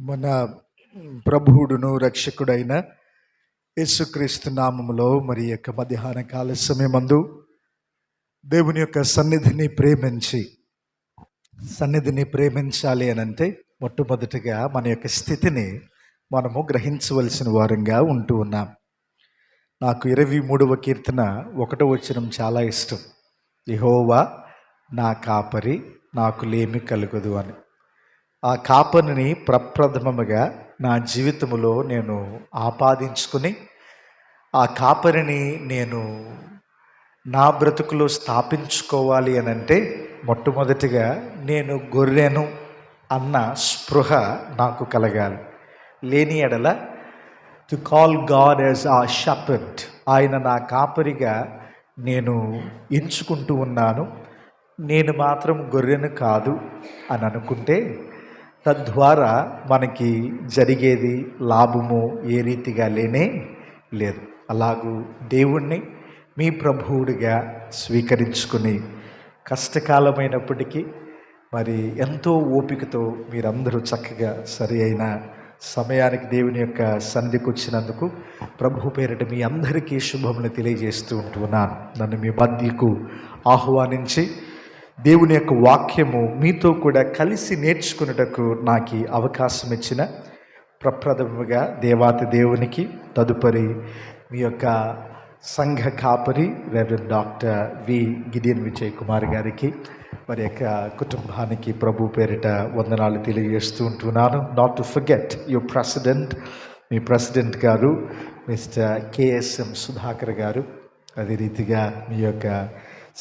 మన ప్రభువుడును రక్షకుడైన యేసుక్రీస్తు నామములో మరి యొక్క మధ్యాహ్న కాల సమయమందు దేవుని యొక్క సన్నిధిని ప్రేమించాలి అని అంటే మొట్టమొదటిగా మన యొక్క స్థితిని మనము గ్రహించవలసిన వారంగా ఉంటూ ఉన్నాం. నాకు 23వ కీర్తన 1వ వచనం చాలా ఇష్టం. యెహోవా నా కాపరి, నాకు లేమి కలుగదు అని. ఆ కాపరిని ప్రప్రథమముగా నా జీవితంలో నేను ఆపాదించుకుని ఆ కాపరిని నేను నా బ్రతుకులో స్థాపించుకోవాలి అని అంటే మొట్టమొదటిగా నేను గొర్రెను అన్న స్పృహ నాకు కలగాలి. లేని ఎడల టు కాల్ గాడ్ యాజ్ ఆ షెపర్డ్, ఆయన నా కాపరిగా నేను ఎంచుకుంటూ ఉన్నాను, నేను మాత్రం గొర్రెను కాదు అని అనుకుంటే తద్వారా మనకి జరిగేది లాభము ఏ రీతిగా లేనే లేదు. అలాగూ దేవుణ్ణి మీ ప్రభువుడిగా స్వీకరించుకుని కష్టకాలమైనప్పటికీ మరి ఎంతో ఓపికతో మీరందరూ చక్కగా సరి అయిన సమయానికి దేవుని యొక్క సన్నిధికి వచ్చినందుకు ప్రభు పేరిట మీ అందరికీ శుభములు తెలియజేస్తూ ఉంటున్నాను. నన్ను మీ మధ్యకు ఆహ్వానించి దేవుని యొక్క వాక్యము మీతో కూడా కలిసి నేర్చుకునేటకు నాకు అవకాశం ఇచ్చిన ప్రప్రథముగా దేవాతి దేవునికి, తదుపరి మీ యొక్క సంఘ కాపరి reverend doctor V Gideon Vijay Kumar గారికి, మరి యొక్క కుటుంబానికి ప్రభు పేరిట వందనాలు తెలియజేస్తూ ఉంటున్నాను. Not to forget your president, me president గారు మిస్టర్ కేఎస్ఎం సుధాకర్ గారు, అదే రీతిగా మీ యొక్క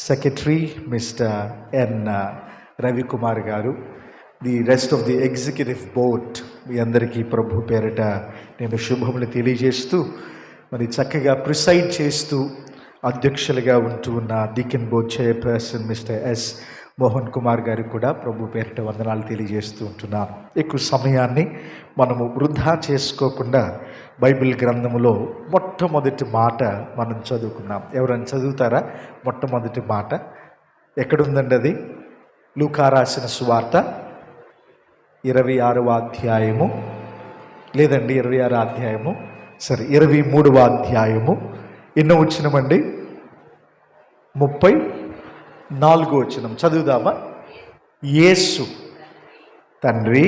secretary mister N Ravikumar garu, the rest of the executive board, మీ అందరికీ ప్రభు పేరిట నేను శుభములు తెలియజేస్తూ మరి చక్కగా ప్రిసైడ్ చేస్తూ అధ్యక్షులుగా ఉంటూ ఉన్న deacon board chairperson mister S Mohan Kumar గారికి కూడా ప్రభు పేరిట వందనాలు తెలియజేస్తూ ఉంటున్నాను. ఎక్కువ సమయాన్ని మనము వృధా చేసుకోకుండా బైబిల్ గ్రంథములో మొట్టమొదటి మాట మనం చదువుకున్నాం. ఎవరైనా చదువుతారా? మొట్టమొదటి మాట ఎక్కడుందండి? అది లూకా రాసిన సువార్త 26వ అధ్యాయము, లేదండి 26వ అధ్యాయము, సరే 23వ అధ్యాయము. ఎన్నో వచ్చినమండి? 34వ వచనం చదువుదామా? యేసు, తండ్రి,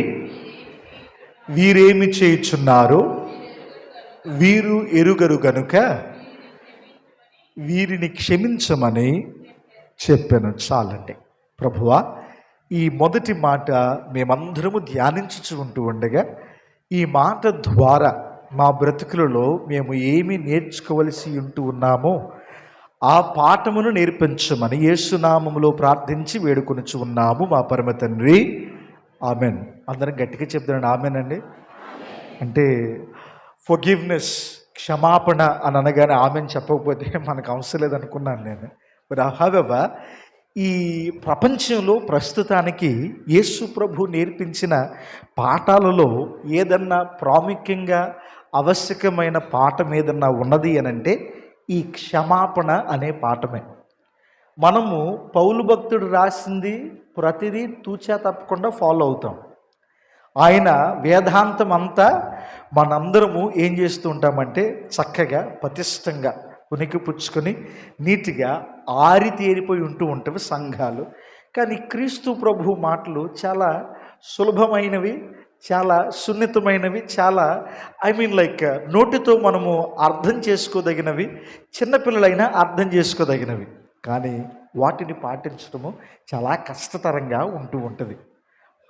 వీరేమి చేయుచున్నారో వీరు ఎరుగరు గనుక వీరిని క్షమించమని చెప్పాను. చాలండి. ప్రభువా, ఈ మొదటి మాట మేమందరము ధ్యానించుచు ఉంటూ ఉండగా ఈ మాట ద్వారా మా బ్రతుకులలో మేము ఏమి నేర్చుకోవలసి ఉంటూ ఉన్నామో ఆ పాఠమును నేర్పించమని యేసునామములో ప్రార్థించి వేడుకొనుచు ఉన్నాము మా పరమ తండ్రి, ఆమెన్. అందరం గట్టిగా చెప్తాను ఆమెన్ అండి. అంటే ఫర్గివ్నెస్, క్షమాపణ అని అనగానే ఆమెన్ చెప్పకపోతే మనకు అవసరం లేదనుకున్నాను నేను. బట్ హౌవెవర్ ఈ ప్రపంచంలో ప్రస్తుతానికి యేసు ప్రభు నేర్పించిన పాఠాలలో ఏదన్నా ప్రాముఖ్యంగా ఆవశ్యకమైన పాఠం ఏదన్నా ఉన్నది అని అంటే ఈ క్షమాపణ అనే పాఠమే. మనము పౌలు భక్తుడు రాసింది ప్రతిదీ తూచా తప్పకుండా ఫాలో అవుతాం. ఆయన వేదాంతం అంతా మనందరము ఏం చేస్తూ ఉంటామంటే చక్కగా పటిష్టంగా ఉనికి పుచ్చుకొని నీట్గా ఆరితేరిపోయి ఉంటూ ఉంటాయి సంఘాలు. కానీ క్రీస్తు ప్రభు మాటలు చాలా సులభమైనవి, చాలా సున్నితమైనవి, చాలా లైక్ నోటితో మనము అర్థం చేసుకోదగినవి, చిన్నపిల్లలైనా అర్థం చేసుకోదగినవి. కానీ వాటిని పాటించడము చాలా కష్టతరంగా ఉంటూ ఉంటుంది.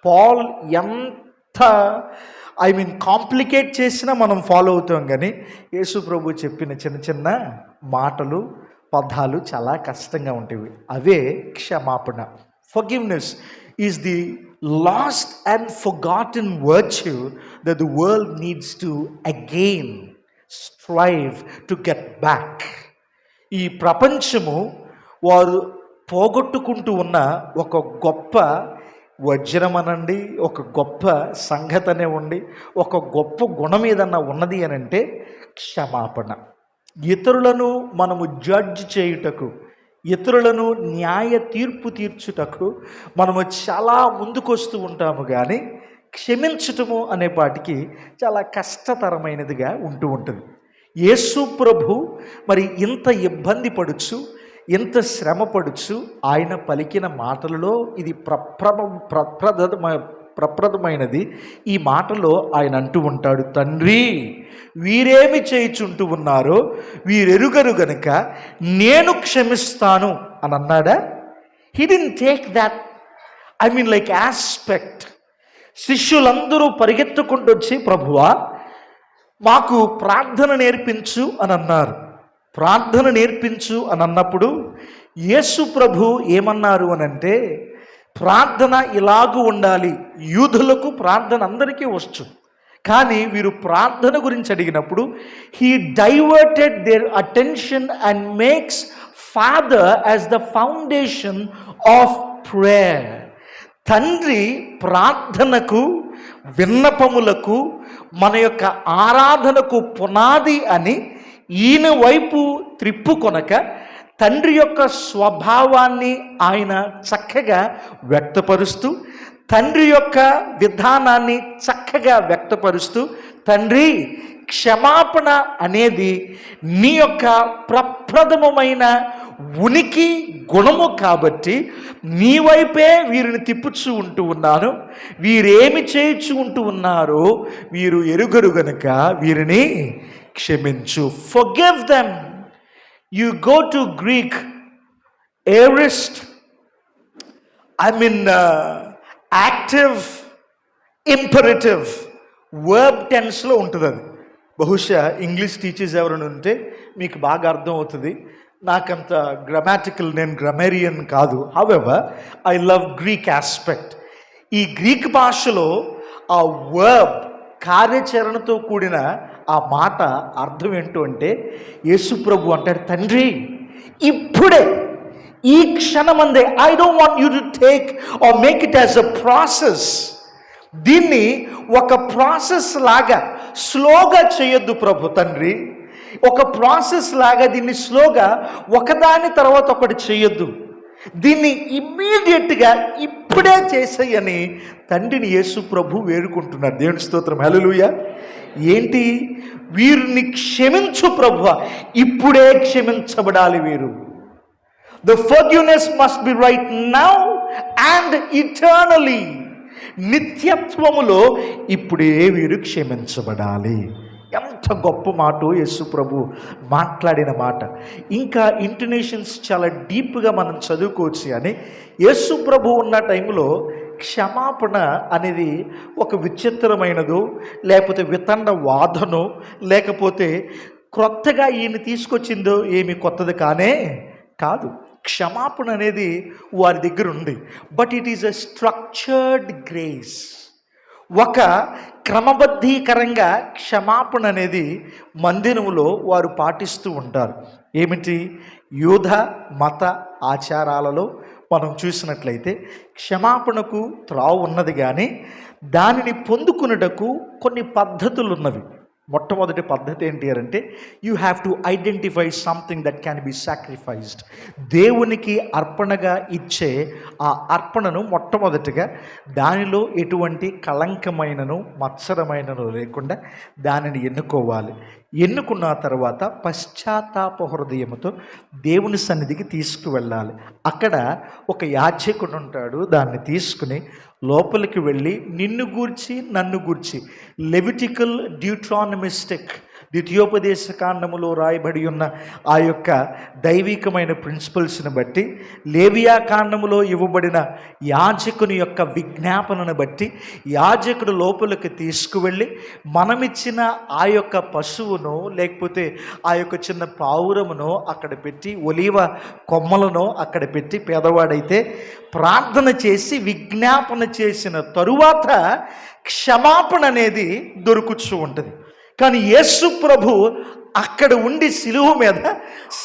పాల్ ఎంత కాంప్లికేట్ చేసినా మనం ఫాలో అవుతాం, కానీ యేసు ప్రభు చెప్పిన చిన్న చిన్న మాటలు, పదాలు చాలా కష్టంగా ఉంటాయి. అవే క్షమాపణ. Forgiveness is the last and forgotten virtue that the world needs to again strive to get back. ఈ ప్రపంచము వారు పోగొట్టుకుంటూ ఉన్న ఒక గొప్ప వజ్రం అనండి, ఒక గొప్ప సంగతనే ఉండి, ఒక గొప్ప గుణం ఏదన్నా ఉన్నది అని అంటే క్షమాపణ. ఇతరులను మనము జడ్జ్ చేయుటకు, ఇతరులను న్యాయ తీర్పు తీర్చుటకు మనము చాలా ముందుకొస్తూ ఉంటాము, కానీ క్షమించటము అనే పాటికి చాలా కష్టతరమైనదిగా ఉంటూ ఉంటుంది. యేసు ప్రభు మరి ఇంత ఇబ్బంది పడుచు, ఇంత శ్రమ పడుచు ఆయన పలికిన మాటలలో ఇది ప్రప్రదమైనది. ఈ మాటలో ఆయన అంటూ ఉంటాడు, తండ్రి వీరేమి చేయుచుంటూ ఉన్నారో వీరెరుగరు గనుక నేను క్షమిస్తాను అని అన్నాడా? He didn't take that like aspect. శిష్యులందరూ పరిగెత్తుకుంటూ వచ్చి, ప్రభువా మాకు ప్రార్థన నేర్పించు అని అన్నారు. ప్రార్థన నేర్పించు అని అన్నప్పుడు యేసు ప్రభు ఏమన్నారు అనంటే, ప్రార్థన ఇలాగూ ఉండాలి. యూదులకు ప్రార్థన అందరికీ వచ్చు, కానీ వీరు ప్రార్థన గురించి అడిగినప్పుడు he diverted their attention and makes father as the foundation of prayer. తండ్రి ప్రార్థనకు, విన్నపములకు, మన యొక్క ఆరాధనకు పునాది అని ఈయన వైపు త్రిప్పుకొనక తండ్రి యొక్క స్వభావాన్ని ఆయన చక్కగా వ్యక్తపరుస్తూ, తండ్రి యొక్క విధానాన్ని చక్కగా వ్యక్తపరుస్తూ, తండ్రి క్షమాపణ అనేది నీ యొక్క ప్రప్రథమమైన ఉనికి గుణము కాబట్టి నీ వైపే వీరిని తిప్పుచూ ఉంటూ ఉన్నాను. వీరేమి చేయించు ఉంటూ ఉన్నారో వీరు ఎరుగరు గనుక వీరిని క్షమించు. Forgive them. You go to Greek aorist, active imperative verb టెన్స్లో ఉంటుంది. అది బహుశా ఇంగ్లీష్ టీచర్స్ ఎవరైనా ఉంటే మీకు బాగా అర్థం అవుతుంది. నాకంత గ్రామాటికల్, నేను గ్రామేరియన్ కాదు. However I love Greek aspect. ఈ గ్రీక్ భాషలో ఆ వర్బ్ కార్యాచరణతో కూడిన ఆ మాట అర్థం ఏంటో అంటే, యేసు ప్రభు అంటాడు, తండ్రి ఇప్పుడే ఈ క్షణమందే, I don't want you to take or make it as a process. దీన్ని ఒక ప్రాసెస్ లాగా స్లోగా చేయొద్దు ప్రభు తండ్రి. ఒక ప్రాసెస్ లాగా దీన్ని స్లోగా ఒకదాని తర్వాత ఒకటి చేయొద్దు. దీన్ని ఇమ్మీడియట్గా ఇప్పుడే చేసేయని తండ్రిని యేసు ప్రభు వేడుకుంటున్నారు. దేవుని స్తోత్రం, హల్లెలూయా. ఏంటి? వీరిని క్షమించు ప్రభువా, ఇప్పుడే క్షమించబడాలి వీరు. The forgiveness must be right now and eternally. నిత్యత్వములో ఇప్పుడే వీరు క్షమించబడాలి. ఎంత గొప్ప మాట యేసు ప్రభు మాట్లాడిన మాట. ఇంకా ఇంటోనేషన్స్ చాలా డీప్గా మనం చదువుకోవచ్చు. అని యేసు ప్రభు ఉన్న టైంలో క్షమాపణ అనేది ఒక విచిత్రమైనదో, లేకపోతే వితండ వాదనో, లేకపోతే క్రొత్తగా ఈయన తీసుకొచ్చిందో ఏమి కొత్తది కానే కాదు. క్షమాపణ అనేది వారి దగ్గర ఉంది. But it is a structured grace. ఒక క్రమబద్ధీకరంగా క్షమాపణ అనేది మందిరంలో వారు పాటిస్తూ ఉంటారు. ఏమిటి? యూద మత ఆచారాలలో మనం చూసినట్లయితే క్షమాపణకు త్రావు ఉన్నది, కానీ దానిని పొందుకున్నటకు కొన్ని పద్ధతులు ఉన్నవి. మొట్టమొదటి పద్ధతి ఏంటి అంటే, you have to identify something that can be sacrificed. దేవునికి అర్పణగా ఇచ్చే ఆ అర్పణను మొట్టమొదటిగా దానిలో ఎటువంటి కళంకమైనను మత్సరమైనను లేకుండా దానిని ఎన్నుకోవాలి. ఎన్నుకున్న తర్వాత పశ్చాత్తాప హృదయముతో దేవుని సన్నిధికి తీసుకువెళ్ళాలి. అక్కడ ఒక యాజకుడు ఉంటాడు. దాన్ని తీసుకుని లోపలికి వెళ్ళి నిన్ను గూర్చి నన్ను గూర్చి లెవిటికల్ డ్యూట్రానమిస్టిక్ ద్వితీయోపదేశ కాండములో రాయబడి ఉన్న ఆ యొక్క దైవికమైన ప్రిన్సిపల్స్ని బట్టి, లేవియా కాండములో ఇవ్వబడిన యాజకుని యొక్క విజ్ఞాపనను బట్టి యాజకుడు లోపలికి తీసుకువెళ్ళి మనమిచ్చిన ఆ యొక్క పశువును లేకపోతే ఆ యొక్క చిన్న పావురమును అక్కడ పెట్టి, ఒలీవ కొమ్మలను అక్కడ పెట్టి, పేదవాడైతే ప్రార్థన చేసి విజ్ఞాపన చేసిన తరువాత క్షమాపణ అనేది దొరుకుతూ ఉంటుంది. కానీ యేసు ప్రభు అక్కడ ఉండి సిలువ మీద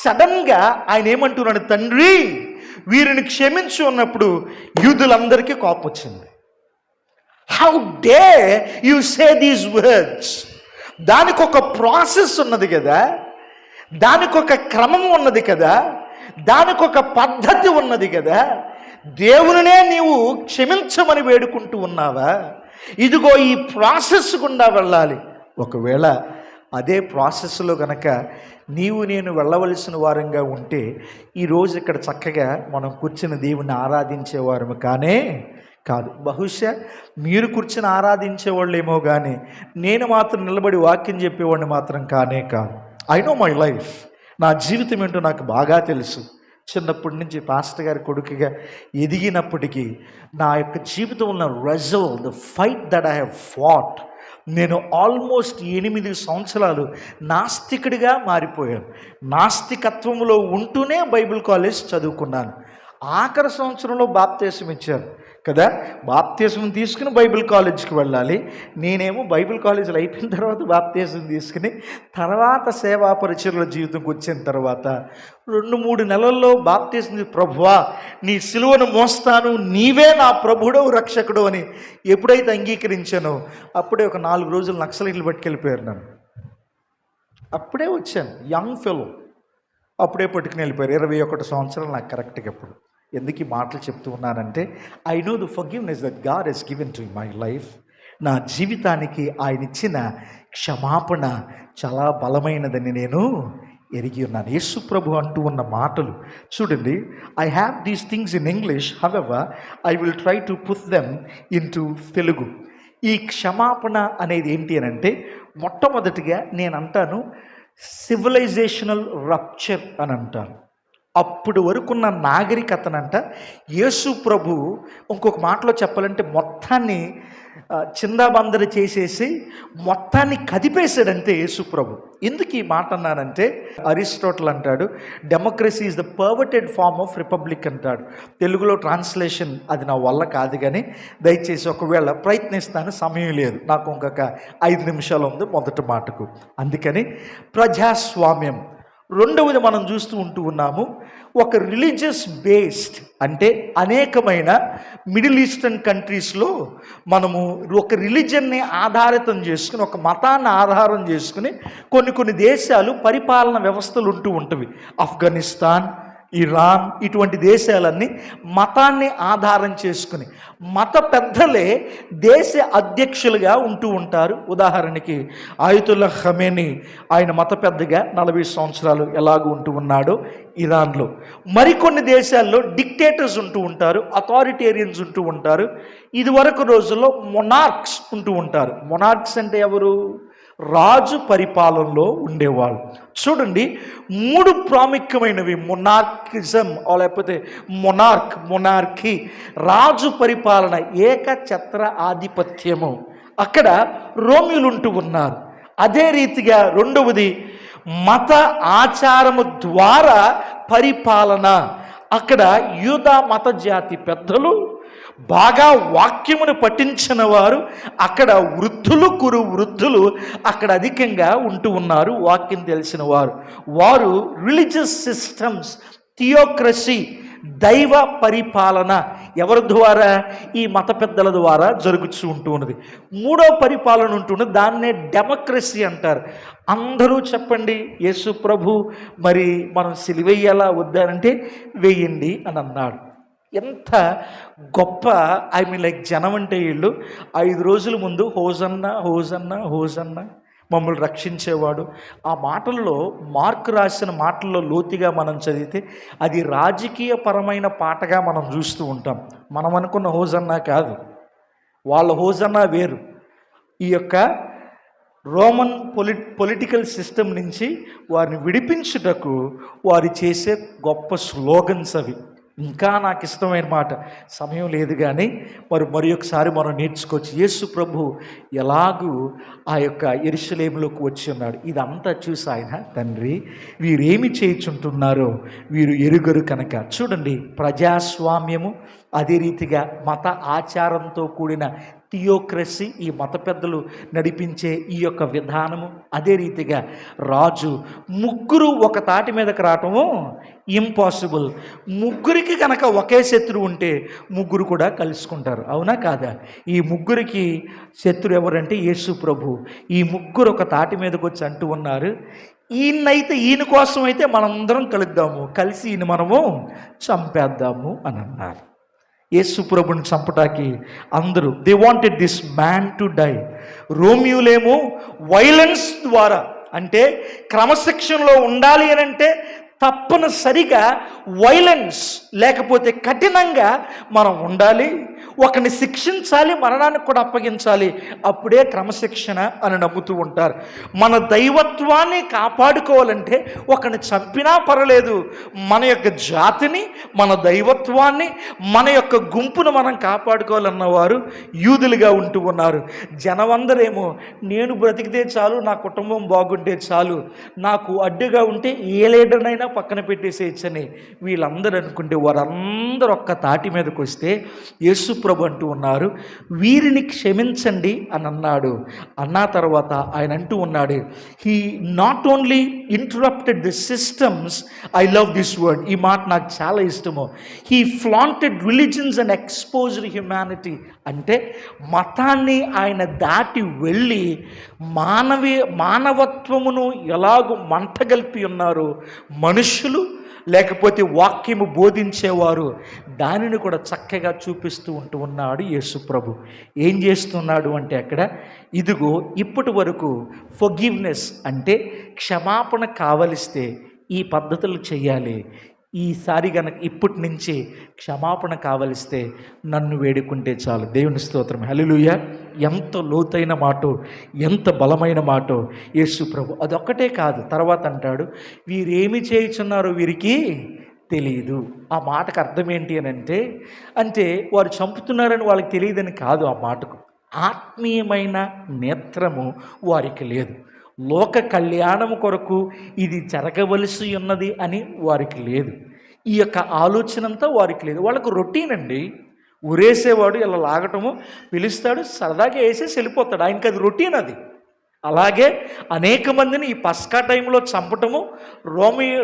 సడన్గా ఆయన ఏమంటున్నాడు, తండ్రి వీరిని క్షమించు అన్నప్పుడు యూదులందరికీ కోపం వచ్చింది. How day you say these words. దానికి ఒక ప్రాసెస్ ఉన్నది కదా, దానికి ఒక క్రమం ఉన్నది కదా, దానికి ఒక పద్ధతి ఉన్నది కదా. దేవునినే నీవు క్షమించమని వేడుకుంటూ ఉన్నావా? ఇదిగో ఈ ప్రాసెస్ గుండా వెళ్ళాలి. ఒకవేళ అదే ప్రాసెస్లో గనక నీవు నేను వెళ్ళవలసిన వారంగా ఉంటే ఈరోజు ఇక్కడ చక్కగా మనం కూర్చుని దేవుణ్ణి ఆరాధించేవారము కానే కాదు. బహుశా మీరు కూర్చుని ఆరాధించేవాళ్ళేమో కానీ నేను మాత్రం నిలబడి వాక్యం చెప్పేవాడిని మాత్రం కానే కాదు. I know my life. నా జీవితం ఏంటో నాకు బాగా తెలుసు. చిన్నప్పటి నుంచి పాస్టర్ గారి కొడుకుగా ఎదిగినప్పటికీ నా యొక్క జీవితంలో result the fight that I have fought, నేను ఆల్మోస్ట్ 8 సంవత్సరాలు నాస్తికుడిగా మారిపోయాను. నాస్తికత్వంలో ఉంటూనే బైబిల్ కాలేజ్ చదువుకున్నాను. ఆఖరి సంవత్సరంలో బాప్తీసం ఇచ్చారు కదా, బాప్తీసం తీసుకుని బైబిల్ కాలేజ్కి వెళ్ళాలి. నేనేమో బైబిల్ కాలేజీలో అయిపోయిన తర్వాత బాప్తీసం తీసుకుని తర్వాత సేవా పరిచర్ల జీవితంకి వచ్చిన తర్వాత 2-3 నెలల్లో బాప్తీసం, ప్రభువా నీ సిలువను మోస్తాను, నీవే నా ప్రభుడవు రక్షకుడు అని ఎప్పుడైతే అంగీకరించానో అప్పుడే ఒక 4 రోజులు నక్సలైట్లు పట్టుకెళ్ళిపోయారు నన్ను. అప్పుడే వచ్చాను, యంగ్ ఫెలో, అప్పుడే పట్టుకుని వెళ్ళిపోయారు. 21 సంవత్సరాలు నాకు కరెక్ట్గా. ఎప్పుడు ఎందుకు ఈ మాటలు చెప్తూ ఉన్నానంటే I know the forgiveness that God has given to my life. నా జీవితానికి ఆయన ఇచ్చిన క్షమాపణ చాలా బలమైనదని నేను ఎరిగి ఉన్నాను. యేసు ప్రభు అంటూ ఉన్న మాటలు చూడండి. I have these things in English, however I will try to put them in to Telugu. ఈ క్షమాపణ అనేది ఏంటి అని అంటే, మొట్టమొదటిగా నేను అంటాను సివిలైజేషనల్ రప్చర్ అని అంటాను. అప్పుడు వరకున్న నాగరికతనంట యేసు ప్రభు ఇంకొక మాటలో చెప్పాలంటే మొత్తాన్ని చిందాబందరు చేసేసి మొత్తాన్ని కదిపేశాడంటే యేసు ప్రభు. ఎందుకు ఈ మాట అన్నానంటే, అరిస్టాటిల్ అంటాడు democracy is the perverted form of republic అంటాడు. తెలుగులో ట్రాన్స్లేషన్ అది నా వల్ల కాదు, కానీ దయచేసి ఒకవేళ ప్రయత్నిస్తాను, సమయం లేదు నాకు, ఇంకొక 5 నిమిషాలు ఉంది మొదటి మాటకు. అందుకని ప్రజాస్వామ్యం. రెండవది మనం చూస్తూ ఉన్నాము, ఒక రిలీజియస్ బేస్డ్, అంటే అనేకమైన మిడిల్ ఈస్టర్న్ కంట్రీస్లో మనము ఒక రిలీజన్ని ఆధారితం చేసుకుని, ఒక మతాన్ని ఆధారం చేసుకుని కొన్ని దేశాలు పరిపాలన వ్యవస్థలు ఉంటూ ఉంటవి. ఆఫ్ఘనిస్తాన్, ఇరాన్, ఇటువంటి దేశాలన్నీ మతాన్ని ఆధారం చేసుకుని మత పెద్దలే దేశ అధ్యక్షులుగా ఉంటూ ఉంటారు. ఉదాహరణకి ఆయతుల్లా ఖమేనీ, ఆయన మత పెద్దగా 40 సంవత్సరాలు ఎలాగూ ఉంటూ ఉన్నాడో ఇరాన్లో. మరికొన్ని దేశాల్లో డిక్టేటర్స్ ఉంటూ ఉంటారు, అథారిటేరియన్స్ ఉంటూ ఉంటారు. ఇదివరకు రోజుల్లో మొనార్క్స్ ఉంటూ ఉంటారు. మొనార్క్స్ అంటే ఎవరు? రాజు పరిపాలనలో ఉండేవాళ్ళు. చూడండి, 3 ప్రాముఖ్యమైనవి: మొనార్కిజం, లేకపోతే మొనార్కీ, రాజు పరిపాలన, ఏకఛత్ర ఆధిపత్యము. అక్కడ రోమియోలు ఉంటూ ఉన్నారు. అదే రీతిగా రెండవది మత ఆచారము ద్వారా పరిపాలన. అక్కడ యూదా మత జాతి పెద్దలు, బాగా వాక్యమును పఠించిన వారు, అక్కడ వృద్ధులు అక్కడ అధికంగా ఉంటూ ఉన్నారు. వాక్యం తెలిసిన వారు రిలీజియస్ సిస్టమ్స్, థియోక్రసీ, దైవ పరిపాలన ఎవరి ద్వారా? ఈ మత పెద్దల ద్వారా జరుగుతూ ఉంటూ ఉన్నది. 3వ పరిపాలన ఉంటున్నది, దాన్నే డెమోక్రసీ అంటారు. అందరూ చెప్పండి, యేసు ప్రభు మరి మనం సిలువేయాలా వద్దానంటే వేయండి అని అన్నాడు. ఎంత గొప్ప, ఐ మీన్ లైక్ జనం అంటే వీళ్ళు 5 రోజుల ముందు హోజన్నా హోజన్నా హోజన్నా మమ్మల్ని రక్షించేవాడు. ఆ మాటల్లో, మార్కు రాసిన మాటల్లో లోతుగా మనం చదివితే అది రాజకీయ పరమైన పాటగా మనం చూస్తూ ఉంటాం. మనం అనుకున్న హోజన్నా కాదు, వాళ్ళ హోజన్నా వేరు. ఈ యొక్క రోమన్ పొలిటికల్ సిస్టమ్ నుంచి వారిని విడిపించుటకు వారు చేసే గొప్ప స్లోగన్స్ అవి. ఇంకా నాకు ఇష్టమైన మాట, సమయం లేదు కానీ మరి ఒకసారి మనం నేర్చుకోవచ్చు. యేసు ప్రభు ఎలాగూ ఆ యొక్క యెరూషలేములోకి వచ్చి ఉన్నాడు. ఇదంతా చూసి ఆయన, తండ్రి వీరేమి చేయుచుంటున్నారో వీరు ఎరుగరు కనుక. చూడండి, ప్రజాస్వామ్యము, అదే రీతిగా మత ఆచారంతో కూడిన థియోక్రసీ, ఈ మత పెద్దలు నడిపించే ఈ యొక్క విధానము, అదే రీతిగా రాజు. ముగ్గురు ఒక తాటి మీదకి రావటము ఇంపాసిబుల్. ముగ్గురికి కనుక ఒకే శత్రువు ఉంటే ముగ్గురు కూడా కలుసుకుంటారు, అవునా కాదా? ఈ ముగ్గురికి శత్రువు ఎవరంటే యేసు ప్రభు. ఈ ముగ్గురు ఒక తాటి మీదకి వచ్చి అంటూ ఉన్నారు, ఈయన కోసం అయితే మనందరం కలుద్దాము, కలిసి ఈయన మనము చంపేద్దాము అని అన్నారు. యేసు ప్రభుని చంపటానికి అందరూ they wanted this man to die. రోమియోలేమో వైలెన్స్ ద్వారా, అంటే క్రమశిక్షణలో ఉండాలి అని అంటే తప్పనిసరిగా వైలెన్స్ లేకపోతే కఠినంగా మనం ఉండాలి, ఒకరిని శిక్షించాలి, మరణానికి కూడా అప్పగించాలి, అప్పుడే క్రమశిక్షణ అని నమ్ముతూ ఉంటారు. మన దైవత్వాన్ని కాపాడుకోవాలంటే ఒకరిని చంపినా పర్వాలేదు, మన యొక్క జాతిని, మన దైవత్వాన్ని, మన యొక్క గుంపును మనం కాపాడుకోవాలన్న వారు యూదులుగా ఉంటూ ఉన్నారు. జనమందరేమో నేను బ్రతికితే చాలు, నా కుటుంబం బాగుంటే చాలు, నాకు అడ్డుగా ఉంటే ఏ లీడర్నైనా పక్కన పెట్టేసేయచ్చని వీళ్ళందరూ అనుకుంటే, వారందరూ ఒక్క తాటి మీదకి వస్తే యేసు ప్రభు అంటూ ఉన్నారు, వీరిని క్షమించండి అని అన్నాడు. అన్న తర్వాత ఆయన అంటూ ఉన్నాడు, he not only interrupted the systems, I love this word, ఈ మాట నాకు చాలా ఇష్టము, he flaunted religions and exposed humanity. అంటే మతాన్ని ఆయన దాటి వెళ్ళి మానవత్వమును ఎలాగూ మంటగల్పి ఉన్నారు మనుషులు, లేకపోతే వాక్యము బోధించేవారు, దానిని కూడా చక్కగా చూపిస్తూ ఉంటూ ఉన్నాడు యేసు ప్రభు. ఏం చేస్తున్నాడు అంటే అక్కడ, ఇదిగో ఇప్పటి వరకు ఫర్గివ్నెస్ అంటే క్షమాపణ కావలిస్తే ఈ పద్ధతులు చేయాలి, ఈసారి గనక ఇప్పటి నుంచి క్షమాపణ కావలిస్తే నన్ను వేడుకుంటే చాలు. దేవుని స్తోత్రం, హల్లెలూయా. ఎంత లోతైన మాటో, ఎంత బలమైన మాటో యేసు ప్రభు. అదొక్కటే కాదు, తర్వాత అంటాడు, వీరేమి చేయుచున్నారో వీరికి తెలియదు. ఆ మాటకు అర్థం ఏంటి అని అంటే వారు చంపుతున్నారని వాళ్ళకి తెలియదని కాదు. ఆ మాటకు ఆత్మీయమైన నేత్రము వారికి లేదు, లోక కళ్యాణము కొరకు ఇది జరగవలసి ఉన్నది అని వారికి లేదు, ఈ యొక్క ఆలోచన అంతా వారికి లేదు. వాళ్ళకు రొటీన్ అండి, ఉరేసేవాడు ఇలా లాగటము, పిలుస్తాడు, సరదాగా వేసేసి వెళ్ళిపోతాడు, ఆయనకి అది రొటీన్. అది అలాగే అనేక మందిని ఈ పస్కా టైంలో చంపటము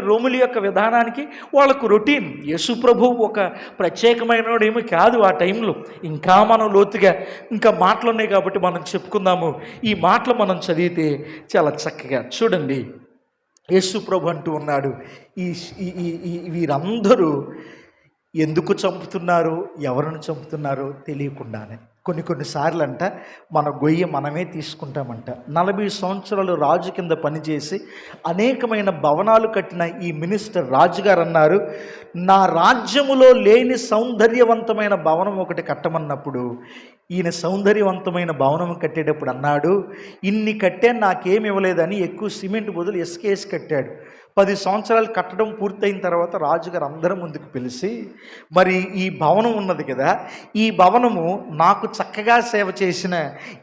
రోముల యొక్క విధానానికి వాళ్ళకు రొటీన్. యేసు ప్రభు ఒక ప్రత్యేకమైన ఏమీ కాదు ఆ టైంలో. ఇంకా మనం లోతుగా ఇంకా మాటలు ఉన్నాయి కాబట్టి మనం చెప్పుకుందాము. ఈ మాటలు మనం చదివితే చాలా చక్కగా చూడండి. యేసు ప్రభు అంటూ ఉన్నాడు, వీరందరూ ఎందుకు చంపుతున్నారు, ఎవరిని చంపుతున్నారో తెలియకుండానే. కొన్నిసార్లు అంట మన గొయ్యి మనమే తీసుకుంటామంట. 40 సంవత్సరాలు రాజు కింద పనిచేసి అనేకమైన భవనాలు కట్టిన ఈ మినిస్టర్ రాజుగారు అన్నారు, నా రాజ్యములో లేని సౌందర్యవంతమైన భవనం ఒకటి కట్టమన్నప్పుడు ఈయన సౌందర్యవంతమైన భవనం కట్టేటప్పుడు అన్నాడు, ఇన్ని కట్టే నాకేమి ఇవ్వలేదని ఎక్కువ సిమెంట్ బదులు ఇసుకేసి కట్టాడు. 10 సంవత్సరాలు కట్టడం పూర్తయిన తర్వాత రాజుగారు అందరం ముందుకు పిలిచి, మరి ఈ భవనం ఉన్నది కదా, ఈ భవనము నాకు చక్కగా సేవ చేసిన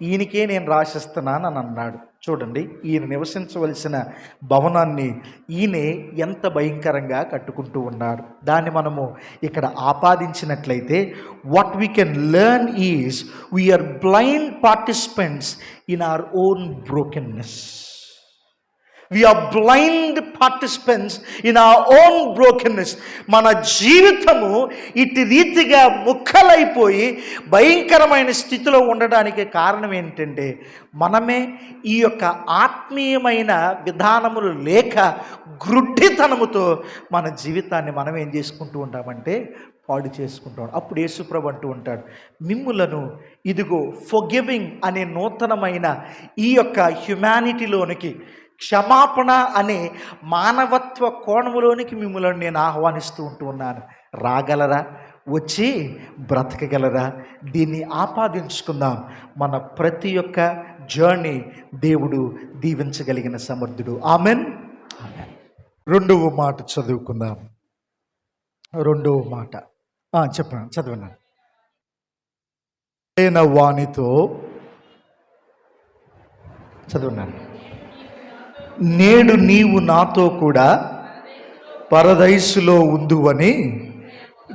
ఈయనకే నేను రాసిస్తున్నాను అని అన్నాడు. చూడండి, ఈయన నివసించవలసిన భవనాన్ని ఈయనే ఎంత భయంకరంగా కట్టుకుంటూ ఉన్నాడు. దాన్ని మనము ఇక్కడ ఆపాదించినట్లయితే what we can learn is we are blind participants in our own brokenness. We are blind participants in our own brokenness. మన జీవితము ఇటు రీతిగా ముక్కలైపోయి భయంకరమైన స్థితిలో ఉండడానికి కారణం ఏంటంటే మనమే ఈ యొక్క ఆత్మీయమైన విధానములు లేక గ్రుడ్డితనముతో మన జీవితాన్ని మనం ఏం చేసుకుంటూ ఉంటామంటే పాడు చేసుకుంటాడు. అప్పుడు యేసుప్రభు అంటూ ఉంటాడు, మిమ్ములను ఇదిగో ఫర్గివింగ్ అనే నూతనమైన ఈ యొక్క హ్యుమానిటీలోనికి, క్షమాపణ అనే మానవత్వ కోణములోనికి మిమ్మల్ని నేను ఆహ్వానిస్తూ ఉంటూ ఉన్నాను. రాగలరా? వచ్చి బ్రతకగలరా? దీన్ని ఆపాదించుకుందాం. మన ప్రతి ఒక్క జర్నీ దేవుడు దీవించగలిగిన సమర్థుడు. ఆమెన్. రెండవ మాట చదువుకుందాం. రెండవ మాట చెప్పండి, చదవనా. వానితో చదువున్నాను, నేడు నీవు నాతో కూడా పరదైసులో ఉందువని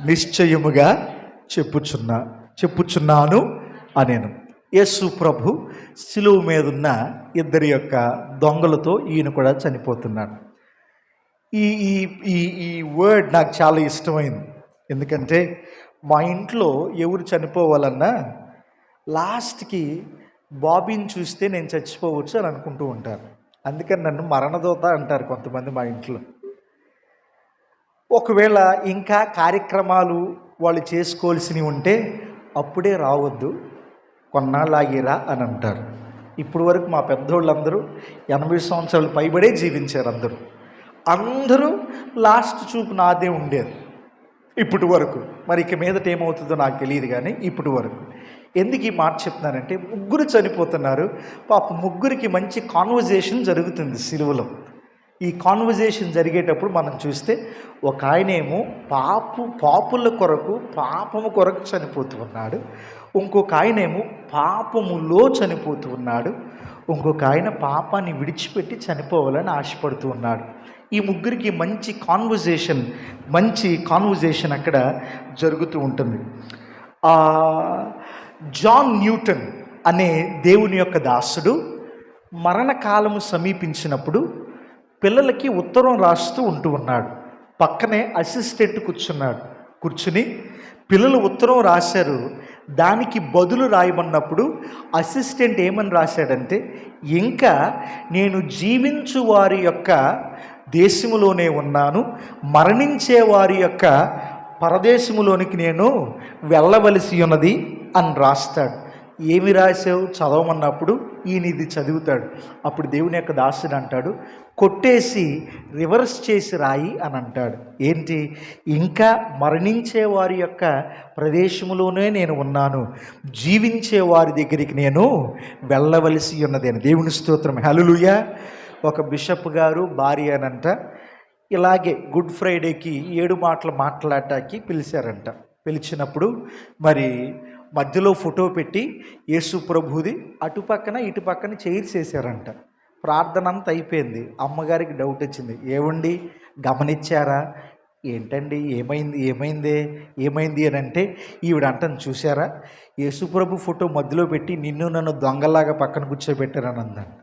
నిశ్చయముగా చెప్పుచున్నాను అనేను. యేసు ప్రభు శిలువ మీదున్న ఇద్దరి యొక్క దొంగలతో ఈయన కూడా చనిపోతున్నాడు. ఈ వర్డ్ నాకు చాలా ఇష్టమైంది. ఎందుకంటే మా ఇంట్లో ఎవరు చనిపోవాలన్నా లాస్ట్కి బాబీని చూస్తే నేను చచ్చిపోవచ్చు అని అనుకుంటూ ఉంటారు. అందుకని నన్ను మరణదోత అంటారు కొంతమంది మా ఇంట్లో. ఒకవేళ ఇంకా కార్యక్రమాలు వాళ్ళు చేసుకోవాల్సినవి ఉంటే అప్పుడే రావద్దు, కొన్నాళ్ళు ఆగిరా అని అంటారు. ఇప్పుడు వరకు మా పెద్దోళ్ళందరూ 80 సంవత్సరాలు పైబడే జీవించారు. అందరూ లాస్ట్ చూపు నాదే ఉండేది ఇప్పటి వరకు. మరి ఇక మీదట ఏమవుతుందో నాకు తెలియదు, కానీ ఇప్పటి వరకు. ఎందుకు ఈ మాట చెప్తున్నానంటే, ముగ్గురు చనిపోతున్నారు. పాప ముగ్గురికి మంచి కాన్వర్జేషన్ జరుగుతుంది సిలువలో. ఈ కాన్వర్జేషన్ జరిగేటప్పుడు మనం చూస్తే ఒక ఆయనేమో పాపుల కొరకు, పాపము కొరకు చనిపోతూ ఉన్నాడు. ఇంకొక ఆయనేమో పాపములో చనిపోతూ ఉన్నాడు. ఇంకొక ఆయన పాపాన్ని విడిచిపెట్టి చనిపోవాలని ఆశపడుతూ ఉన్నాడు. ఈ ముగ్గురికి మంచి కాన్వర్జేషన్ అక్కడ జరుగుతూ ఉంటుంది. జాన్ న్యూటన్ అనే దేవుని యొక్క దాసుడు మరణకాలము సమీపించినప్పుడు పిల్లలకి ఉత్తరం రాస్తూ ఉన్నాడు. పక్కనే అసిస్టెంట్ కూర్చుని పిల్లలు ఉత్తరం రాశారు. దానికి బదులు రాయమన్నప్పుడు అసిస్టెంట్ ఏమని రాశాడంటే, ఇంకా నేను జీవించు వారి యొక్క దేశములోనే ఉన్నాను, మరణించే వారి యొక్క పరదేశములోనికి నేను వెళ్ళవలసి ఉన్నది అని రాస్తాడు. ఏమి రాసావు చదవమన్నప్పుడు ఈయన ఇది చదువుతాడు. అప్పుడు దేవుని యొక్క దాసుడు అంటాడు, కొట్టేసి రివర్స్ చేసి రాయి అని అంటాడు. ఏంటి? ఇంకా మరణించే వారి యొక్క ప్రదేశంలోనే నేను ఉన్నాను, జీవించే వారి దగ్గరికి నేను వెళ్ళవలసి ఉన్నది అని. దేవుని స్తోత్రం, హల్లెలూయా. ఒక బిషప్ గారు భార్య అనంట ఇలాగే గుడ్ ఫ్రైడేకి 7 మాటలు మాట్లాడటానికి పిలిచారంట. పిలిచినప్పుడు మరి మధ్యలో ఫోటో పెట్టి యేసు ప్రభుది అటుపక్కన ఇటుపక్కన చైర్స్ వేసారంట. ప్రార్థన అంతా అయిపోయింది. అమ్మగారికి డౌట్ వచ్చింది, ఏమండి గమనించారా? ఏంటండి ఏమైంది అని అంటే, ఈవిడ అంటాను, చూసారా యేసు ప్రభు ఫోటో మధ్యలో పెట్టి నిన్ను నన్ను దొంగలాగా పక్కన కూర్చోబెట్టారని అందాను.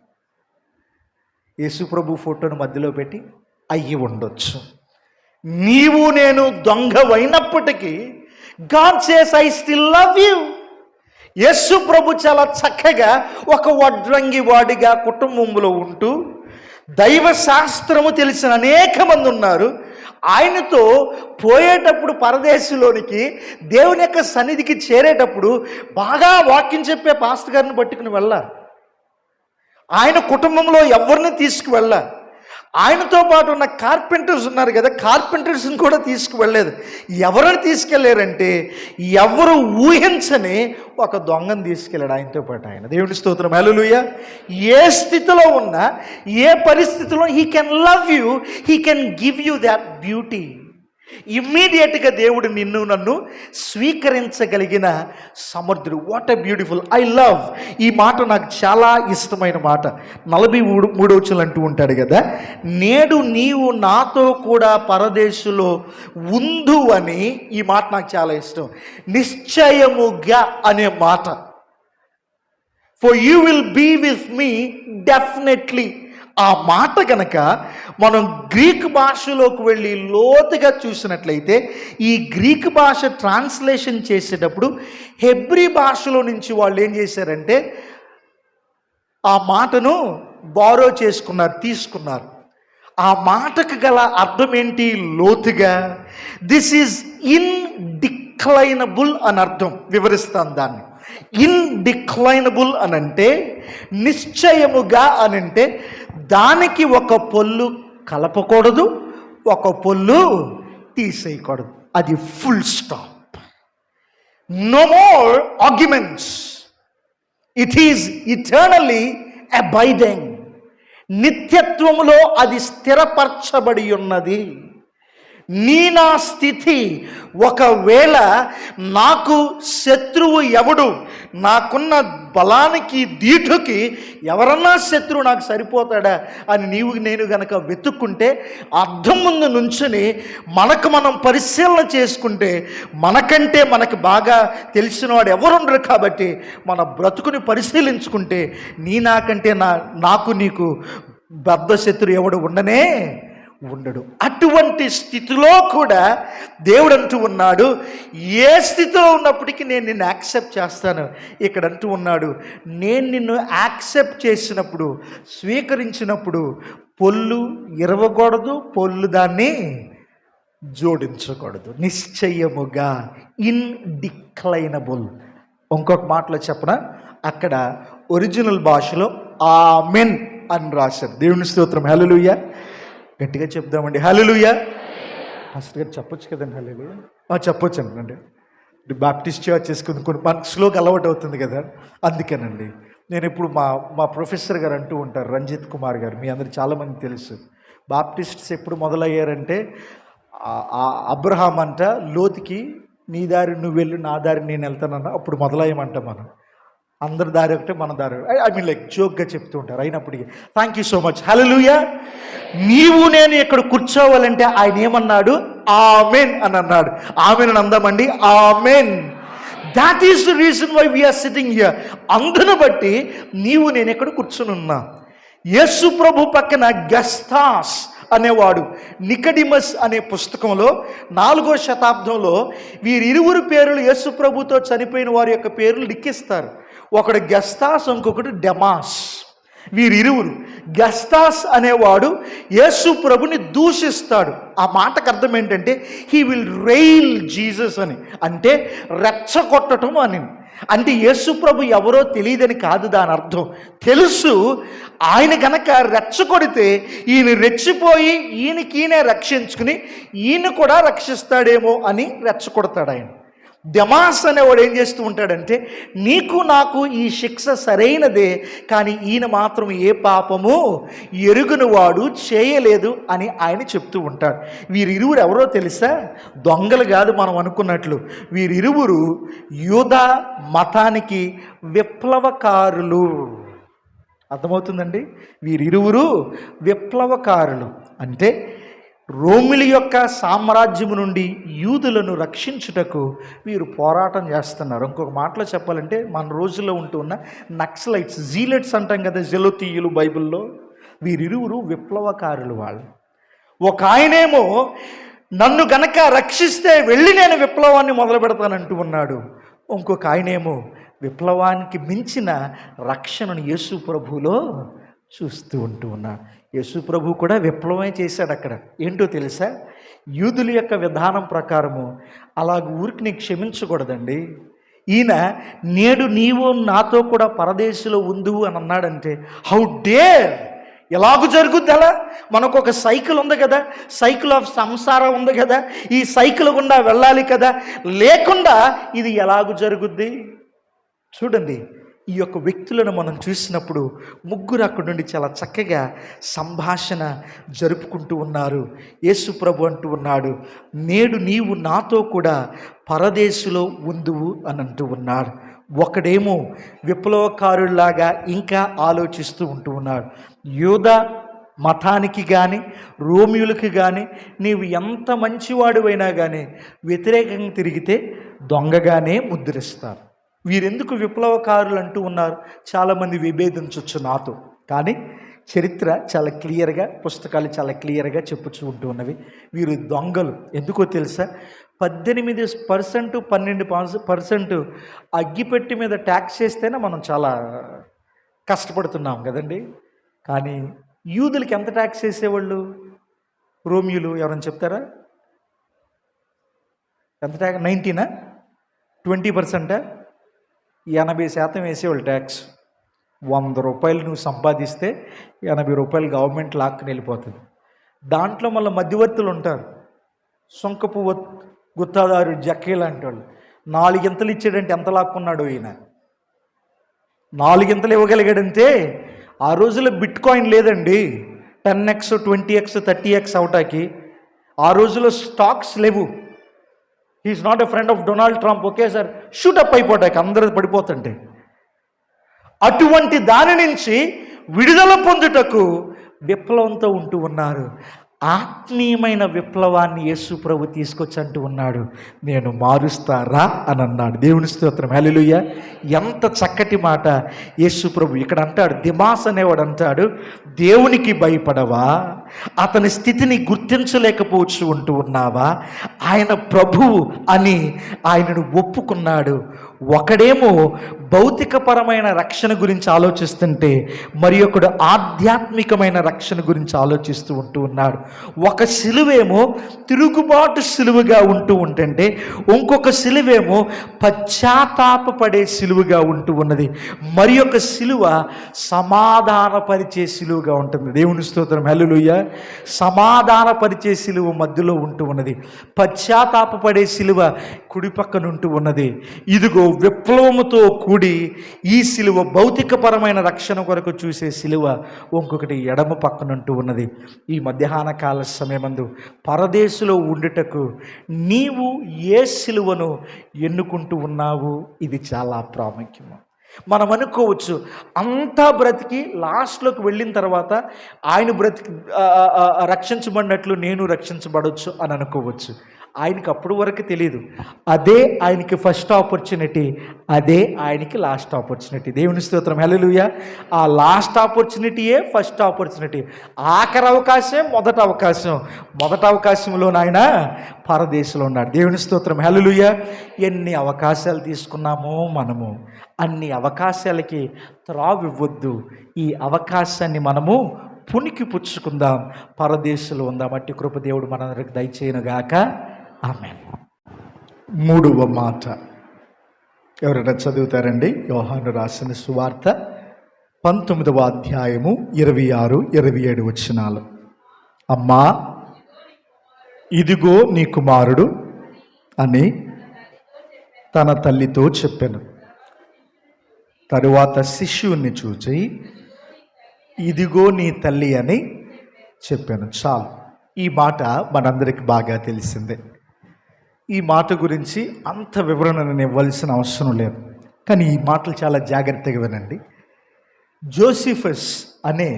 యేసు ప్రభు ఫోటోను మధ్యలో పెట్టి అయ్యి ఉండొచ్చు. నీవు నేను దొంగవైనప్పటికీ God says I still love you. యేసు ప్రభు చాలా చక్కగా ఒక వడ్రంగి వాడిగా కుటుంబంలో ఉంటూ దైవ శాస్త్రము తెలిసిన అనేక మంది ఉన్నారు. ఆయనతో పోయేటప్పుడు పరదేశంలోనికి దేవుని యొక్క సన్నిధికి చేరేటప్పుడు బాగా వాక్యం చెప్పే పాస్టర్ గారిని పట్టుకుని వెళ్ళాలి. ఆయన కుటుంబంలో ఎవరిని తీసుకువెళ్ళా. ఆయనతో పాటు ఉన్న కార్పెంటర్స్ ఉన్నారు కదా, కార్పెంటర్స్ని కూడా తీసుకువెళ్ళలేదు. ఎవరిని తీసుకెళ్ళారంటే ఎవరు ఊహించని ఒక దొంగను తీసుకెళ్ళాడు ఆయనతో పాటు. ఆయన దేవుని స్తోత్రం, హల్లెలూయా. ఏ స్థితిలో ఉన్నా, ఏ పరిస్థితిలో he can love you, he can give you that beauty. ఇమ్మీడియట్గా దేవుడు నిన్ను నన్ను స్వీకరించగలిగిన సమర్థుడు. What a beautiful, I love. ఈ మాట నాకు చాలా ఇష్టమైన మాట. 43వ వచనం అంటూ ఉంటాడు కదా, నేడు నీవు నాతో కూడా పరదేశంలో ఉందు అని. ఈ మాట నాకు చాలా ఇష్టం. నిశ్చయముగా అనే మాట. For you will be with me definitely. ఆ మాట కనుక మనం గ్రీక్ భాషలోకి వెళ్ళి లోతుగా చూసినట్లయితే, ఈ గ్రీక్ భాష ట్రాన్స్లేషన్ చేసేటప్పుడు హెబ్రీ భాషలో నుంచి వాళ్ళు ఏం చేశారంటే ఆ మాటను బారో తీసుకున్నారు. ఆ మాటకు గల అర్థం ఏంటి? లోతుగా, దిస్ ఈజ్ ఇన్డిక్లైనబుల్ అని అర్థం. వివరిస్తాను దాన్ని. ఇన్డిక్లైనబుల్ అని అంటే, నిశ్చయముగా అని అంటే, దానికి ఒక పొల్లు కలపకూడదు, ఒక పొల్లు తీసేయకూడదు. అది full stop. No more arguments. It is eternally abiding. నిత్యత్వములో అది స్థిరపరచబడి ఉన్నది. నా స్థితి ఒకవేళ నాకు శత్రువు ఎవడు, నాకున్న బలానికి ధీటుకి ఎవరన్నా శత్రువు నాకు సరిపోతాడా అని నేను గనక వెతుక్కుంటే, అర్థం ముందు నుంచుని మనం పరిశీలన చేసుకుంటే, మనకంటే మనకు బాగా తెలిసినవాడు ఎవరుండరు. కాబట్టి మన బ్రతుకుని పరిశీలించుకుంటే నాకంటే నాకు నీకు బద్ధ శత్రువు ఎవడు ఉండడు. అటువంటి స్థితిలో కూడా దేవుడు అంటూ ఉన్నాడు, ఏ స్థితిలో ఉన్నప్పటికీ నేను నిన్ను యాక్సెప్ట్ చేస్తాను. ఇక్కడ అంటూ ఉన్నాడు, నేను నిన్ను యాక్సెప్ట్ చేసినప్పుడు, స్వీకరించినప్పుడు పొల్లు ఇరవకూడదు, పొల్లు దాన్ని జోడించకూడదు. నిశ్చయముగా, ఇన్డిక్లైనబుల్. ఇంకొక మాటలో చెప్పనా, అక్కడ ఒరిజినల్ భాషలో ఆమెన్ అని రాశారు. దేవుని స్తోత్రం. హల్లెలూయా. గట్టిగా చెప్దామండి, హల్లెలూయా. పాస్టర్ గారు చెప్పొచ్చు కదండి హల్లెలూయా. చెప్పొచ్చండి. బాప్టిస్ట్ చర్చెస్ కొన్ని మనకు స్లోగా అలవాటు అవుతుంది కదా, అందుకేనండి. నేను ఇప్పుడు మా ప్రొఫెసర్ గారు అంటూ ఉంటారు, రంజిత్ కుమార్ గారు, మీ అందరికి చాలామంది తెలుసు. బాప్టిస్ట్స్ ఎప్పుడు మొదలయ్యారంటే, అబ్రహాం అంట లోతుకి నీ దారి నువ్వు వెళ్ళు, నా దారి నేను వెళ్తానన్నా అప్పుడు మొదలయ్యమంట. మనం అందరి దారి ఒకటే, మన దారి. ఐ మీన్ లైక్ జోక్గా చెప్తూ ఉంటారు. అయినప్పటికీ థ్యాంక్ యూ సో మచ్, హల్లెలూయా. నీవు నేను ఇక్కడ కూర్చోవాలంటే ఆయన ఏమన్నాడు? ఆమెన్ అని అన్నాడు. ఆమెన్ అని అందామండి, amen. That is the reason why we are sitting here. అందును బట్టి నీవు నేను ఎక్కడ కూర్చుని ఉన్నా. యేసు ప్రభు పక్కన గస్తాస్ అనేవాడు, నికడిమస్ అనే పుస్తకంలో 4వ శతాబ్దంలో వీరిరువురు పేర్లు యేసు ప్రభుతో చనిపోయిన వారి యొక్క పేర్లు లిఖిస్తారు. ఒకడు గస్తాస్, ఇంకొకటి డెమాస్. వీరిరువురు. గస్తాస్ అనేవాడు యేసు ప్రభుని దూషిస్తాడు. ఆ మాటకు అర్థం ఏంటంటే హీ విల్ రెయిల్ జీసస్ అని, అంటే రెచ్చగొట్టడం అని. అంటే యేసు ప్రభు ఎవరో తెలియదని కాదు దాని అర్థం. తెలుసు, ఆయన గనక రెచ్చగొడితే ఈయన రెచ్చిపోయి ఈయనకీయనే రక్షించుకుని ఈయన కూడా రక్షిస్తాడేమో అని రెచ్చగొడతాడు ఆయన. డెమాస్ అనేవాడు ఏం చేస్తూ ఉంటాడంటే, నీకు నాకు ఈ శిక్ష సరైనదే, కానీ ఈయన మాత్రం ఏ పాపము ఎరుగుని వాడు చేయలేదు అని ఆయన చెప్తూ ఉంటాడు. వీరిరువురు ఎవరో తెలుసా? దొంగలు కాదు మనం అనుకున్నట్లు. వీరిరువురు యూదా మతానికి విప్లవకారులు. అర్థమవుతుందండి? వీరిరువురు విప్లవకారులు. అంటే రోమిలి యొక్క సామ్రాజ్యము నుండి యూదులను రక్షించుటకు వీరు పోరాటం చేస్తున్నారు. ఇంకొక మాటలో చెప్పాలంటే మన రోజుల్లో ఉంటూ ఉన్న నక్సలైట్స్, జీలెట్స్ అంటాం కదా, జెలోతీయులు బైబిల్లో. వీరిరువురు విప్లవకారులు వాళ్ళు. ఒక ఆయనేమో నన్ను గనక రక్షిస్తే వెళ్ళి నేను విప్లవాన్ని మొదలు పెడతానంటూ ఉన్నాడు. ఇంకొక ఆయనేమో విప్లవానికి మించిన రక్షణను యేసు ప్రభువులో చూస్తూ ఉంటూ ఉన్నాడు. యేసు ప్రభు కూడా విప్లవమే చేశాడు అక్కడ. ఏంటో తెలుసా? యూదుల యొక్క విధానం ప్రకారము అలాగ ఊరికి నీకు క్షమించకూడదండి. ఈయన నేడు నీవు నాతో కూడా పరదేశంలో ఉందువు అని అన్నాడంటే హౌ డేర్! ఎలాగూ జరుగుద్ది అలా? మనకు ఒక సైకిల్ ఉంది కదా, సైకిల్ ఆఫ్ సంసారం ఉంది కదా, ఈ సైకిల్ గుండా వెళ్ళాలి కదా, లేకుండా ఇది ఎలాగూ జరుగుద్ది? చూడండి, ఈ యొక్క వ్యక్తులను మనం చూసినప్పుడు ముగ్గురు అక్కడి నుండి చాలా చక్కగా సంభాషణ జరుపుకుంటూ ఉన్నారు. యేసు ప్రభు అంటూ ఉన్నాడు, నేడు నీవు నాతో కూడా పరదేశంలో ఉందువు అని అంటూ ఉన్నాడు. ఒకడేమో విప్లవకారులాగా ఇంకా ఆలోచిస్తూ ఉంటూ ఉన్నాడు. యూదా మతానికి కానీ రోమియులకి కానీ నీవు ఎంత మంచివాడువైనా కానీ వ్యతిరేకంగా తిరిగితే దొంగగానే ముద్రిస్తారు. వీరెందుకు విప్లవకారులు అంటూ ఉన్నారు? చాలామంది విభేదించవచ్చు నాతో, కానీ చరిత్ర చాలా క్లియర్గా, పుస్తకాలు చాలా క్లియర్గా చెప్పుచూ ఉంటూ ఉన్నవి. వీరు దొంగలు. ఎందుకో తెలుసా? 18% 12% అగ్గిపెట్టి మీద ట్యాక్స్ చేస్తేనే మనం చాలా కష్టపడుతున్నాం కదండి. కానీ యూదులకి ఎంత ట్యాక్స్ వేసేవాళ్ళు? రోమియులు ఎవరైనా చెప్తారా? ఎంత ట్యాక్స్? 19 20%? 80% వేసేవాళ్ళు ట్యాక్స్. 100 రూపాయలు నువ్వు సంపాదిస్తే 80 రూపాయలు గవర్నమెంట్ లాక్కుని వెళ్ళిపోతుంది. దాంట్లో మళ్ళీ మధ్యవర్తులు ఉంటారు, సొంకపు గుత్తాదారు జక్కీ లాంటి వాళ్ళు. 4 ఇంతలు ఇచ్చాడంటే ఎంత లాక్కున్నాడు ఈయన? 4 ఇంతలు ఇవ్వగలిగాడంటే ఆ రోజుల్లో బిట్ కాయిన్ లేదండి. 10x 20x 30x అవటానికి ఆ రోజుల్లో స్టాక్స్ లేవు. He's not a friend of Donald Trump. Okay sir, shoot up అందరూ పడిపోతుంటే. అటువంటి దాని నుంచి విడుదల పొందుటకు విప్లవంతో ఉంటూ ఉన్నారు. ఆత్మీయమైన విప్లవాన్ని యేసు ప్రభు తీసుకొచ్చి అంటూ ఉన్నాడు, నేను మారుస్తారా అని అన్నాడు. దేవుని స్తోత్రం, హల్లెలూయా. ఎంత చక్కటి మాట యేసు ప్రభు ఇక్కడ అంటాడు. దిమాస్ అనేవాడు అంటాడు, దేవునికి భయపడవా? అతని స్థితిని గుర్తించలేకపోవచ్చు ఉంటూ ఉన్నావా? ఆయన ప్రభువు అని ఆయనను ఒప్పుకున్నాడు. ఒకడేమో భౌతికపరమైన రక్షణ గురించి ఆలోచిస్తుంటే మరి ఒకడు ఆధ్యాత్మికమైన రక్షణ గురించి ఆలోచిస్తూ ఉన్నాడు. ఒక సిలువేమో తిరుగుబాటు సిలువగా ఉంటుంటే ఇంకొక సిలువేమో పశ్చాత్తాపపడే సిలువగా ఉన్నది. మరి ఒక సిలువ సమాధానపరిచే సిలువగా ఉంటుంది. దేవుని స్తోత్రం, హల్లెలూయా. సమాధానపరిచే సిలువ మధ్యలో ఉన్నది. పశ్చాత్తాపపడే సిలువ కుడి పక్కన ఉన్నది. ఇదిగో విప్లవముతో కూడి ఈ సిలువ భౌతికపరమైన రక్షణ కొరకు చూసే సిలువ ఇంకొకటి ఎడమ పక్కన ఉన్నది. ఈ మధ్యాహ్న కాల సమయమందు పరదేశంలో ఉండుటకు నీవు ఏ సిలువను ఎన్నుకుంటూ ఉన్నావు? ఇది చాలా ప్రాముఖ్యము. మనం అనుకోవచ్చు అంతా బ్రతికి లాస్ట్లోకి వెళ్ళిన తర్వాత ఆయన రక్షించబడినట్లు నేను రక్షించబడవచ్చు అని అనుకోవచ్చు. ఆయనకి అప్పుడు వరకు తెలియదు. అదే ఆయనకి ఫస్ట్ ఆపర్చునిటీ, అదే ఆయనకి లాస్ట్ ఆపర్చునిటీ. దేవుని స్తోత్రం, హల్లెలూయా. ఆ లాస్ట్ ఆపర్చునిటీయే ఫస్ట్ ఆపర్చునిటీ. ఆఖరి అవకాశం మొదటి అవకాశంలో ఆయన పరదేశంలో ఉన్నాడు. దేవుని స్తోత్రం, హల్లెలూయా. ఎన్ని అవకాశాలు తీసుకున్నామో మనము అన్ని అవకాశాలకి త్రావివ్వద్దు. ఈ అవకాశాన్ని మనము పునికి పుచ్చుకుందాం, పరదేశంలో ఉందాం. అట్టి కృప దేవుడు మనందరికి దయచేయునుగాక. ఆమేన్. మూడవ మాట ఎవరైనా చదువుతారండి? యోహాను రాసిన సువార్త 19వ అధ్యాయము 26, 27 వచనాలు. అమ్మా, ఇదిగో నీ కుమారుడు అని తన తల్లితో చెప్పాను. తరువాత శిష్యుని చూచి ఇదిగో నీ తల్లి అని చెప్పాను. చాలు. ఈ మాట మనందరికి బాగా తెలిసిందే. ఈ మాట గురించి అంత వివరణ నేను ఇవ్వాల్సిన అవసరం లేదు. కానీ ఈ మాటలు చాలా జాగ్రత్తగా వినండి. జోసిఫస్ అనే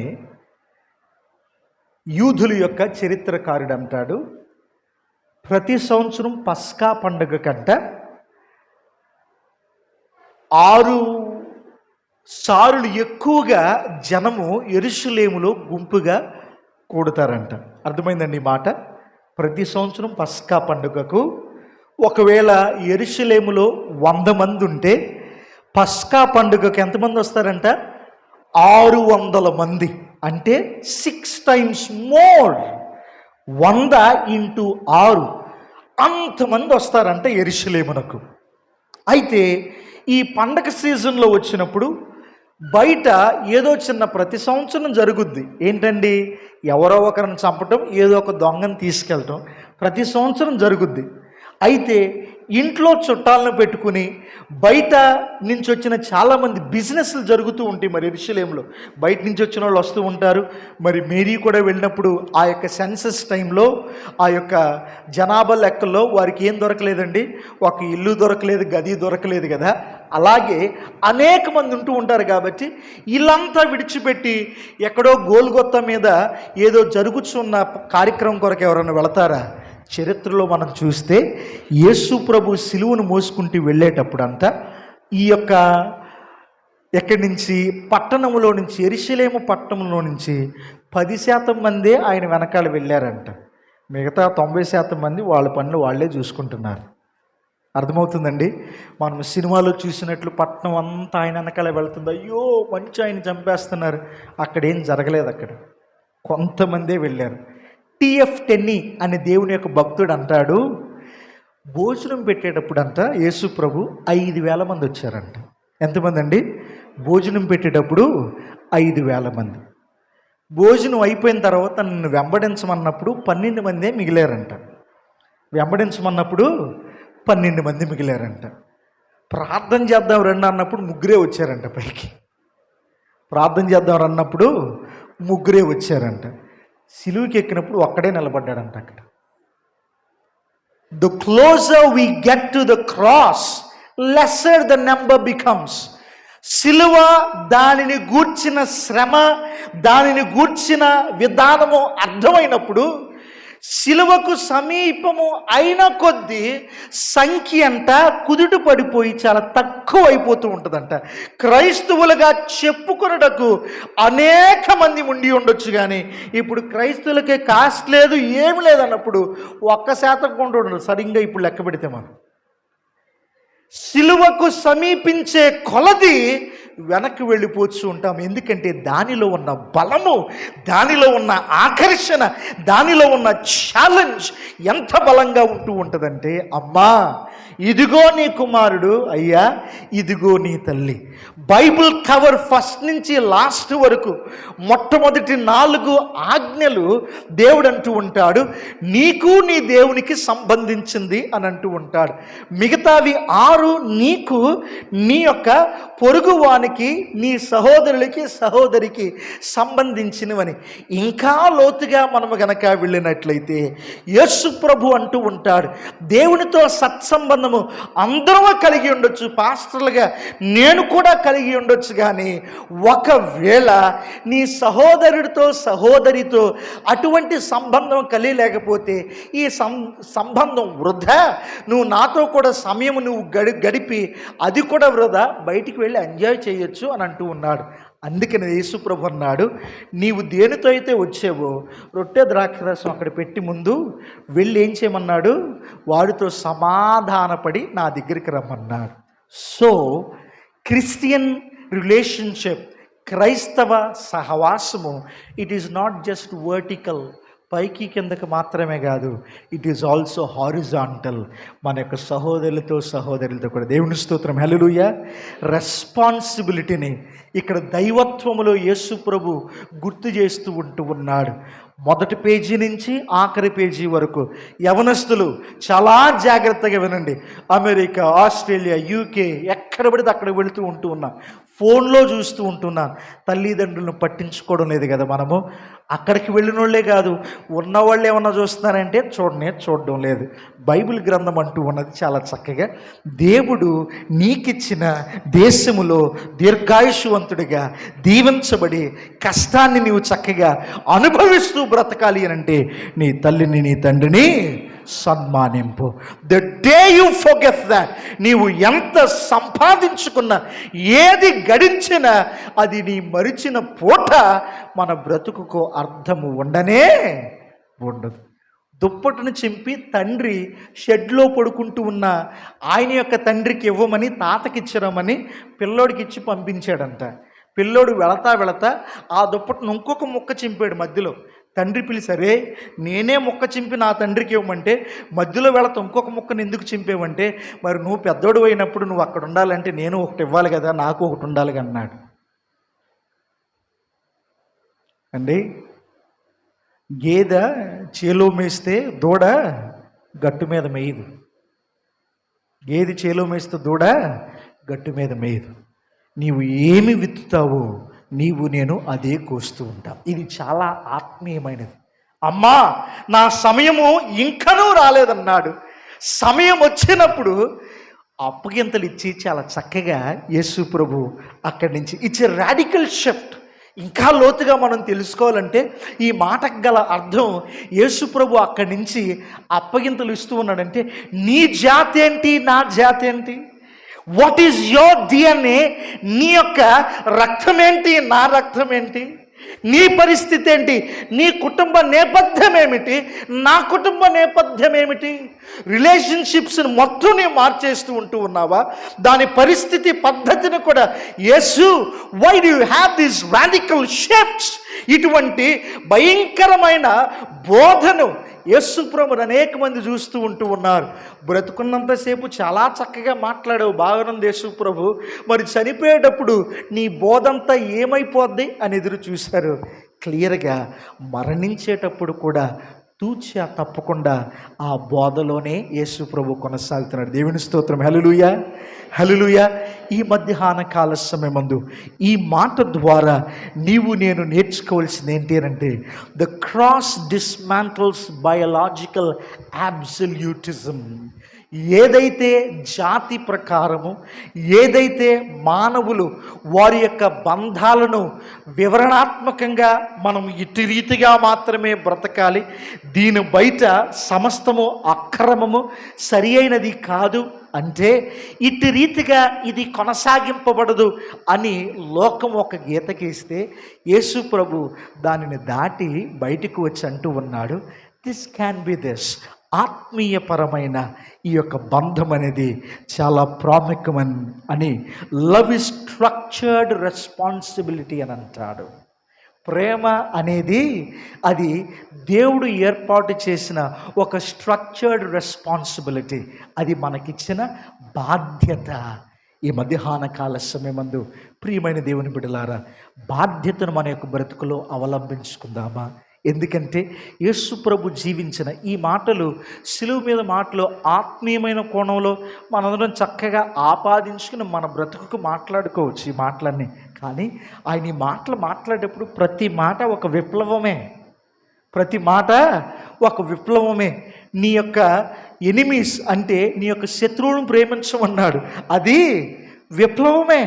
యూదుల యొక్క చరిత్రకారుడు అంటాడు, ప్రతి సంవత్సరం పస్కా పండుగ కంట 6 సార్లు ఎక్కువగా జనము యెరూషలేములో గుంపుగా కూడతారంట. అర్థమైందండి ఈ మాట? ప్రతి సంవత్సరం పస్కా పండుగకు ఒకవేళ యెరూషలేములో 100 మంది ఉంటే పస్కా పండుగకు ఎంతమంది వస్తారంట? 600 మంది. అంటే 6 times మోర్. 100 × 6 అంతమంది వస్తారంట యెరూషలేమునకు. అయితే ఈ పండగ సీజన్లో వచ్చినప్పుడు బయట ఏదో చిన్న ప్రతి సంవత్సరం జరుగుద్ది. ఏంటండి? ఎవరో ఒకరిని చంపటం, ఏదో ఒక దొంగను తీసుకెళ్ళటం ప్రతి సంవత్సరం జరుగుద్ది. అయితే ఇంట్లో చుట్టాలను పెట్టుకుని బయట నుంచి వచ్చిన చాలామంది బిజినెస్లు జరుగుతూ ఉంటాయి. మరి యెరూషలేములో బయట నుంచి వచ్చిన వాళ్ళు వస్తూ ఉంటారు. మరి మేరీ కూడా వెళ్ళినప్పుడు ఆ యొక్క సెన్సస్ టైంలో ఆ యొక్క జనాభా లెక్కల్లో వారికి ఏం దొరకలేదండి? ఒక ఇల్లు దొరకలేదు, గది దొరకలేదు కదా. అలాగే అనేక మంది ఉంటూ ఉంటారు. కాబట్టి ఇల్లంతా విడిచిపెట్టి ఎక్కడో గోల్గొత్త మీద ఏదో జరుగుతున్న కార్యక్రమం కొరకు ఎవరైనా వెళతారా? చరిత్రలో మనం చూస్తే యేసు ప్రభు సిలువను మోసుకుంటూ వెళ్ళేటప్పుడు అంతా ఈ యొక్క ఎక్కడి నుంచి పట్టణంలో నుంచి యెరూషలేము పట్టణంలో నుంచి 10% మందే ఆయన వెనకాల వెళ్ళారంట. మిగతా 90% మంది వాళ్ళ పనులు వాళ్ళే చూసుకుంటున్నారు. అర్థమవుతుందండి? మనం సినిమాలో చూసినట్లు పట్టణం అంతా ఆయన వెనకాల వెళ్తుంది, అయ్యో మంచి ఆయన చంపేస్తున్నారు. అక్కడేం జరగలేదు. అక్కడ కొంతమందే వెళ్ళారు. టిఎఫ్ టెన్నీ అనే దేవుని యొక్క భక్తుడు అంటాడు, భోజనం పెట్టేటప్పుడు అంట యేసు ప్రభు 5,000 మంది వచ్చారంట. ఎంతమంది అండి? భోజనం పెట్టేటప్పుడు 5,000 మంది. భోజనం అయిపోయిన తర్వాత నన్ను వెంబడించమన్నప్పుడు 12 మందే మిగిలారంట. వెంబడించమన్నప్పుడు 12 మంది మిగిలారంట. ప్రార్థన చేద్దాం రండి అన్నప్పుడు 3 వచ్చారంట పైకి. ప్రార్థన చేద్దాం అన్నప్పుడు 3 వచ్చారంట. సిలువుకి ఎక్కినప్పుడు ఒక్కడే నిలబడ్డాడంట అక్కడ. The closer we get to the cross, lesser the number becomes. సిలువ, దానిని గూర్చిన శ్రమ, దానిని గూర్చిన విధానము అర్థమైనప్పుడు సిలువకు సమీపము అయిన కొద్దీ సంఖ్య అంట కుదుట పడిపోయి చాలా తక్కువ అయిపోతూ ఉంటుందంట. క్రైస్తవులుగా చెప్పుకొనుటకు అనేక మంది ఉండి ఉండొచ్చు, కానీ ఇప్పుడు క్రైస్తవులకే కాస్ట్ లేదు, ఏమి లేదన్నప్పుడు 1% కూడా ఉండదు. సరిగ్గా ఇప్పుడు లెక్క పెడితే మనం సిలువకు సమీపించే కొలది వెనక్కి వెళ్ళిపోతూ ఉంటాం. ఎందుకంటే దానిలో ఉన్న బలము, దానిలో ఉన్న ఆకర్షణ, దానిలో ఉన్న ఛాలెంజ్ ఎంత బలంగా ఉంటూ ఉంటుందంటే, అమ్మా ఇదిగో నీ కుమారుడు, అయ్యా ఇదిగో నీ తల్లి. బైబిల్ కవర్ ఫస్ట్ నుంచి లాస్ట్ వరకు మొట్టమొదటి 4 ఆజ్ఞలు దేవుడు అంటూ ఉంటాడు, నీకు నీ దేవునికి సంబంధించింది అని అంటూ ఉంటాడు. మిగతావి 6 నీకు, నీ యొక్క పొరుగువానికి, నీ సహోదరులకి సహోదరికి సంబంధించినవని. ఇంకా లోతుగా మనము గనక వెళ్ళినట్లయితే యేసు ప్రభు అంటూ ఉంటాడు, దేవునితో సత్సంబంధము అందరూ కలిగి ఉండొచ్చు, పాస్టర్లుగా నేను కూడా కలిగి ఉండొచ్చు, కానీ ఒకవేళ నీ సహోదరుడితో సహోదరితో అటువంటి సంబంధం కలిగి లేకపోతే ఈ సంబంధం వృధా. నువ్వు నాతో కూడా సమయం నువ్వు గడిపి అది కూడా వృధా, బయటికి వెళ్ళి ఎంజాయ్ చేయొచ్చు అని అంటూ ఉన్నాడు. అందుకని యేసుప్రభు అన్నాడు, నీవు దేనితో అయితే వచ్చావో రొట్టె ద్రాక్షరసం అక్కడ పెట్టి ముందు వెళ్ళి ఏం చేయమన్నాడు, వాడితో సమాధానపడి నా దగ్గరికి రమ్మన్నాడు. సో క్రిస్టియన్ రిలేషన్షిప్, క్రైస్తవ సహవాసము, it is not just vertical, పైకి కిందకి మాత్రమే కాదు, ఇట్ ఈజ్ ఆల్సో హారిజాంటల్. మన యొక్క సహోదరులతో కూడా. దేవుని స్తోత్రం, హల్లెలూయా. రెస్పాన్సిబిలిటీని ఇక్కడ దైవత్వములో యేసు ప్రభు గుర్తు చేస్తూ ఉన్నాడు. మొదటి పేజీ నుంచి ఆఖరి పేజీ వరకు యవనస్తులు చాలా జాగ్రత్తగా వినండి. అమెరికా, ఆస్ట్రేలియా, యూకే ఎక్కడ పడితే అక్కడ వెళుతూ ఉన్నా, ఫోన్లో చూస్తూ ఉంటున్నాను. తల్లిదండ్రులను పట్టించుకోవడం లేదు కదా మనము. అక్కడికి వెళ్ళిన వాళ్ళే కాదు, ఉన్నవాళ్ళు ఏమన్నా చూస్తున్నారంటే చూడడం లేదు. బైబిల్ గ్రంథం అంటూ ఉన్నది చాలా చక్కగా, దేవుడు నీకిచ్చిన దేశములో దీర్ఘాయుష్వంతుడిగా దీవించబడి కష్టాన్ని నీవు చక్కగా అనుభవిస్తూ బ్రతకాలి అని అంటే నీ తల్లిని నీ తండ్రిని సన్మానింపు. The day you forget that, నీవు ఎంత సంపాదించుకున్నా, ఏది గడించినా అది నీ మరిచిన పూట మన బ్రతుకుకు అర్థము ఉండనే ఉండదు. దుప్పటిని చింపి తండ్రి షెడ్లో పడుకుంటూ ఉన్న ఆయన యొక్క తండ్రికి ఇవ్వమని తాతకిచ్చిరమని పిల్లోడికి ఇచ్చి పంపించాడంట. పిల్లోడు వెళతా ఆ దుప్పటిని ఇంకొక ముక్క చింపాడు మధ్యలో. తండ్రి పిలిసరే, నేనే ముక్క చింపి నా తండ్రికి ఇవ్వమంటే మధ్యలో వెళతా ఇంకొక ముక్కను ఎందుకు చింపేవంటే, మరి నువ్వు పెద్దోడు అయినప్పుడు నువ్వు అక్కడ ఉండాలంటే నేను ఒకటి ఇవ్వాలి కదా, నాకు ఒకటి ఉండాలి అన్నాడు. అండి, గేదె చేలో మేస్తే దూడ గట్టు మీద మేయదు. గేదె చేలో మేస్తే దూడ గట్టు మీద మేయదు. నీవు ఏమి విత్తుతావో నీవు నేను అదే కోస్తూ ఉంటాం. ఇది చాలా ఆత్మీయమైనది. అమ్మా నా సమయము ఇంకనూ రాలేదన్నాడు. సమయం వచ్చినప్పుడు అప్పగింతలు ఇచ్చి చాలా చక్కగా యేసు ప్రభు అక్కడి నుంచి ఇట్స్ ఎ రాడికల్ షిఫ్ట్. ఇంకా లోతుగా మనం తెలుసుకోవాలంటే ఈ మాటకు గల అర్థం, యేసు ప్రభు అక్కడి నుంచి అప్పగింతలు ఇస్తూ ఉన్నాడంటే, నీ జాతి ఏంటి, నా జాతి ఏంటి, వాట్ ఈజ్ యోర్ డిఎన్ఏ, నీ యొక్క రక్తం ఏంటి, నా రక్తం ఏంటి, నీ పరిస్థితి ఏంటి, నీ కుటుంబ నేపథ్యం ఏమిటి, నా కుటుంబ నేపథ్యం ఏమిటి, రిలేషన్షిప్స్ని మొత్తం నీ మార్చేస్తూ ఉన్నావా, దాని పరిస్థితి పద్ధతిని కూడా యేసు, why do you have this radical shifts, ఇటువంటి భయంకరమైన బోధను యేసు ప్రభుని అనేక మంది చూస్తూ ఉన్నారు. బ్రతుకున్నంతసేపు చాలా చక్కగా మాట్లాడావు, బాగానుంది యేసు ప్రభు, మరి చనిపోయేటప్పుడు నీ బోధంతా ఏమైపోద్ది అని ఎదురు చూశారు. క్లియర్గా మరణించేటప్పుడు కూడా తూచా తప్పకుండా ఆ బోధలోనే యేసు ప్రభు కొనసాగుతున్నాడు. దేవుని స్తోత్రం, హల్లెలూయా, హల్లెలూయా. ఈ మధ్యాహ్న కాల సమయమందు ఈ మాట ద్వారా నీవు నేను నేర్చుకోవాల్సింది ఏంటి అంటే, ద క్రాస్ డిస్మాంటల్స్ బయోలాజికల్ అబ్సల్యూటిజం. ఏదైతే జాతి ప్రకారము, ఏదైతే మానవులు వారి యొక్క బంధాలను వివరణాత్మకంగా మనం ఇటు రీతిగా మాత్రమే బ్రతకాలి, దీని బయట సమస్తము అక్రమము, సరి అయినది కాదు అంటే ఇటు రీతిగా ఇది కొనసాగింపబడదు అని లోకం ఒక గీత గీస్తే, యేసు ప్రభు దానిని దాటి బయటికి వచ్చి అంటూ ఉన్నాడు, దిస్ క్యాన్ బి దిస్, ఆత్మీయపరమైన ఈ యొక్క బంధం అనేది చాలా ప్రాముఖ్యమని అని లవ్ ఇస్ స్ట్రక్చర్డ్ రెస్పాన్సిబిలిటీ అని అంటాడు. ప్రేమ అనేది అది దేవుడు ఏర్పాటు చేసిన ఒక స్ట్రక్చర్డ్ రెస్పాన్సిబిలిటీ, అది మనకిచ్చిన బాధ్యత. ఈ మధ్యాహ్న కాల సమయమందు ప్రియమైన దేవుని బిడ్డలారా, బాధ్యతను మన యొక్క బ్రతుకులో అవలంబించుకుందామా? ఎందుకంటే యేసు ప్రభు జీవించిన ఈ మాటలు, సిలువ మీద మాటలు ఆత్మీయమైన కోణంలో మనందరం చక్కగా ఆపాదించుకుని మన బ్రతుకుకు మాట్లాడుకోవచ్చు ఈ మాటలన్నీ. కానీ ఆయన ఈ మాటలు మాట్లాడేటప్పుడు ప్రతి మాట ఒక విప్లవమే, ప్రతి మాట ఒక విప్లవమే. నీ యొక్క ఎనిమీస్ అంటే నీ యొక్క శత్రువులను ప్రేమించమన్నాడు, అది విప్లవమే.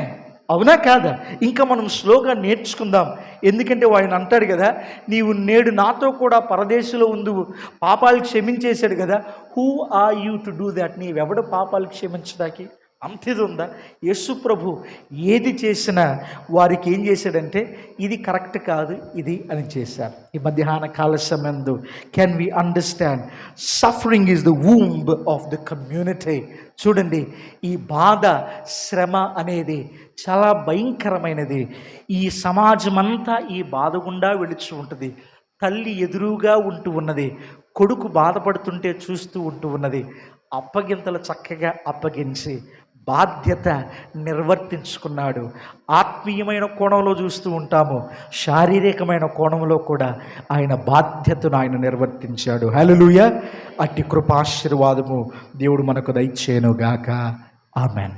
అవునా కాదా? ఇంకా మనం స్లోగా నేర్చుకుందాం. ఎందుకంటే ఆయన అంటాడు కదా, నీవు నేడు నాతో కూడా పరదేశంలో ఉందువు, పాపాలు క్షమించేశాడు కదా. Who are you to do that? నీవెవడు పాపాలు క్షమించడానికి? అంతేది ఉందా? యేసు ప్రభు ఏది చేసినా వారికి ఏం చేశాడంటే ఇది కరెక్ట్ కాదు ఇది అని చేశారు. ఈ మధ్యాహ్న కాల సమయంలో can we understand suffering is the womb of the community. చూడండి, ఈ బాధ, శ్రమ అనేది చాలా భయంకరమైనది. ఈ సమాజమంతా ఈ బాధ గుండా వెళుచు ఉంటుంది. తల్లి ఎదురుగా ఉంటూ ఉన్నది, కొడుకు బాధపడుతుంటే చూస్తూ ఉంటూ ఉన్నది. అప్పగింతలు చక్కగా అప్పగించి బాధ్యత నిర్వర్తించుకున్నాడు. ఆత్మీయమైన కోణంలో చూస్తూ ఉంటాము, శారీరకమైన కోణంలో కూడా ఆయన బాధ్యతను ఆయన నిర్వర్తించాడు. హల్లెలూయా! అట్టి కృపాశీర్వాదము దేవుడు మనకు దయచేయునుగాక. ఆమేన్.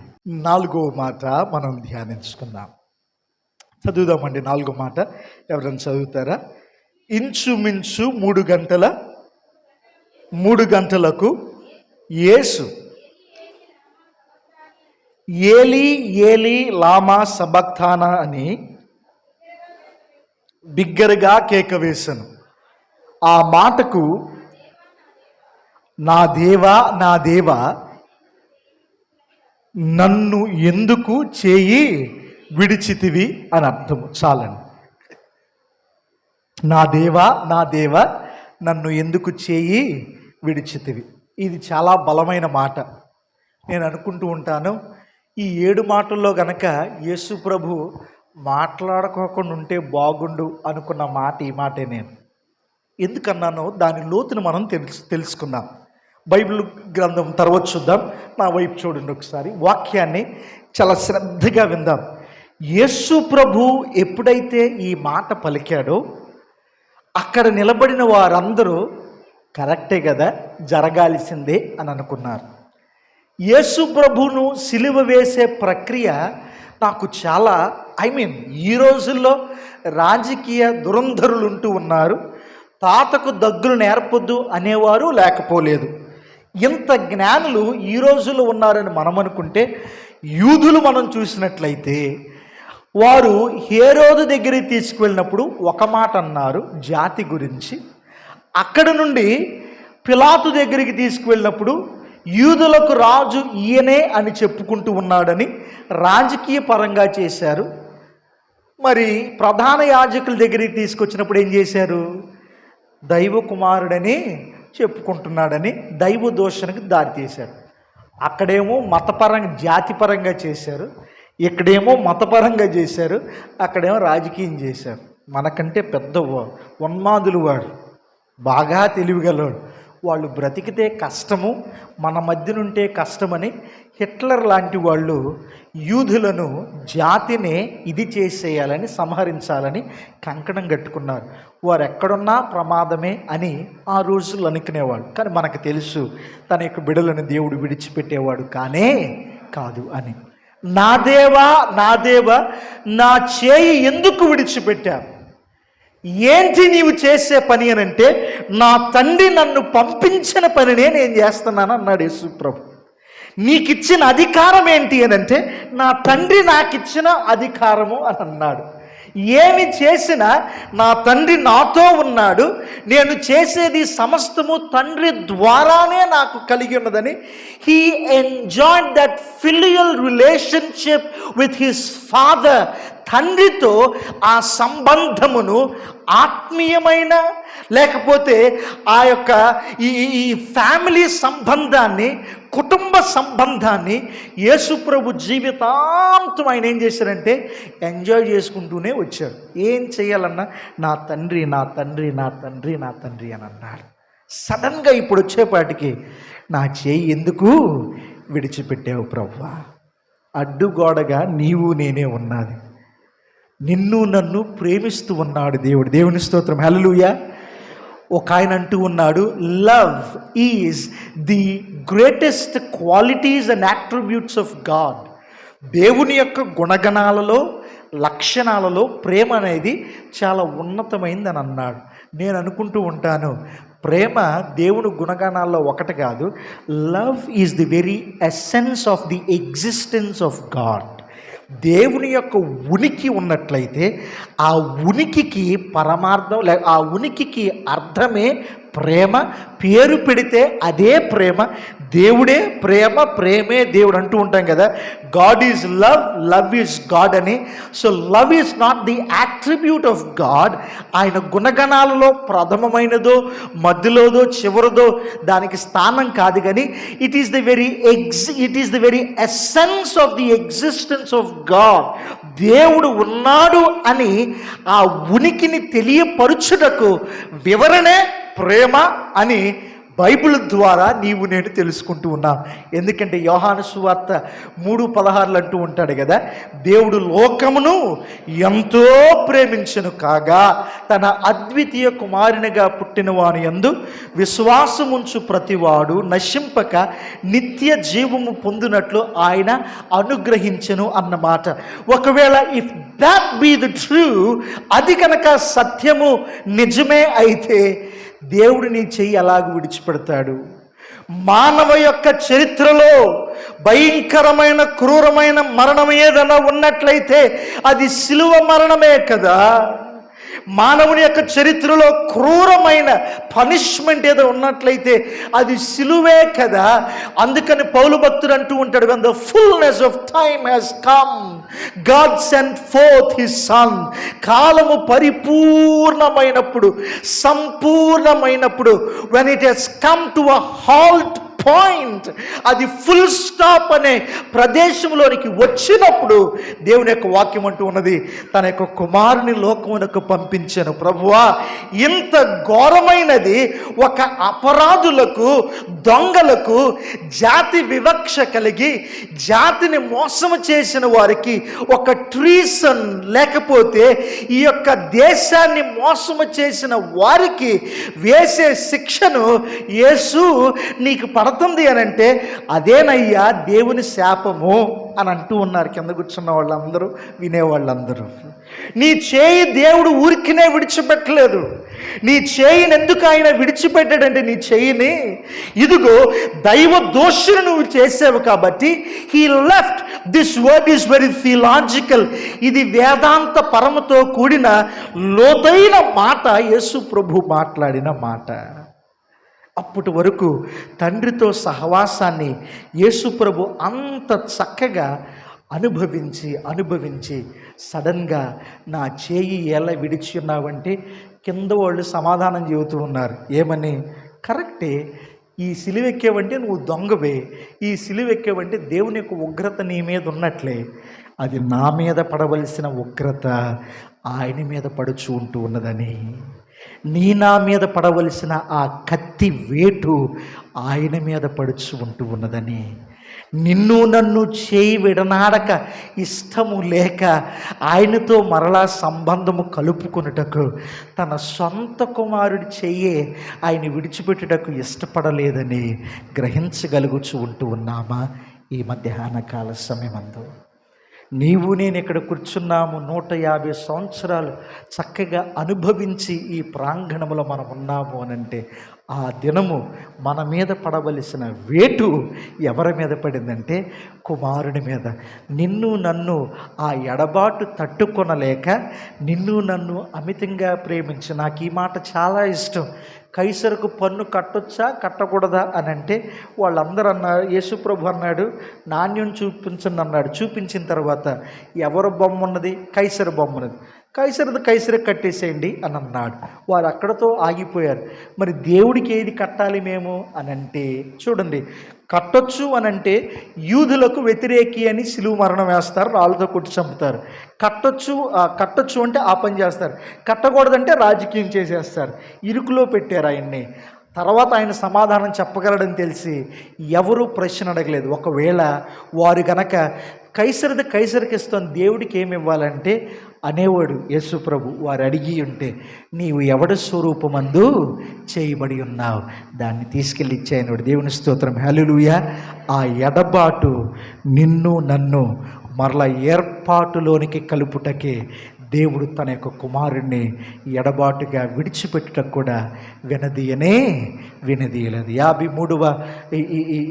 4వ మాట మనం ధ్యానించుకుందాం. చదువుదామండి 4వ మాట. ఎవరైనా చదువుతారా? ఇంచుమించు 3 గంటలకు యేసు ఏలీ ఏలీ లామా సబక్తానా అని బిగ్గరగా కేక వేశాను. ఆ మాటకు నా దేవా నా దేవా నన్ను ఎందుకు చేయి విడిచితివి అని అర్థము. చాలండి. నా దేవా నా దేవా నన్ను ఎందుకు చేయి విడిచితివి. ఇది చాలా బలమైన మాట. నేను అనుకుంటూ ఉంటాను, ఈ 7 మాటల్లో గనక యేసు ప్రభు మాట్లాడుకోకుండా ఉంటే బాగుండు అనుకున్న మాట ఈ మాటే. నేను ఎందుకన్నానో దాని లోతును మనం తెలుసుకుందాం. బైబిల్ గ్రంథం తర్వాత చూద్దాం. నా వైపు చూడండి ఒకసారి, వాక్యాన్ని చాలా శ్రద్ధగా విందాం. యేసు ప్రభు ఎప్పుడైతే ఈ మాట పలికాడో అక్కడ నిలబడిన వారందరూ కరెక్టే కదా, జరగాల్సిందే అని అనుకున్నారు. యేసు ప్రభును సిలువ వేసే ప్రక్రియ నాకు చాలా ఈ రోజుల్లో రాజకీయ దురంధరులు ఉంటూ ఉన్నారు, తాతకు దగ్గులు నేర్పొద్దు అనేవారు లేకపోలేదు. ఇంత జ్ఞానులు ఈ రోజుల్లో ఉన్నారని మనం అనుకుంటే, యూదులు మనం చూసినట్లయితే వారు హేరోదు దగ్గరికి తీసుకువెళ్ళినప్పుడు ఒక మాట అన్నారు జాతి గురించి. అక్కడ నుండి పిలాతు దగ్గరికి తీసుకువెళ్ళినప్పుడు యూదులకు రాజు ఈయనే అని చెప్పుకుంటూ ఉన్నాడని రాజకీయ పరంగా చేశారు. మరి ప్రధాన యాజకుల దగ్గరికి తీసుకొచ్చినప్పుడు ఏం చేశారు? దైవ కుమారుడని చెప్పుకుంటున్నాడని దైవ దోషణకు దారి తీశారు. అక్కడేమో మతపరంగా జాతిపరంగా చేశారు, ఇక్కడేమో మతపరంగా చేశారు, అక్కడేమో రాజకీయం చేశారు. మనకంటే పెద్ద ఉన్మాదులు వాడు, బాగా తెలివిగలవాడు. వాళ్ళు బ్రతికితే కష్టము, మన మధ్యనుంటే కష్టమని హిట్లర్ లాంటి వాళ్ళు యూదులను, జాతిని ఇది చేసేయాలని, సంహరించాలని కంకణం కట్టుకున్నారు. వారు ఎక్కడున్నా ప్రమాదమే అని ఆ రోజులు అనుకునేవాడు. కానీ మనకు తెలుసు తన యొక్క బిడలను దేవుడు విడిచిపెట్టేవాడు కాదు అని. నా దేవా నా దేవా నా చేయి ఎందుకు విడిచిపెట్టావు? ఏంటి నీవు చేసే పని అని అంటే, నా తండ్రి నన్ను పంపించిన పనినే నేను చేస్తున్నాను అన్నాడు యేసు ప్రభు. నీకిచ్చిన అధికారం ఏంటి అని అంటే, నా తండ్రి నాకిచ్చిన అధికారము అని అన్నాడు. ఏమి చేసినా నా తండ్రి నాతో ఉన్నాడు, నేను చేసేది సమస్తము తండ్రి ద్వారానే నాకు కలిగి ఉన్నదని he enjoyed that filial relationship with his father. తండ్రితో ఆ సంబంధమును ఆత్మీయమైన లేకపోతే ఆ యొక్క ఈ ఫ్యామిలీ సంబంధాన్ని, కుటుంబ సంబంధాన్ని యేసుప్రభు జీవితాంతం ఆయన ఏం చేశారంటే ఎంజాయ్ చేసుకుంటూనే వచ్చారు. ఏం చేయాలన్నా నా తండ్రి నా తండ్రి నా తండ్రి నా తండ్రి అని అన్నారు. సడన్గా ఇప్పుడు వచ్చేపాటికి నా చేయి ఎందుకు విడిచిపెట్టావు ప్రభువా? అడ్డుగోడగా నీవు నేనే ఉన్నది. నిన్ను నన్ను ప్రేమిస్తూ ఉన్నాడు దేవుడు. దేవుని స్తోత్రం, హల్లెలూయా. ఒక ఆయన అంటూ ఉన్నాడు, love is the greatest qualities and attributes of God. దేవుని యొక్క గుణగణాలలో, లక్షణాలలో ప్రేమ అనేది చాలా ఉన్నతమైందని అన్నాడు. నేను అనుకుంటూ ఉంటాను, ప్రేమ దేవుని గుణగణాల్లో ఒకటి కాదు. Love is the very essence of the existence of God. దేవుని యొక్క ఉనికి ఉన్నట్లయితే ఆ ఉనికికి పరమార్థం ఆ ఉనికికి అర్థమే ప్రేమ. పేరు పెడితే అదే ప్రేమ. దేవుడే ప్రేమ, ప్రేమే దేవుడు అంటూ ఉంటాం కదా. God is love, love is God అని. So love is not the attribute of God. ఆయన గుణగణాలలో ప్రథమమైనదో, మధ్యలోదో, చివరిదో దానికి స్థానం కాదు, కానీ it is the very essence of the existence of God. దేవుడు ఉన్నాడు అని ఆ ఉనికిని తెలియపరచుటకు వివరణే ప్రేమ అని బైబిల్ ద్వారా నీవు నేను తెలుసుకుంటూ ఉన్నాం. ఎందుకంటే యోహాను సువార్త 3:16 అంటూ ఉంటాడు కదా, దేవుడు లోకమును ఎంతో ప్రేమించెను కాగా తన అద్వితీయ కుమారునిగా పుట్టిన వాని యందు విశ్వాసముంచు ప్రతివాడు నశింపక నిత్య జీవము పొందినట్లు ఆయన అనుగ్రహించెను అన్నమాట. ఒకవేళ if that be the true, అది కనుక సత్యము నిజమే అయితే దేవుడు నీ చెయ్యి అలాగ విడిచిపెడతాడు? మానవ యొక్క చరిత్రలో భయంకరమైన క్రూరమైన మరణం ఏదైనా ఉన్నట్లయితే అది శిలువ మరణమే కదా. మానవుని యొక్క చరిత్రలో క్రూరమైన పనిష్మెంట్ ఏదో ఉన్నట్లయితే అది సిలువే కదా. అందుకని పౌలు భక్తుడు అంటూ ఉంటాడు, when the fullness of time has come, God sent forth his son. కాలము పరిపూర్ణమైనప్పుడు, సంపూర్ణమైనప్పుడు, when it has come to a halt point, అది ఫుల్ స్టాప్ అనే ప్రదేశంలోనికి వచ్చినప్పుడు దేవుని యొక్క వాక్యం అంటూ ఉన్నది, తన యొక్క కుమారుని లోకమునకు పంపించెను. ప్రభువా, ఇంత ఘోరమైనది ఒక అపరాధులకు, దొంగలకు, జాతి వివక్ష కలిగి జాతిని మోసము చేసిన వారికి ఒక ట్రీసన్ లేకపోతే ఈ యొక్క దేశాన్ని మోసము చేసిన వారికి వేసే శిక్షను యేసు నీకు పడుతుంది అని అంటే అదేనయ్యా దేవుని శాపము అని అంటూ ఉన్నారు కింద కూర్చున్న వాళ్ళందరూ, వినేవాళ్ళందరూ. నీ చేయి దేవుడు ఊరికినే విడిచిపెట్టలేదు. నీ చేయిని ఎందుకు ఆయన విడిచిపెట్టాడంటే, నీ చేయిని ఇదిగో దైవ దోషులు నువ్వు చేసావు కాబట్టి he left. This word is very theological. ఇది వేదాంత పరమతో కూడిన లోతైన మాట, యేసు ప్రభు మాట్లాడిన మాట. అప్పటి వరకు తండ్రితో సహవాసాన్ని యేసుప్రభు అంత చక్కగా అనుభవించి సడన్గా నా చేయి ఎలా విడిచి ఉన్నావంటే కింద వాళ్ళు సమాధానం చెబుతూ ఉన్నారు. ఏమని? కరెక్టే, ఈ సిలువెక్కేవంటే నువ్వు దొంగవే, ఈ సిలువెక్కేవంటే దేవుని యొక్క ఉగ్రత నీ మీద ఉన్నట్లే. అది నా మీద పడవలసిన ఉగ్రత ఆయన మీద పడుచు ఉంటూ ఉన్నదని, నా మీద పడవలసిన ఆ కత్తి వేటు ఆయన మీద పడుచు ఉంటూ ఉన్నదని, నిన్ను నన్ను చేయి విడనాడక ఇష్టము లేక ఆయనతో మరలా సంబంధము కలుపుకొనుటకు తన సొంత కుమారుడి చెయ్యే ఆయన విడిచిపెట్టుటకు ఇష్టపడలేదని గ్రహించగలుగుచూ ఉంటూ ఉన్నామా? ఈ మధ్యాహ్న కాల సమయమందు నీవు నేను ఇక్కడ కూర్చున్నాము. 150 సంవత్సరాలు చక్కగా అనుభవించి ఈ ప్రాంగణంలో మనం ఉన్నాము అనంటే ఆ దినము మన మీద పడవలసిన వేటు ఎవరి మీద పడిందంటే కుమారుని మీద. నిన్ను నన్ను ఆ ఎడబాటు తట్టుకొనలేక నిన్ను నన్ను అమితంగా ప్రేమించి, నాకు ఈ మాట చాలా ఇష్టం, కైసరుకు పన్ను కట్టొచ్చా కట్టకూడదా అని అంటే వాళ్ళందరూ అన్నారు, యేసుప్రభు అన్నాడు నాణ్యం చూపించండి అన్నాడు. చూపించిన తర్వాత ఎవరు బొమ్మ ఉన్నది? కైసరు బొమ్మ ఉన్నది. కైసరుది కైసరికి కట్టేసేయండి అని అన్నాడు. వారు అక్కడతో ఆగిపోయారు. మరి దేవుడికి ఏది కట్టాలి మేము అని అంటే చూడండి, కట్టొచ్చు అని అంటే యూదులకు వ్యతిరేకి అని సిలువ మరణం వేస్తారు, రాళ్ళతో కొట్టి చంపుతారు. కట్టొచ్చు అంటే ఆ పని చేస్తారు, కట్టకూడదంటే రాజకీయం చేసేస్తారు. ఇరుకులో పెట్టారు ఆయన్ని. తర్వాత ఆయన సమాధానం చెప్పగలడని తెలిసి ఎవరూ ప్రశ్న అడగలేదు. ఒకవేళ వారు గనక కైసరిది కైసరికి ఇస్తాను, దేవుడికి ఏమి ఇవ్వాలంటే అనేవాడు యేసు ప్రభు. వారు అడిగి ఉంటే నీవు ఎవడి స్వరూపమందు చేయబడి ఉన్నావు, దాన్ని తీసుకెళ్ళి ఇచ్చాయనడు. దేవుని స్తోత్రం, హల్లెలూయా. ఆ ఎడబాటు నిన్ను నన్ను మరలా ఏర్పాటులోనికి కలుపుటకే దేవుడు తన యొక్క కుమారుణ్ణి ఎడబాటుగా విడిచిపెట్టుటకు కూడా వినదీయలేదు. 53వ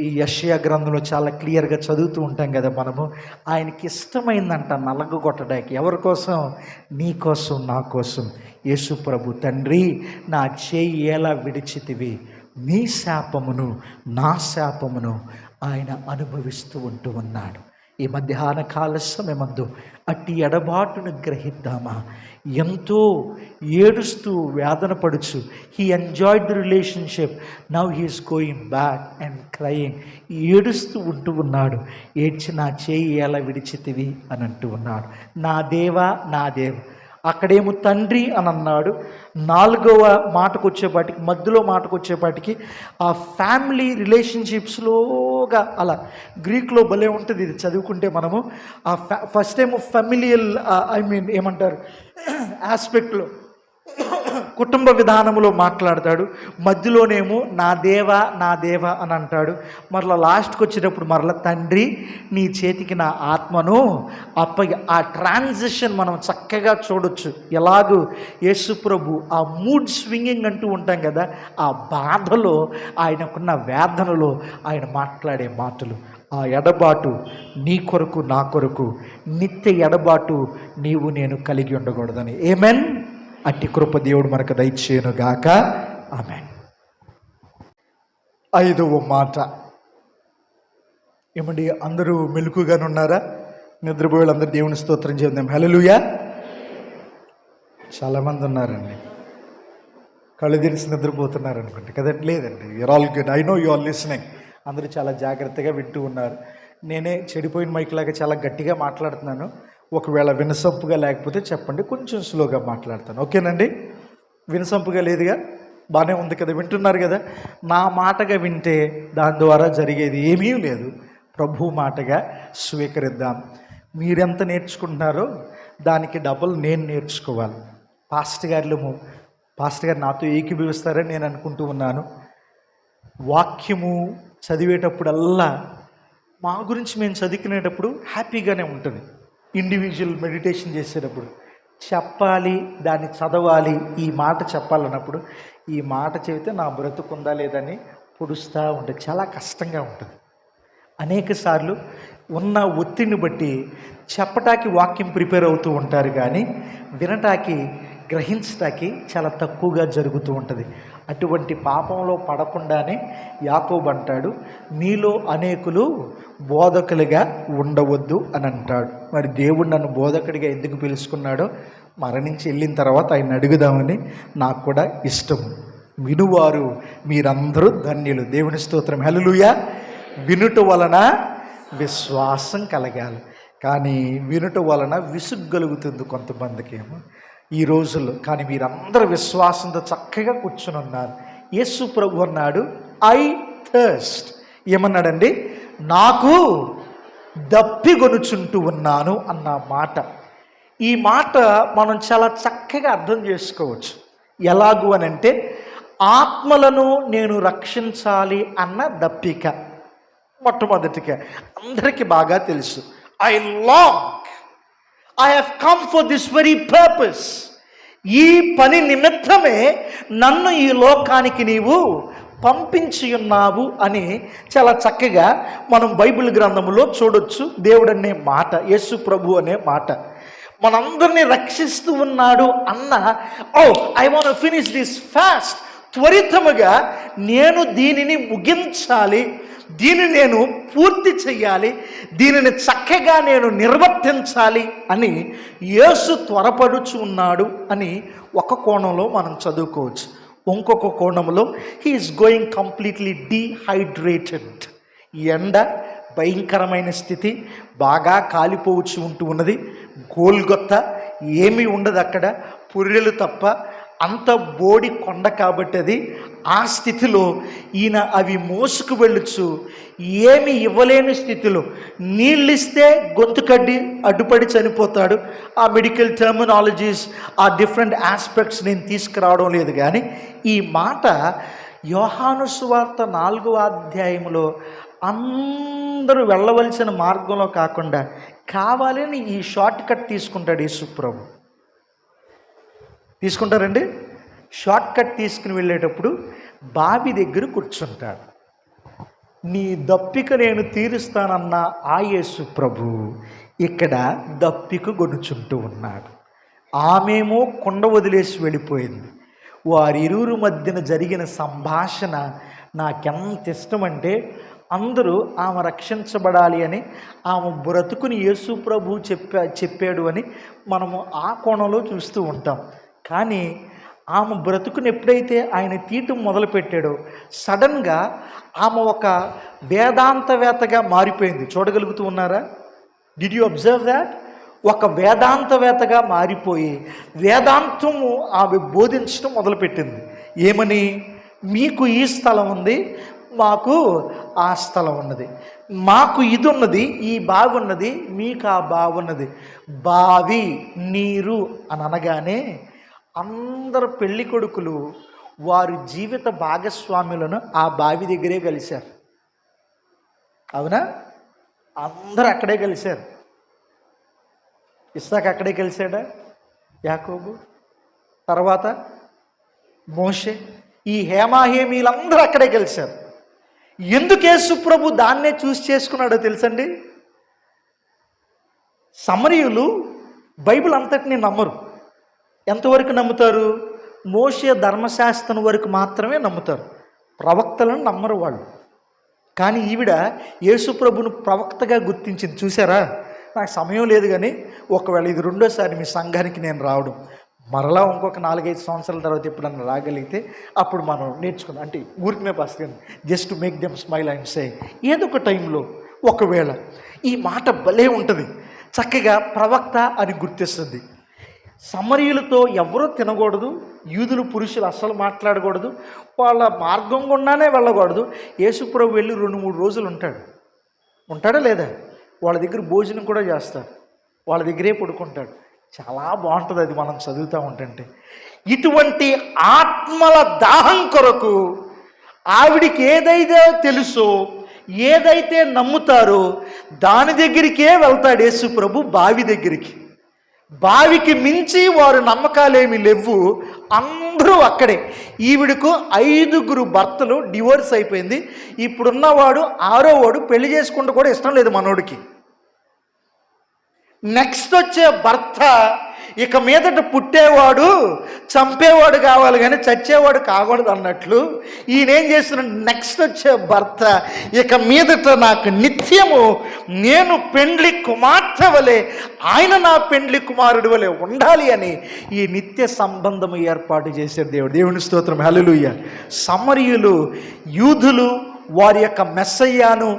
ఈ యెషయా గ్రంథంలో చాలా క్లియర్గా చదువుతూ ఉంటాం కదా మనము. ఆయనకి ఇష్టమైందంట నలగొట్టడానికి. ఎవరి కోసం? నీ కోసం, నా కోసం. యేసు ప్రభు, తండ్రి నా చేయి ఎలా విడిచితివి, నీ శాపమును నా శాపమును ఆయన అనుభవిస్తూ ఉంటూ ఉన్నాడు. ఈ మధ్యాహ్న కాల సమయమందు అట్టి ఎడబాటును గ్రహిద్దామా? ఎంతో ఏడుస్తూ వేదన పడుచు he enjoyed the relationship, now he's going back and crying. ఏడుస్తూ ఉంటూ ఉన్నాడు. ఏడ్చి నా చేయి ఎలా విడిచితివి అని అంటూ ఉన్నాడు. నా దేవా నా దేవ. అక్కడేమో తండ్రి అని అన్నాడు. 4వ మాటకు వచ్చేపాటికి, మధ్యలో మాటకు వచ్చేపాటికి ఆ ఫ్యామిలీ రిలేషన్షిప్స్లోగా అలా గ్రీక్లో భలే ఉంటుంది ఇది చదువుకుంటే మనము. ఆ ఫస్ట్ ఏమో ఫెమిలియల్ ఏమంటారు ఆస్పెక్ట్లో కుటుంబ విధానంలో మాట్లాడతాడు. మధ్యలోనేమో నా దేవా అని అంటాడు. మరలా లాస్ట్కి వచ్చేటప్పుడు మరలా తండ్రి నీ చేతికి నా ఆత్మను అప్పగి. ఆ ట్రాన్సిషన్ మనం చక్కగా చూడొచ్చు. ఎలాగూ యేసు ప్రభు ఆ మూడ్ స్వింగింగ్ అంటూ ఉంటాం కదా, ఆ బాధలో ఆయనకున్న వేదనలో ఆయన మాట్లాడే మాటలు. ఆ ఎడబాటు నీ కొరకు నా కొరకు నిత్య ఎడబాటు నీవు నేను కలిగి ఉండకూడదని. ఆమేన్. అట్టి కృప దేవుడు మనకు దయచేయును గాక. ఆమేన్. 5వ మాట ఏమండి, అందరూ మెలకుగానే ఉన్నారా? నిద్రపోయే వాళ్ళందరూ దేవుని స్తోత్రం చేద్దాం. హల్లెలూయా. చాలామంది ఉన్నారండి, కళ్ళు తెరిచి నిద్రపోతున్నారు అనుకుంటే కదండి. లేదండి, you're all good. I know you are listening. అందరూ చాలా జాగ్రత్తగా వింటూ ఉన్నారు. నేనే చెడిపోయిన మైక్లాగా చాలా గట్టిగా మాట్లాడుతున్నాను. ఒకవేళ వినసొంపుగా లేకపోతే చెప్పండి, కొంచెం స్లోగా మాట్లాడతాను. ఓకేనండి? వినసొంపుగా లేదుగా, బాగానే ఉంది కదా, వింటున్నారు కదా. నా మాటగా వింటే దాని ద్వారా జరిగేది ఏమీ లేదు. ప్రభు మాటగా స్వీకరిద్దాం. మీరెంత నేర్చుకుంటున్నారో దానికి డబుల్ నేను నేర్చుకోవాలి. పాస్టర్ గారు నాతో ఏకీభవిస్తారని నేను అనుకుంటూ ఉన్నాను. వాక్యము చదివేటప్పుడల్లా మా గురించి మేము చదువుకునేటప్పుడు హ్యాపీగానే ఉంటుంది. ఇండివిజువల్ మెడిటేషన్ చేసేటప్పుడు చెప్పాలి, దాన్ని చదవాలి, ఈ మాట చెప్పాలన్నప్పుడు ఈ మాట చెబితే నా బ్రతుకుందా లేదని పొడుస్తూ ఉంటుంది. చాలా కష్టంగా ఉంటుంది. అనేక సార్లు ఉన్న ఒత్తిడిని బట్టి చెప్పటానికి వాక్యం ప్రిపేర్ అవుతూ ఉంటారు, కానీ వినటానికి గ్రహించటానికి చాలా తక్కువగా జరుగుతూ ఉంటుంది. అటువంటి పాపంలో పడకుండానే యాకోబు అంటాడు, మీలో అనేకులు బోధకులుగా ఉండవద్దు అని అంటాడు. మరి దేవుడు నన్ను బోధకుడిగా ఎందుకు పిలుచుకున్నాడో మరణించి వెళ్ళిన తర్వాత ఆయన అడుగుదామని నాకు కూడా ఇష్టం. వినువారు మీరందరూ ధన్యులు. దేవుని స్తోత్రం, హల్లెలూయా. వినుట వలన విశ్వాసం కలగాలి, కానీ వినుట వలన విసుగు కలుగుతుంది కొంతమందికి ఏమో ఈ రోజుల్లో. కానీ మీరందరూ విశ్వాసంతో చక్కగా కూర్చుని ఉన్నారు. యేసు ప్రభు అన్నాడు, ఐ థర్స్ట్. ఏమన్నాడండి? నాకు దప్పిగొనుచుంటూ ఉన్నాను అన్న మాట. ఈ మాట మనం చాలా చక్కగా అర్థం చేసుకోవచ్చు. ఎలాగూ అనంటే ఆత్మలను నేను రక్షించాలి అన్న దప్పిక. మొట్టమొదటిగా అందరికీ బాగా తెలుసు, I have come for this very purpose. ఈ పని నిమిత్తమే నన్ను ఈ లోకానికి నీవు పంపించి ఉన్నావు అని చాలా చక్కగా మనం బైబిల్ గ్రంథంలో చూడొచ్చు. దేవుడు అనే మాట, యేసు ప్రభు అనే మాట మనందరినీ రక్షిస్తూ ఉన్నాడు అన్న, I want to finish this fast త్వరితముగా నేను దీనిని ముగించాలి, దీనిని నేను పూర్తి చెయ్యాలి, దీనిని చక్కగా నేను నిర్వర్తించాలి అని యేసు త్వరపడుచు ఉన్నాడు అని ఒక కోణంలో మనం చదువుకోవచ్చు. ఇంకొక కోణంలో హీఈస్ గోయింగ్ కంప్లీట్లీ డీహైడ్రేటెడ్. ఎండ భయంకరమైన స్థితి, బాగా కాలిపోవచ్చు ఉంటూ ఉన్నది. గోల్గొత్త ఏమీ ఉండదు అక్కడ, పుర్రెలు తప్ప. అంత బోడి కొండ కాబట్టి అది. ఆ స్థితిలో ఈయన అవి మోసుకు వెళ్ళొచ్చు, ఏమి ఇవ్వలేని స్థితిలో, నీళ్ళిస్తే గొంతు కడ్డి అడ్డుపడి చనిపోతాడు. ఆ మెడికల్ టర్మినాలజీస్, ఆ డిఫరెంట్ ఆస్పెక్ట్స్ నేను తీసుకురావడం లేదు. కానీ ఈ మాట యోహాను సువార్త 4వ అధ్యాయంలో అందరూ వెళ్ళవలసిన మార్గంలో కాకుండా కావాలని ఈ షార్ట్ కట్ తీసుకుంటాడు యేసు ప్రభు. తీసుకుంటారండి. షార్ట్ కట్ తీసుకుని వెళ్ళేటప్పుడు బావి దగ్గర కూర్చుంటాడు. నీ దప్పిక నేను తీరుస్తానన్న ఆ యేసు ప్రభు ఇక్కడ దప్పిక గొనుచుంటూ ఉన్నాడు. ఆమెమో కొండ వదిలేసి వెళ్ళిపోయింది. వారిరువురు మధ్యన జరిగిన సంభాషణ నాకెంత ఇష్టమంటే, అందరూ ఆమె రక్షించబడాలి అని, ఆమె బ్రతుకుని యేసు ప్రభు చెప్పాడు అని మనము ఆ కోణంలో చూస్తూ ఉంటాం. కానీ ఆమె బ్రతుకుని ఎప్పుడైతే ఆయన తీయటం మొదలుపెట్టాడో సడన్గా ఆమె ఒక వేదాంతవేత్తగా మారిపోయింది. చూడగలుగుతూ ఉన్నారా? Did you observe that? ఒక వేదాంతవేత్తగా మారిపోయి వేదాంతము ఆమె బోధించడం మొదలుపెట్టింది. ఏమని? మీకు ఈ స్థలం ఉంది, మాకు ఆ స్థలం ఉన్నది, మాకు ఇది ఉన్నది, ఈ బావి ఉన్నది, మీకు ఆ బావి ఉన్నది. బావి నీరు అని అనగానే అందరు పెళ్లి కొడుకులు వారి జీవిత భాగస్వాములను ఆ బావి దగ్గరే కలిశారు. అవునా? అందరూ అక్కడే కలిశారు. ఇస్సాకు అక్కడే కలిశాడా? యాకోబు, తర్వాత మోషే, ఈ హేమాహేమీలందరూ అక్కడే కలిశారు. ఎందుకు యేసు ప్రభు దాన్నే చూసి చేసుకున్నాడో తెలుసండి? సమరయులు బైబిల్ అంతటిని నమ్మరు. ఎంతవరకు నమ్ముతారు? మోషే ధర్మశాస్త్రం వరకు మాత్రమే నమ్ముతారు. ప్రవక్తలను నమ్మరు వాళ్ళు. కానీ ఈవిడ యేసు ప్రభును ప్రవక్తగా గుర్తించింది. చూసారా? నాకు సమయం లేదు, కానీ ఒకవేళ ఇది రెండోసారి మీ సంఘానికి నేను రావడం, మరలా ఇంకొక 4-5 సంవత్సరాల తర్వాత ఎప్పుడన్నా రాగలిగితే అప్పుడు మనం నేర్చుకుందాం. అంటే ఊరికి వస్తుంది, just to make them smile and say. ఏదో ఒక టైంలో ఒకవేళ ఈ మాట భలే ఉంటుంది, చక్కగా ప్రవక్త అని గుర్తిస్తుంది. సమరయులతో ఎవరూ తినకూడదు, యూదులు పురుషులు అస్సలు మాట్లాడకూడదు, వాళ్ళ మార్గం గుండానే వెళ్ళకూడదు. యేసుప్రభు వెళ్ళి 2-3 రోజులు ఉంటాడా లేదా? వాళ్ళ దగ్గర భోజనం కూడా చేస్తాడు, వాళ్ళ దగ్గరే పడుకుంటాడు. చాలా బాగుంటుంది అది మనం చదువుతూ ఉంటుంటే. ఇటువంటి ఆత్మల దాహం కొరకు ఆవిడికి ఏదైతే తెలుసో, ఏదైతే నమ్ముతారో దాని దగ్గరికే వెళ్తాడు యేసు ప్రభు, బావి దగ్గరికి. బావికి మించి వారు నమ్మకాలేమి లేవు, అందరూ అక్కడే. ఈవిడకు 5 భర్తలు, డివోర్స్ అయిపోయింది. ఇప్పుడున్నవాడు 6వ వాడు, పెళ్లి చేసుకుంటూ కూడా ఇష్టం లేదు మనోడికి. నెక్స్ట్ వచ్చే భర్త ఇక మీదట పుట్టేవాడు చంపేవాడు కావాలి కానీ చచ్చేవాడు కాకూడదు అన్నట్లు ఈయనేం చేస్తున్నాడు? నెక్స్ట్ వచ్చే భర్త ఇక మీదట నాకు నిత్యము నేను పెండ్లి కుమార్తె వలె, ఆయన నా పెండ్లి కుమారుడి వలె ఉండాలి అని ఈ నిత్య సంబంధము ఏర్పాటు చేశాడు దేవుడు. దేవుని స్తోత్రం, హల్లెలూయా. సమరయులు, యూదులు వారి యొక్క మెస్సయ్యాను,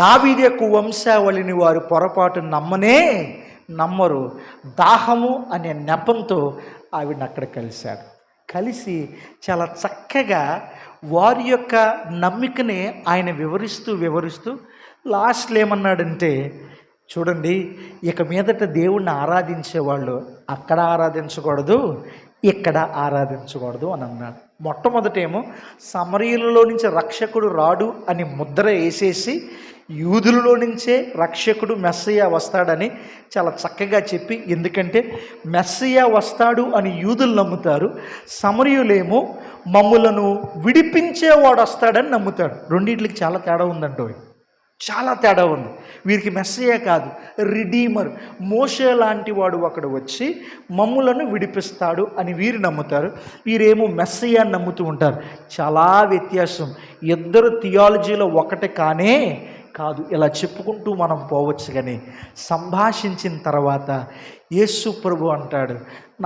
దావీదు యొక్క వంశావళిని వారు పొరపాటు నమ్మరు. దాహము అనే నెపంతో ఆవిడని అక్కడ కలిశాడు. కలిసి చాలా చక్కగా వారి యొక్క నమ్మికనే ఆయన వివరిస్తూ లాస్ట్లో ఏమన్నాడంటే, చూడండి, ఇక మీదట దేవుణ్ణి ఆరాధించేవాళ్ళు అక్కడ ఆరాధించకూడదు, ఇక్కడ ఆరాధించకూడదు అని అన్నాడు. మొట్టమొదటేమో సమరయులలో నుంచి రక్షకుడు రాడు అని ముద్ర వేసేసి యూదులలో నుంచే రక్షకుడు మెస్సయ్య వస్తాడని చాలా చక్కగా చెప్పి, ఎందుకంటే మెస్సయ్య వస్తాడు అని యూదులు నమ్ముతారు, సమరయులేమో మమ్ములను విడిపించేవాడు వస్తాడని నమ్ముతాడు. రెండింటికి చాలా తేడా ఉందంటో. చాలా తేడా ఉంది. వీరికి మెస్సయ్య కాదు, రిడీమర్, మోషే లాంటి వాడు ఒకడు వచ్చి మమ్ములను విడిపిస్తాడు అని వీరు నమ్ముతారు. వీరేమో మెస్సయ్య అని నమ్ముతూ ఉంటారు. చాలా వ్యత్యాసం. ఇద్దరు థియాలజీలో ఒకటి కానే కాదు. ఇలా చెప్పుకుంటూ మనం పోవచ్చు. కానీ సంభాషించిన తర్వాత యేసు ప్రభు అంటాడు,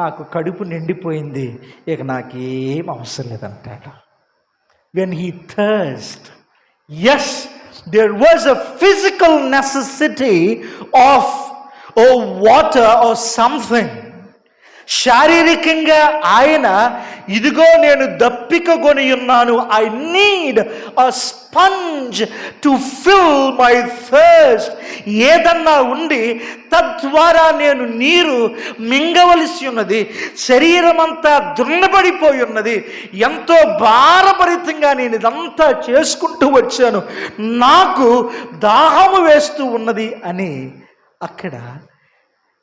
నాకు కడుపు నిండిపోయింది, ఇక నాకేం అవసరం లేదంటాడు. When he thirst, yes, there was a physical necessity of water or something. శారీరకంగా ఆయన, ఇదిగో నేను దప్పిక కొని ఉన్నాను, I need a sponge to fill my thirst. ఏదన్నా ఉండి తద్వారా నేను నీరు మింగవలసి ఉన్నది. శరీరం అంతా దున్నబడిపోయి ఉన్నది, ఎంతో భారభరితంగా నేను ఇదంతా చేసుకుంటూ వచ్చాను, నాకు దాహము వేస్తూ ఉన్నది అని అక్కడ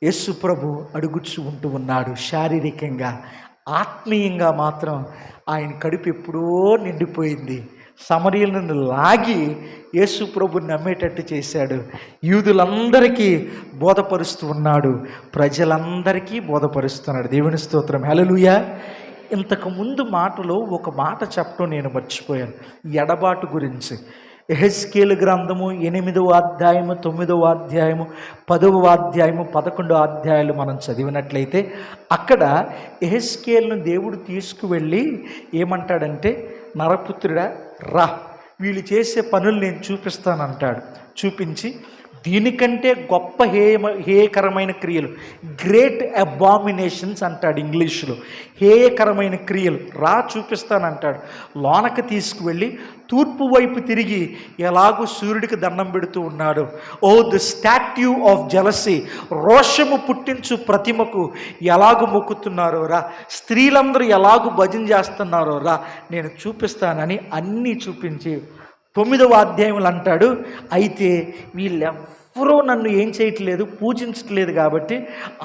యేసు ప్రభు అడుగుచూ ఉంటూ ఉన్నాడు. శారీరకంగా, ఆత్మీయంగా మాత్రం ఆయన కడుపు ఎప్పుడో నిండిపోయింది. సమరీయులను లాగి యేసు ప్రభుని నమ్మేటట్టు చేశాడు. యూదులందరికీ బోధపరుస్తూ ఉన్నాడు, ప్రజలందరికీ బోధపరుస్తున్నాడు. దేవుని స్తోత్రం, హల్లెలూయా. ఇంతకు ముందు మాటలో ఒక మాట చెప్పడం నేను మర్చిపోయాను, ఎడబాటు గురించి. యెహెజ్కేలు గ్రంథము 8వ అధ్యాయము, 9వ అధ్యాయము, 10వ అధ్యాయము, 11వ అధ్యాయాలు మనం చదివినట్లయితే అక్కడ యెహెజ్కేలును దేవుడు తీసుకువెళ్ళి ఏమంటాడంటే, నరపుత్రుడా రా, వీళ్ళు చేసే పనులు నేను చూపిస్తానంటాడు. చూపించి దీనికంటే గొప్ప హేయకరమైన క్రియలు, గ్రేట్ అబామినేషన్స్ అంటాడు ఇంగ్లీషులో, హేయకరమైన క్రియలు రా చూపిస్తానంటాడు. లోనకి తీసుకువెళ్ళి తూర్పు వైపు తిరిగి ఎలాగూ సూర్యుడికి దండం పెడుతూ ఉన్నాడు. ఓ ది స్టాట్యూ ఆఫ్ జెలసీ, రోషము పుట్టించు ప్రతిమకు ఎలాగూ మొక్కుతున్నారో రా, స్త్రీలందరూ ఎలాగూ భజన చేస్తున్నారో రా, నేను చూపిస్తానని అన్నీ చూపించి 9వ అధ్యాయంలో అంటాడు, అయితే వీళ్ళెవ్వరూ నన్ను ఏం చేయట్లేదు, పూజించట్లేదు కాబట్టి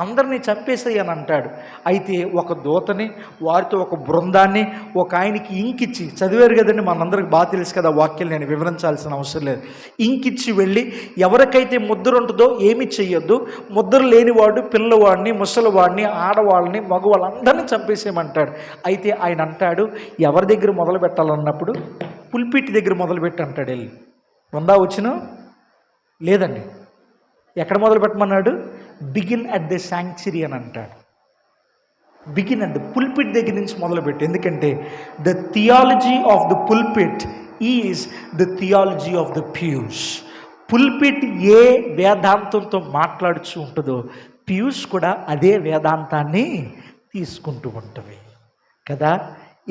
అందరినీ చంపేసేయని అంటాడు. అయితే ఒక దూతని, వారితో ఒక బృందాన్ని, ఒక ఆయనకి ఇంకిచ్చి, చదివారు కదండి, మనందరికి బాగా తెలుసు కదా వాక్యాలు, నేను వివరించాల్సిన అవసరం లేదు. ఇంకిచ్చి వెళ్ళి ఎవరికైతే ముద్ర ఉంటుందో ఏమి చెయ్యొద్దు, ముద్ర లేనివాడు పిల్లవాడిని, ముసలివాడిని, ఆడవాళ్ళని, మగవాళ్ళందరినీ చంపేసేయమంటాడు. అయితే ఆయన అంటాడు, ఎవరి దగ్గర మొదలు పెట్టాలన్నప్పుడు పుల్పిట్ దగ్గర మొదలుపెట్టి అంటాడు. వెళ్ళి ఉందా వచ్చిన లేదండి, ఎక్కడ మొదలు పెట్టమన్నాడు? బిగిన్ అట్ ది శాంక్చురీ అని అంటాడు. బిగిన్ అట్ ది పుల్పిట్ దగ్గర నుంచి మొదలుపెట్టి. ఎందుకంటే the theology of the pulpit is the theology of the pews. Pulpit ఏ వేదాంతంతో మాట్లాడుతూ ఉంటుందో ప్యూస్ కూడా అదే వేదాంతాన్ని తీసుకుంటూ ఉంటుంది కదా.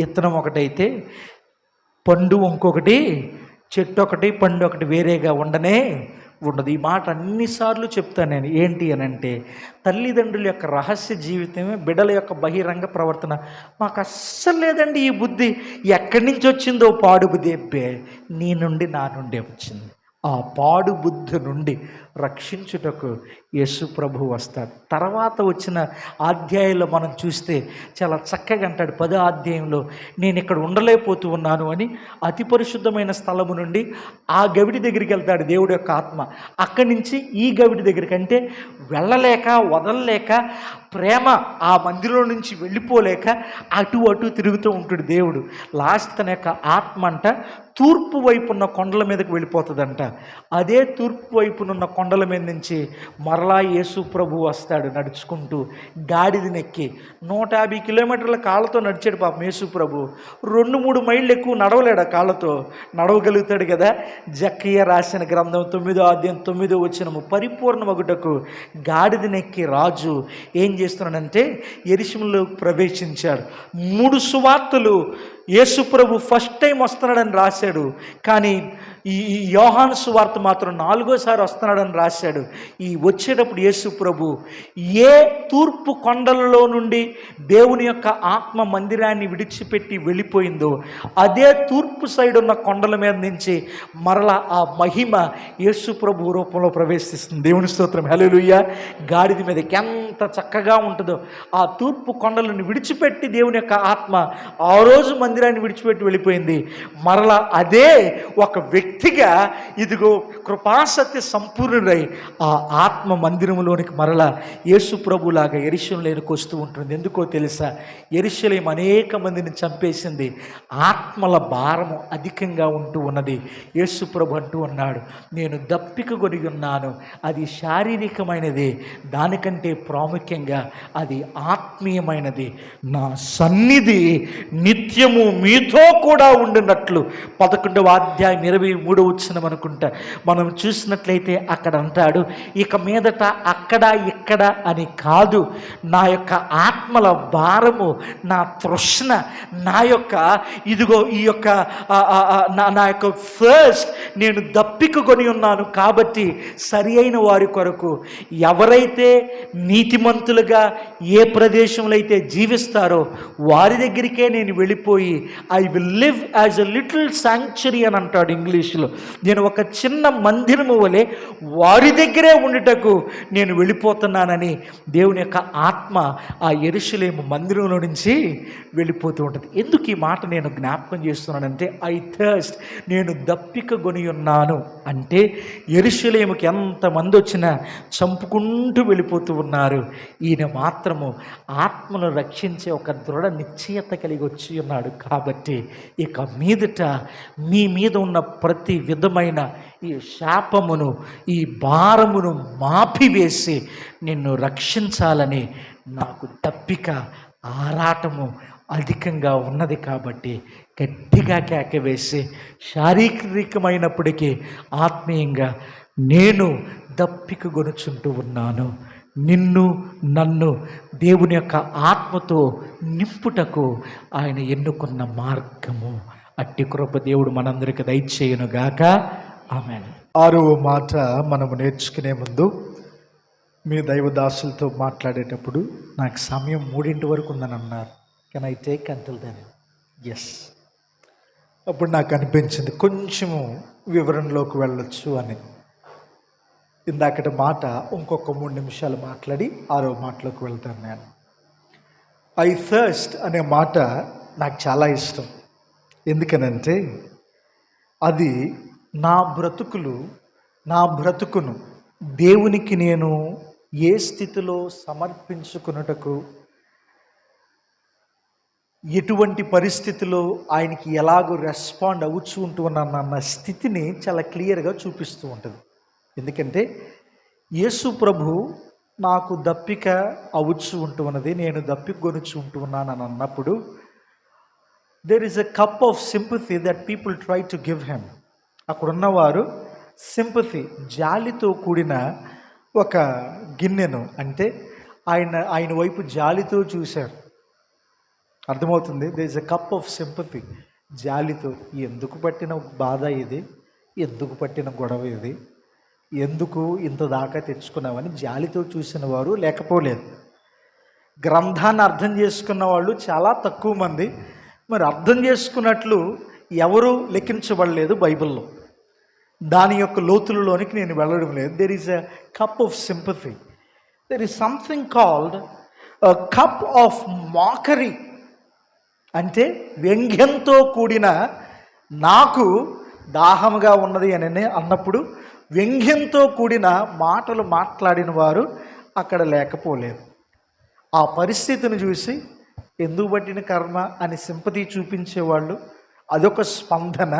ఇత్తనం ఒకటైతే పండు ఇంకొకటి, చెట్టు ఒకటి పండు ఒకటి వేరేగా ఉండనే ఉండదు. ఈ మాట అన్నిసార్లు చెప్తాను నేను. ఏంటి అని అంటే, తల్లిదండ్రుల యొక్క రహస్య జీవితమే బిడ్డల యొక్క బహిరంగ ప్రవర్తన. మాకు అస్సలు లేదండి ఈ బుద్ధి, ఎక్కడి నుంచి వచ్చిందో పాడు బుద్ధి, నీ నుండి నా నుండే వచ్చింది. ఆ పాడు బుద్ధి నుండి రక్షించుటకు యేసు ప్రభు వస్తాడు. తర్వాత వచ్చిన అధ్యాయంలో మనం చూస్తే చాలా చక్కగా అంటాడు. 10వ అధ్యాయంలో నేను ఇక్కడ ఉండలేకపోతూ ఉన్నాను అని అతి పరిశుద్ధమైన స్థలము నుండి ఆ గవిడి దగ్గరికి వెళ్తాడు దేవుడి యొక్క ఆత్మ. అక్కడి నుంచి ఈ గవిడి దగ్గరికి, అంటే వెళ్ళలేక వదలలేక, ప్రేమ ఆ మందిరంలో నుంచి వెళ్ళిపోలేక అటు అటు తిరుగుతూ ఉంటాడు దేవుడు. లాస్ట్ తన యొక్క ఆత్మ అంట తూర్పు వైపు ఉన్న కొండల మీదకి వెళ్ళిపోతుందంట. అదే తూర్పు వైపునున్న కొండల మీద నుంచి మరలా యేసు ప్రభు వస్తాడు నడుచుకుంటూ, గాడిదనెక్కి. 150 కిలోమీటర్ల కాళ్ళతో నడిచాడు పాపం యేసు ప్రభు. 2-3 మైళ్ళు ఎక్కువ నడవలేడు, ఆ కాళ్ళతో నడవగలుగుతాడు కదా. జక్కయ్య రాసిన గ్రంథం 9వ అధ్యాయం 9వ వచనము, పరిపూర్ణమగుటకు గాడిదనెక్కి రాజు ఏం చేస్తున్నాడంటే యెరూషలేములో ప్రవేశించాడు. 3 సువార్తలు యేసు ప్రభు ఫస్ట్ టైం వస్తున్నాడని రాశాడు, కానీ ఈ యోహాను సువార్త మాత్రం 4వసారి వస్తున్నాడని రాశాడు. ఈ వచ్చేటప్పుడు యేసు ప్రభు ఏ తూర్పు కొండలలో నుండి దేవుని యొక్క ఆత్మ మందిరాన్ని విడిచిపెట్టి వెళ్ళిపోయిందో అదే తూర్పు సైడ్ ఉన్న కొండల మీద నుంచి మరలా ఆ మహిమ యేసు ప్రభు రూపంలో ప్రవేశిస్తుంది. దేవుని స్తోత్రం, హల్లెలూయా. గాడిద మీదకి ఎంత చక్కగా ఉంటుందో. ఆ తూర్పు కొండలను విడిచిపెట్టి దేవుని యొక్క ఆత్మ ఆ రోజు మందిరాన్ని విడిచిపెట్టి వెళ్ళిపోయింది. మరలా అదే ఒక వ్యక్తి వ్యక్తిగా ఇదిగో కృపాసత్య సంపూర్ణుడై ఆ ఆత్మ మందిరంలోనికి మరలా యేసు ప్రభులాగా యెరూషలేములోకి వస్తూ ఉంటుంది. ఎందుకో తెలుసా? యెరూషలేము అనేక మందిని చంపేసింది, ఆత్మల భారము అధికంగా ఉంటూ ఉన్నది. యేసు ప్రభు అంటూ ఉన్నాడు, నేను దప్పిక కొని ఉన్నాను. అది శారీరకమైనది, దానికంటే ప్రాముఖ్యంగా అది ఆత్మీయమైనది. నా సన్నిధి నిత్యము మీతో కూడా ఉండినట్లు 11వ అధ్యాయం 23వ వచనం అనుకుంటా మనం చూసినట్లయితే అక్కడ అంటాడు, ఇక మీదట అక్కడ ఇక్కడ అని కాదు, నా యొక్క ఆత్మల భారము, నా తృష్ణ, నా యొక్క ఇదిగో ఈ యొక్క నా యొక్క ఫస్ట్ నేను దప్పిక కొని ఉన్నాను. కాబట్టి సరి అయిన వారి కొరకు, ఎవరైతే నీతిమంతులుగా ఏ ప్రదేశంలో అయితే జీవిస్తారో వారి దగ్గరికే నేను వెళ్ళిపోయి I will live as a little sanctuary అని అంటాడు ఇంగ్లీష్లో. నేను ఒక చిన్న మందిరము వలె వారి దగ్గరే ఉండుటకు నేను వెళ్ళిపోతున్నానని దేవుని యొక్క ఆత్మ ఆ యెరూషలేము మందిరంలో నుంచి వెళ్ళిపోతూ ఉంటుంది. ఎందుకు ఈ మాట నేను జ్ఞాపకం చేస్తున్నానంటే, ఐ థర్స్ట్, నేను దప్పిక కొని ఉన్నాను అంటే యెరూషలేముకి ఎంతమంది వచ్చినా చంపుకుంటూ వెళ్ళిపోతూ ఉన్నారు, ఈయన మాత్రము ఆత్మను రక్షించే ఒక దృఢ నిశ్చయత కలిగి వచ్చి ఉన్నాడు. కాబట్టి ఇక మీదట మీ మీద ఉన్న ప్రతి విధమైన ఈ శాపమును, ఈ భారమును మాపివేసి నిన్ను రక్షించాలని నాకు దప్పిక, ఆరాటము అధికంగా ఉన్నది. కాబట్టి గట్టిగా కేకవేసి, శారీరకమైనప్పటికీ ఆత్మీయంగా నేను దప్పిక గొనుచుంటూ ఉన్నాను. నిన్ను నన్ను దేవుని యొక్క ఆత్మతో నింపుటకు ఆయన ఎన్నుకున్న మార్గము. అట్టి కృప దేవుడు మనందరికి దయచేయునుగాక. ఆమేన్. 6వ మాట మనము నేర్చుకునే ముందు, మీ దైవదాసులతో మాట్లాడేటప్పుడు నాకు సమయం 3 వరకు ఉందని అన్నారు. Can I take until then? Yes. అప్పుడు నాకు అనిపించింది కొంచెము వివరణలోకి వెళ్ళొచ్చు అని. ఇందాకటి మాట ఇంకొక 3 నిమిషాలు మాట్లాడి 6వ మాటలోకి వెళ్తాను నేను. ఐ థర్స్ట్ అనే మాట నాకు చాలా ఇష్టం. ఎందుకనంటే అది నా బ్రతుకును దేవునికి నేను ఏ స్థితిలో సమర్పించుకున్నటకు, ఎటువంటి పరిస్థితిలో ఆయనకి ఎలాగో రెస్పాండ్ అవుతూ ఉంటున్నానన్న స్థితిని చాలా క్లియర్గా చూపిస్తూ ఉంటుంది. ఎందుకంటే యేసు ప్రభు నాకు దప్పిక అవుచు ఉంటున్నది, నేను దప్పిక కొనుచు ఉంటున్నాను అని అన్నప్పుడు there is a cup of sympathy that people try to give him. అక్కడున్నవారు సింపతి, జాలితో కూడిన ఒక గిన్నెను, అంటే ఆయన వైపు జాలితో చూశారు. అర్థమవుతుంది? there is a cup of sympathy, జాలితో. ఎందుకు పట్టిన బాధ ఇది, ఎందుకు పట్టిన గొడవ ఇది, ఎందుకు ఇంత దాకా తెచ్చుకున్నామని జాలితో చూసిన వారు లేకపోలేదు. గ్రంథాన్ని అర్థం చేసుకున్న వాళ్ళు చాలా తక్కువ మంది. మరి అర్థం చేసుకున్నట్లు ఎవరు లెక్కించబడలేదు బైబిల్లో. దాని యొక్క లోతులలోనికి నేను వెళ్ళడం లేదు. There is a cup of sympathy. There is something called cup of మాకరీ. అంటే వ్యంగ్యంతో కూడిన, నాకు దాహముగా ఉన్నది అని అన్నప్పుడు వ్యంగ్యంతో కూడిన మాటలు మాట్లాడిన వారు అక్కడ లేకపోలేదు. ఆ పరిస్థితిని చూసి ఎందుకు పట్టిన కర్మ అని సింపతి చూపించేవాళ్ళు, అదొక స్పందన.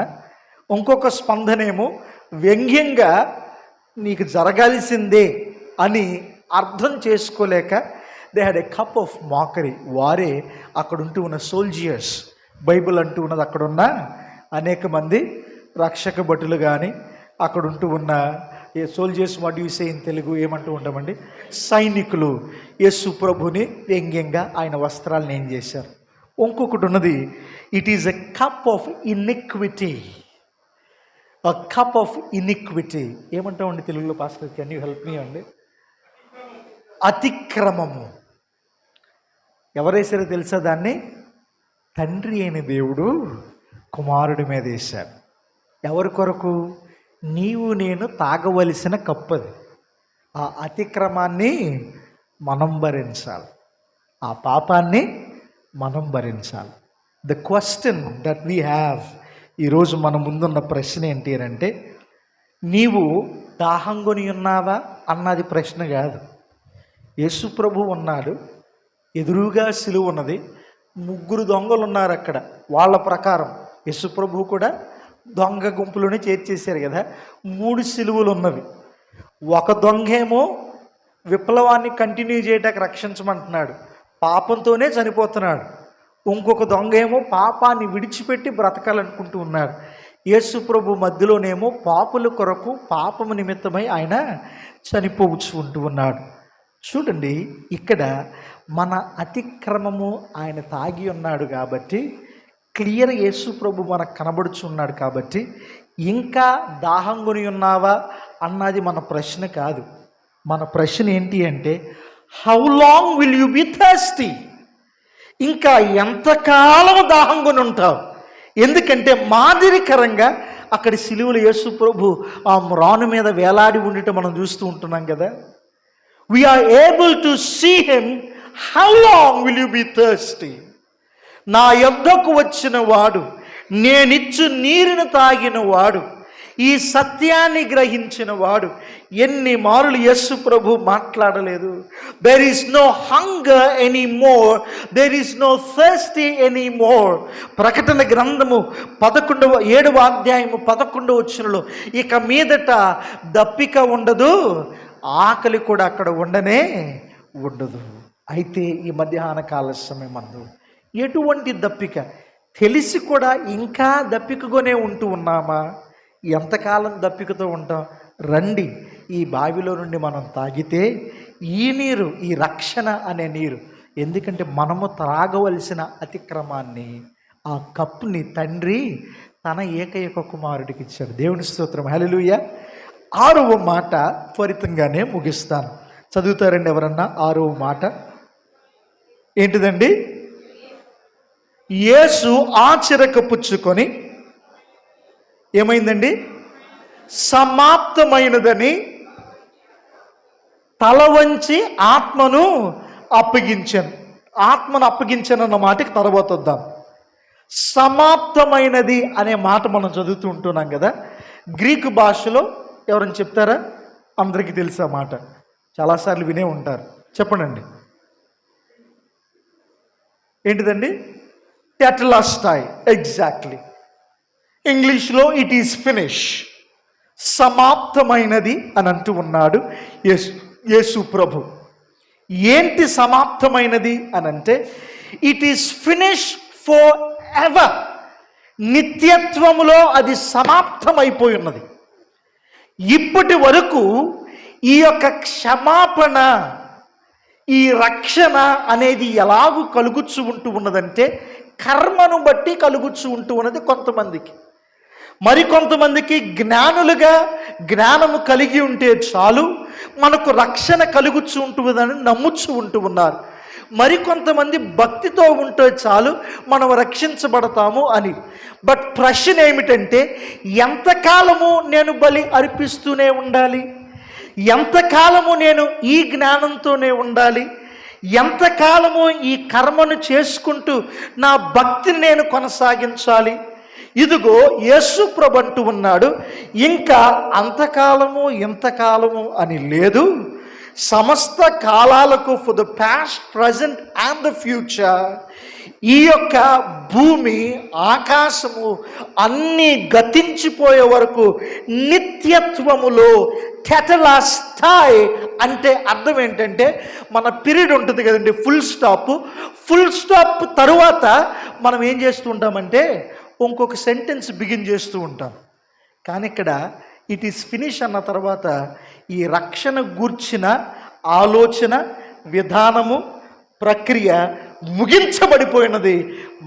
ఇంకొక స్పందనేమో వ్యంగ్యంగా నీకు జరగాల్సిందే అని అర్థం చేసుకోలేక they had a cup of మాకరీ. వారే అక్కడ ఉంటూ ఉన్న సోల్జియర్స్. బైబిల్ అంటూ ఉన్నది అక్కడున్న అనేక మంది రక్షక భటులు కానీ, అక్కడ ఉంటూ ఉన్న soldiers, what you say in Telugu, ఏమంటూ ఉంటామండి, సైనికులు యేసు ప్రభుని వ్యంగ్యంగా ఆయన వస్త్రాలను ఏం చేశారు. ఇంకొకటి ఉన్నది, it is a cup of iniquity. A cup of iniquity ఏమంటామండి తెలుగులో? Pastor, can you help me అండి? అతిక్రమము. ఎవరేసారో తెలుసా దాన్ని? తండ్రి అయిన దేవుడు కుమారుడి మీద వేశారు. ఎవరి కొరకు? నీవు నేను తాగవలసిన కప్పది. ఆ అతిక్రమాన్ని మనం భరించాలి, ఆ పాపాన్ని మనం భరించాలి. The question that we have ఈరోజు మన ముందున్న ప్రశ్న ఏంటి అని అంటే, నీవు దాహంగొని ఉన్నావా అన్నది ప్రశ్న కాదు. యేసు ప్రభు ఉన్నాడు, ఎదురుగా సిలువ ఉన్నది, 3 దొంగలు ఉన్నారు అక్కడ. వాళ్ళ ప్రకారం యేసు ప్రభు కూడా దొంగ గుంపులోనే చేర్చేశారు కదా. 3 సిలువలు ఉన్నవి. ఒక దొంగేమో విప్లవాన్ని కంటిన్యూ చేయడానికి రక్షించమంటున్నాడు, పాపంతోనే చనిపోతున్నాడు. ఇంకొక దొంగ ఏమో పాపాన్ని విడిచిపెట్టి బ్రతకాలనుకుంటూ ఉన్నాడు. యేసు ప్రభు మధ్యలోనేమో పాపుల కొరకు పాపము నిమిత్తమై ఆయన చనిపోవచ్చు ఉన్నాడు. చూడండి, ఇక్కడ మన అతిక్రమము ఆయన తాగి ఉన్నాడు కాబట్టి క్లియర్ యేసు ప్రభు మనకు కనబడుచున్నాడు కాబట్టి ఇంకా దాహం కొని ఉన్నావా అన్నది మన ప్రశ్న కాదు. మన ప్రశ్న ఏంటి అంటే, how long will you be thirsty? ఇంకా ఎంతకాలం దాహం కొని ఉంటావు? ఎందుకంటే మాదిరికరంగా అక్కడ సిలువలో యేసు ప్రభు ఆ మ్రాను మీద వేలాడి ఉండటం మనం చూస్తూ ఉంటున్నాం కదా. We are able to see him. How long will you be thirsty? నా యొద్దకు వచ్చిన వాడు, నేనిచ్చు నీరును తాగిన వాడు, ఈ సత్యాన్ని గ్రహించిన వాడు. ఎన్ని మారులు యేసు ప్రభు మాట్లాడలేదు, there is no hunger anymore, there is no thirsty anymore. ప్రకటన గ్రంథము 7వ అధ్యాయము 11వ వచనంలో, ఇక మీదట దప్పిక ఉండదు, ఆకలి కూడా అక్కడ ఉండనే ఉండదు. అయితే ఈ మధ్యాహ్న కాల సమయమందు ఎటువంటి దప్పిక? తెలిసి కూడా ఇంకా దప్పికగానే ఉంటూ ఉన్నామా? ఎంతకాలం దప్పికతో ఉంటాం? రండి, ఈ బావిలో నుండి మనం తాగితే ఈ నీరు, ఈ రక్షణ అనే నీరు. ఎందుకంటే మనము త్రాగవలసిన అతిక్రమాన్ని, ఆ కప్పుని తండ్రి తన ఏకైక కుమారుడికి ఇచ్చాడు. దేవుని స్తోత్రం, హల్లెలూయా. 6వ మాట త్వరితంగానే ముగిస్తాను. చదువుతారండి ఎవరన్నా? 6వ మాట ఏంటిదండి? యేసు ఆచరక పుచ్చుకొని ఏమైందండి? సమాప్తమైనదని తల వంచి ఆత్మను అప్పగించాను. ఆత్మను అప్పగించాను అన్న మాటకి తర్వాత వద్దాం. సమాప్తమైనది అనే మాట మనం చదువుతూ ఉంటున్నాం కదా. గ్రీకు భాషలో ఎవరైనా చెప్తారా? అందరికీ తెలుసు ఆ మాట, చాలాసార్లు వినే ఉంటారు. చెప్పండి, ఏంటిదండి? టెటెలస్టాయ్. ఎగ్జాక్ట్లీ. ఇంగ్లీష్లో ఇట్ ఈస్ ఫినిష్, సమాప్తమైనది అని అంటూ ఉన్నాడు యేసు ప్రభు. ఏంటి సమాప్తమైనది అని అంటే, it is finish forever. నిత్యత్వములో అది సమాప్తమైపోయి ఉన్నది. ఇప్పటి వరకు ఈ యొక్క క్షమాపణ, ఈ రక్షణ అనేది ఎలాగూ కలుగుచ్చు ఉంటూ ఉన్నదంటే, కర్మను బట్టి కలుగుచ్చు ఉంటూ ఉన్నది కొంతమందికి. మరికొంతమందికి జ్ఞానులుగా జ్ఞానము కలిగి ఉంటే చాలు మనకు రక్షణ కలుగుచ్చు ఉంటుందని నమ్ముచ్చు ఉంటూ ఉన్నారు. మరికొంతమంది భక్తితో ఉంటే చాలు మనం రక్షించబడతాము అని. బట్ ప్రశ్న ఏమిటంటే, ఎంతకాలము నేను బలి అర్పిస్తూనే ఉండాలి? ఎంతకాలము నేను ఈ జ్ఞానంతోనే ఉండాలి? ఎంతకాలము ఈ కర్మను చేసుకుంటూ నా భక్తిని నేను కొనసాగించాలి? ఇదిగో యేసు ప్రభు అంటూ ఉన్నాడు, ఇంకా అంతకాలము ఇంతకాలము అని లేదు. సమస్త కాలాలకు, for the past, present and the future, ఈ యొక్క భూమి ఆకాశము అన్నీ గతించిపోయే వరకు నిత్యత్వములో టెటెలస్టాయ్ అంటే అర్థం ఏంటంటే, మన పీరియడ్ ఉంటుంది కదండి, ఫుల్ స్టాప్. ఫుల్ స్టాప్ తరువాత మనం ఏం చేస్తూ ఉంటామంటే ఇంకొక సెంటెన్స్ బిగిన్ చేస్తూ ఉంటాం. కానీ ఇక్కడ ఇట్ ఈస్ ఫినిష్ అన్న తర్వాత ఈ రక్షణ గూర్చిన ఆలోచన, విధానము, ప్రక్రియ ముగించబడిపోయినది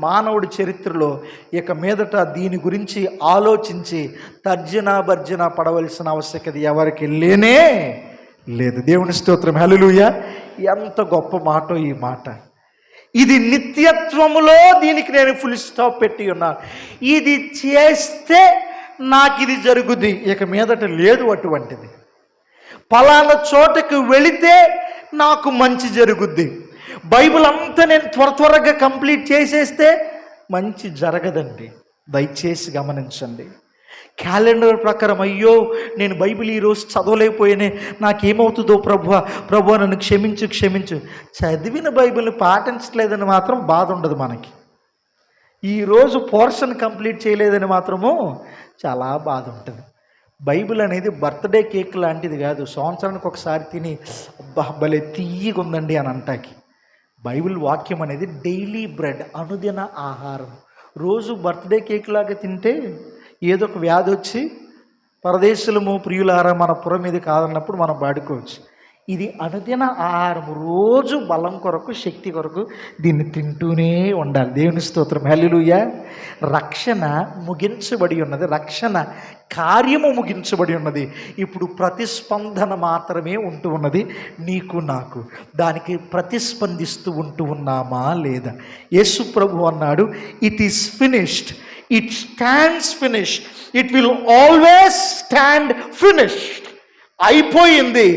మానవుడి చరిత్రలో. ఇక మీదట దీని గురించి ఆలోచించి తర్జనా భర్జన పడవలసిన ఆవశ్యకత ఎవరికి లేనే లేదు. దేవుని స్తోత్రం, హల్లెలూయా. ఎంత గొప్ప మాట ఈ మాట. ఇది నిత్యత్వములో దీనికి నేను ఫుల్ స్టాప్ పెట్టి ఉన్నాను. ఇది చేస్తే నాకు ఇది జరుగుద్ది, ఇక మీదట లేదు అటువంటిది. పలానా చోటకు వెళితే నాకు మంచి జరుగుద్ది. బైబిల్ అంతా నేను త్వరగా కంప్లీట్ చేసేస్తే మంచి జరగదండి. దయచేసి గమనించండి. క్యాలెండర్ ప్రకారం అయ్యో నేను బైబిల్ ఈరోజు చదవలేకపోయానే, నాకేమవుతుందో ప్రభువా నన్ను క్షమించు. చదివిన బైబిల్ని పాటించలేదని మాత్రం బాధ ఉండదు మనకి. ఈరోజు పోర్షన్ కంప్లీట్ చేయలేదని మాత్రము చాలా బాధ ఉంటుంది. బైబిల్ అనేది బర్త్డే కేక్ లాంటిది కాదు, సంవత్సరానికి ఒకసారి తిని అబ్బా భలే తీయగా ఉందండి అని అంటాకి. బైబిల్ వాక్యం అనేది డైలీ బ్రెడ్, అనుదిన ఆహారం. రోజు బర్త్డే కేక్ లాగా తింటే ఏదో ఒక వ్యాధి వచ్చి పరదేశులము ప్రియులారా మన పురం మీద కాదన్నప్పుడు మనం వాడుకోవచ్చు. ఇది అనుదిన ఆహారం, రోజు బలం కొరకు, శక్తి కొరకు దీన్ని తింటూనే ఉండాలి. దేవుని స్తోత్రం, హల్లెలూయా. రక్షణ ముగించబడి ఉన్నది, రక్షణ కార్యము ముగించబడి ఉన్నది. ఇప్పుడు ప్రతిస్పందన మాత్రమే ఉంటూ ఉన్నది నీకు నాకు. దానికి ప్రతిస్పందిస్తూ ఉంటూ ఉన్నామా లేదా? యేసు ప్రభు అన్నాడు, it is finished, it stands finished, it will always stand finished. అయిపోయింది,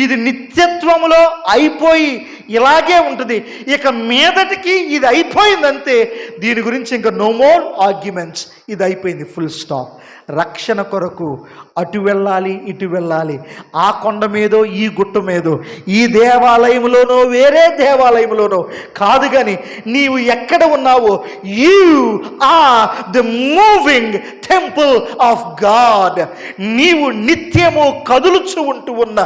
ఇది నిత్యత్వములో అయిపోయి ఇలాగే ఉంటుంది. ఇక మీదటికి ఇది అయిపోయిందంతే, దీని గురించి ఇంకా నో మోర్ ఆర్గ్యుమెంట్స్, ఇది అయిపోయింది, ఫుల్ స్టాప్. రక్షణ కొరకు అటు వెళ్ళాలి ఇటు వెళ్ళాలి, ఆ కొండ మీదో ఈ గుట్ట మీదో, ఈ దేవాలయంలోనో వేరే దేవాలయంలోనో కాదు, కానీ నీవు ఎక్కడ ఉన్నావో you are the moving temple of God. నీవు నిత్యము కదులుచు ఉంటూ ఉన్న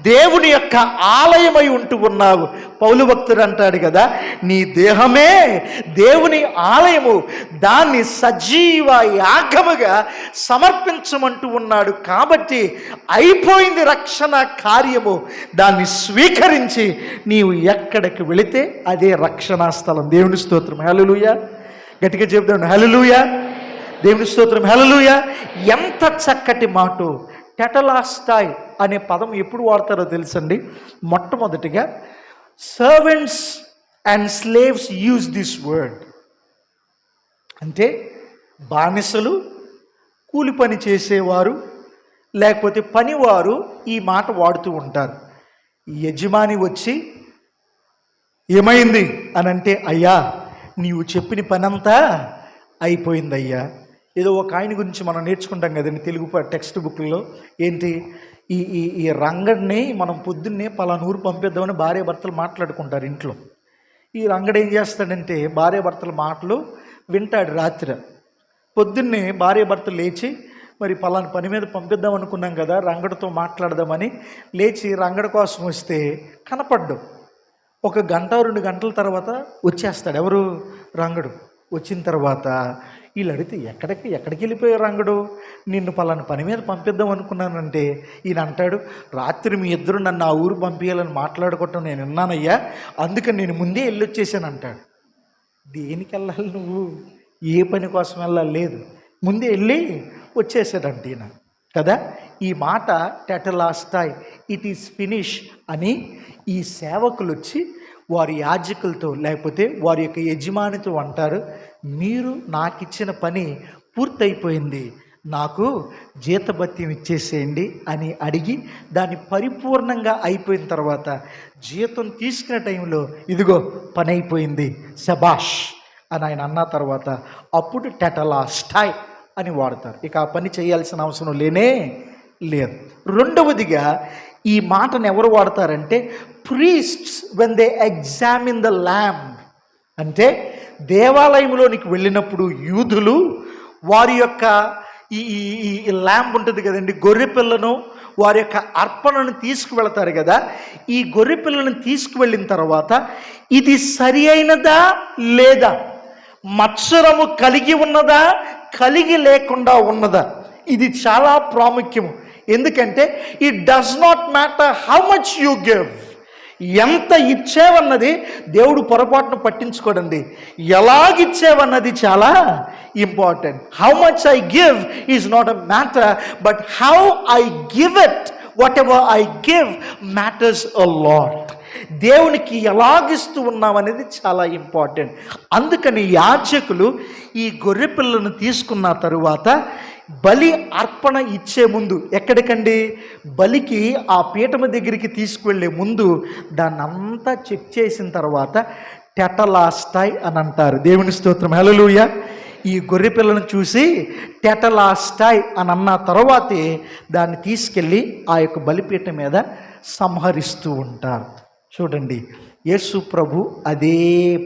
దేవుని యొక్క ఆలయమై ఉంటూ ఉన్నావు. పౌలు భక్తుడు అంటాడు కదా, నీ దేహమే దేవుని ఆలయము, దాన్ని సజీవ యాగముగా సమర్పించమంటూ ఉన్నాడు. కాబట్టి అయిపోయింది రక్షణ కార్యము, దాన్ని స్వీకరించి నీవు ఎక్కడికి వెళితే అదే రక్షణా స్థలం. దేవుని స్తోత్రం, హల్లెలూయా. గట్టిగా చెప్తాను, హల్లెలూయా. దేవుని స్తోత్రం, హల్లెలూయా. ఎంత చక్కటి మాట. టెటలాస్టాయ్ అనే పదం ఎప్పుడు వాడతారో తెలుసండి? మొట్టమొదటిగా servants and slaves use this word. అంటే బానిసలు, కూలి పని చేసేవారు, లేకపోతే పనివారు ఈ మాట వాడుతూ ఉంటారు. యజమాని వచ్చి ఏమైంది అని అంటే, అయ్యా నీవు చెప్పిన పనంతా అయిపోయిందయ్యా. ఏదో ఒక ఆయన గురించి మనం నేర్చుకుంటాం కదండి తెలుగు టెక్స్ట్ బుక్లో. ఏంటి, ఈ రంగడిని మనం పొద్దున్నే పలానూరు పంపిద్దామని భార్య భర్తలు మాట్లాడుకుంటారు ఇంట్లో. ఈ రంగడు ఏం చేస్తాడంటే భార్య భర్తల మాటలు వింటాడు. రాత్రి పొద్దున్నే భార్య భర్తలు లేచి, మరి పలానా పని మీద పంపిద్దాం అనుకున్నాం కదా, రంగడితో మాట్లాడదామని లేచి రంగడి కోసం వస్తే కనపడ్డు. 1 గంట 2 గంటల తర్వాత వచ్చేస్తాడు. ఎవరు? రంగడు. వచ్చిన తర్వాత వీళ్ళు అడిగితే ఎక్కడికి వెళ్ళిపోయావు రంగడు, నిన్ను పలానా పని మీద పంపిద్దాం అనుకున్నానంటే ఈయన అంటాడు, రాత్రి మీ ఇద్దరు నన్ను ఆ ఊరు పంపించాలని మాట్లాడుకోవటం నేను విన్నానయ్యా, అందుకని నేను ముందే వెళ్ళొచ్చేసాను అంటాడు. దేనికి వెళ్ళాలి నువ్వు? ఏ పని కోసం వెళ్ళాలి లేదు, ముందే వెళ్ళి వచ్చేసాడంట ఈయన కదా. ఈ మాట టెటలాస్టాయ్, ఇట్ ఈస్ ఫినిష్ అని ఈ సేవకులు వచ్చి వారి యాజకులతో లేకపోతే వారి యొక్క యజమానితో అంటారు, మీరు నాకు ఇచ్చిన పని పూర్తయిపోయింది, నాకు జీతభత్యం ఇచ్చేసేయండి అని అడిగి దాన్ని పరిపూర్ణంగా అయిపోయిన తర్వాత జీతం తీసుకునే టైంలో ఇదిగో పని అయిపోయింది శబాష్ అని ఆయన అన్న తర్వాత అప్పుడు టెటలాస్టాయ్ అని వాడతారు. ఇక ఆ పని చేయాల్సిన అవసరం లేనే లేదు. రెండవదిగా ఈ మాటను ఎవరు వాడతారంటే priests when they examine the lamb. అంటే దేవాలయంలోనికి వెళ్ళినప్పుడు యూదులు వారి యొక్క ఈ ల్యాంబ్ ఉంటుంది కదండి, గొర్రె పిల్లను, వారి యొక్క అర్పణను తీసుకువెళతారు కదా. ఈ గొర్రె పిల్లను తీసుకువెళ్ళిన తర్వాత ఇది సరి అయినదా లేదా, మత్సరము కలిగి ఉన్నదా కలిగి లేకుండా ఉన్నదా, ఇది చాలా ప్రాముఖ్యము. ఎందుకంటే it does not matter how much you give, ఎంత ఇచ్చేవన్నది దేవుడు పొరపాటును పట్టించుకోడండి, ఎలాగిచ్చేవన్నది చాలా important. How much I give is not a matter, but how I give it, what ever I give matters a lot. దేవునికి ఎలాగిస్తూ ఉన్నామనేది చాలా ఇంపార్టెంట్. అందుకని యాజకులు ఈ గొర్రె పిల్లను తీసుకున్న తరువాత బలి అర్పణ ఇచ్చే ముందు, ఎక్కడికండి, బలికి ఆ పీఠము దగ్గరికి తీసుకువెళ్ళే ముందు దాన్ని అంతా చెక్ చేసిన తర్వాత టెటలాస్టాయ్ అని అంటారు. దేవుని స్తోత్రం, హల్లెలూయా. ఈ గొర్రె పిల్లను చూసి టెటలాస్టాయ్ అని అన్న తర్వాతే దాన్ని తీసుకెళ్ళి ఆ యొక్క బలిపీఠం మీద సంహరిస్తూ ఉంటారు. చూడండి, యేసు ప్రభు అదే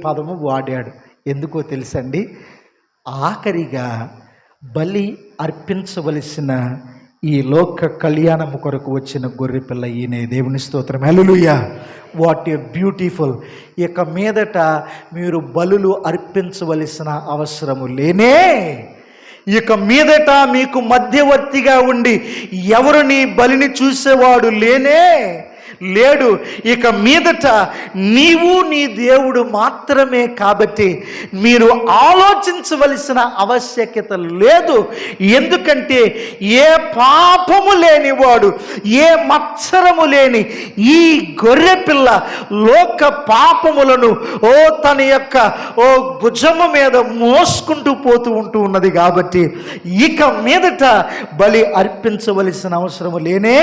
పదము వాడాడు. ఎందుకో తెలుసండి, ఆఖరిగా బలి అర్పించవలసిన ఈ లోక కళ్యాణము కొరకు వచ్చిన గొర్రెపిల్ల ఈయనే. దేవుని స్తోత్రం, హల్లెలూయా. What a beautiful. ఇక మీదట మీరు బలులు అర్పించవలసిన అవసరము లేనే. ఇక మీదట మీకు మధ్యవర్తిగా ఉండి ఎవరు నీ బలిని చూసేవాడు లేడు. ఇక మీదట నీవు నీ దేవుడు మాత్రమే. కాబట్టి మీరు ఆలోచించవలసిన ఆవశ్యకత లేదు. ఎందుకంటే ఏ పాపము లేనివాడు, ఏ మత్సరము లేని ఈ గొర్రెపిల్ల లోక పాపములను తన యొక్క భుజము మీద మోసుకుంటూ ఉంటూ ఉన్నది. కాబట్టి ఇక మీదట బలి అర్పించవలసిన అవసరము లేనే.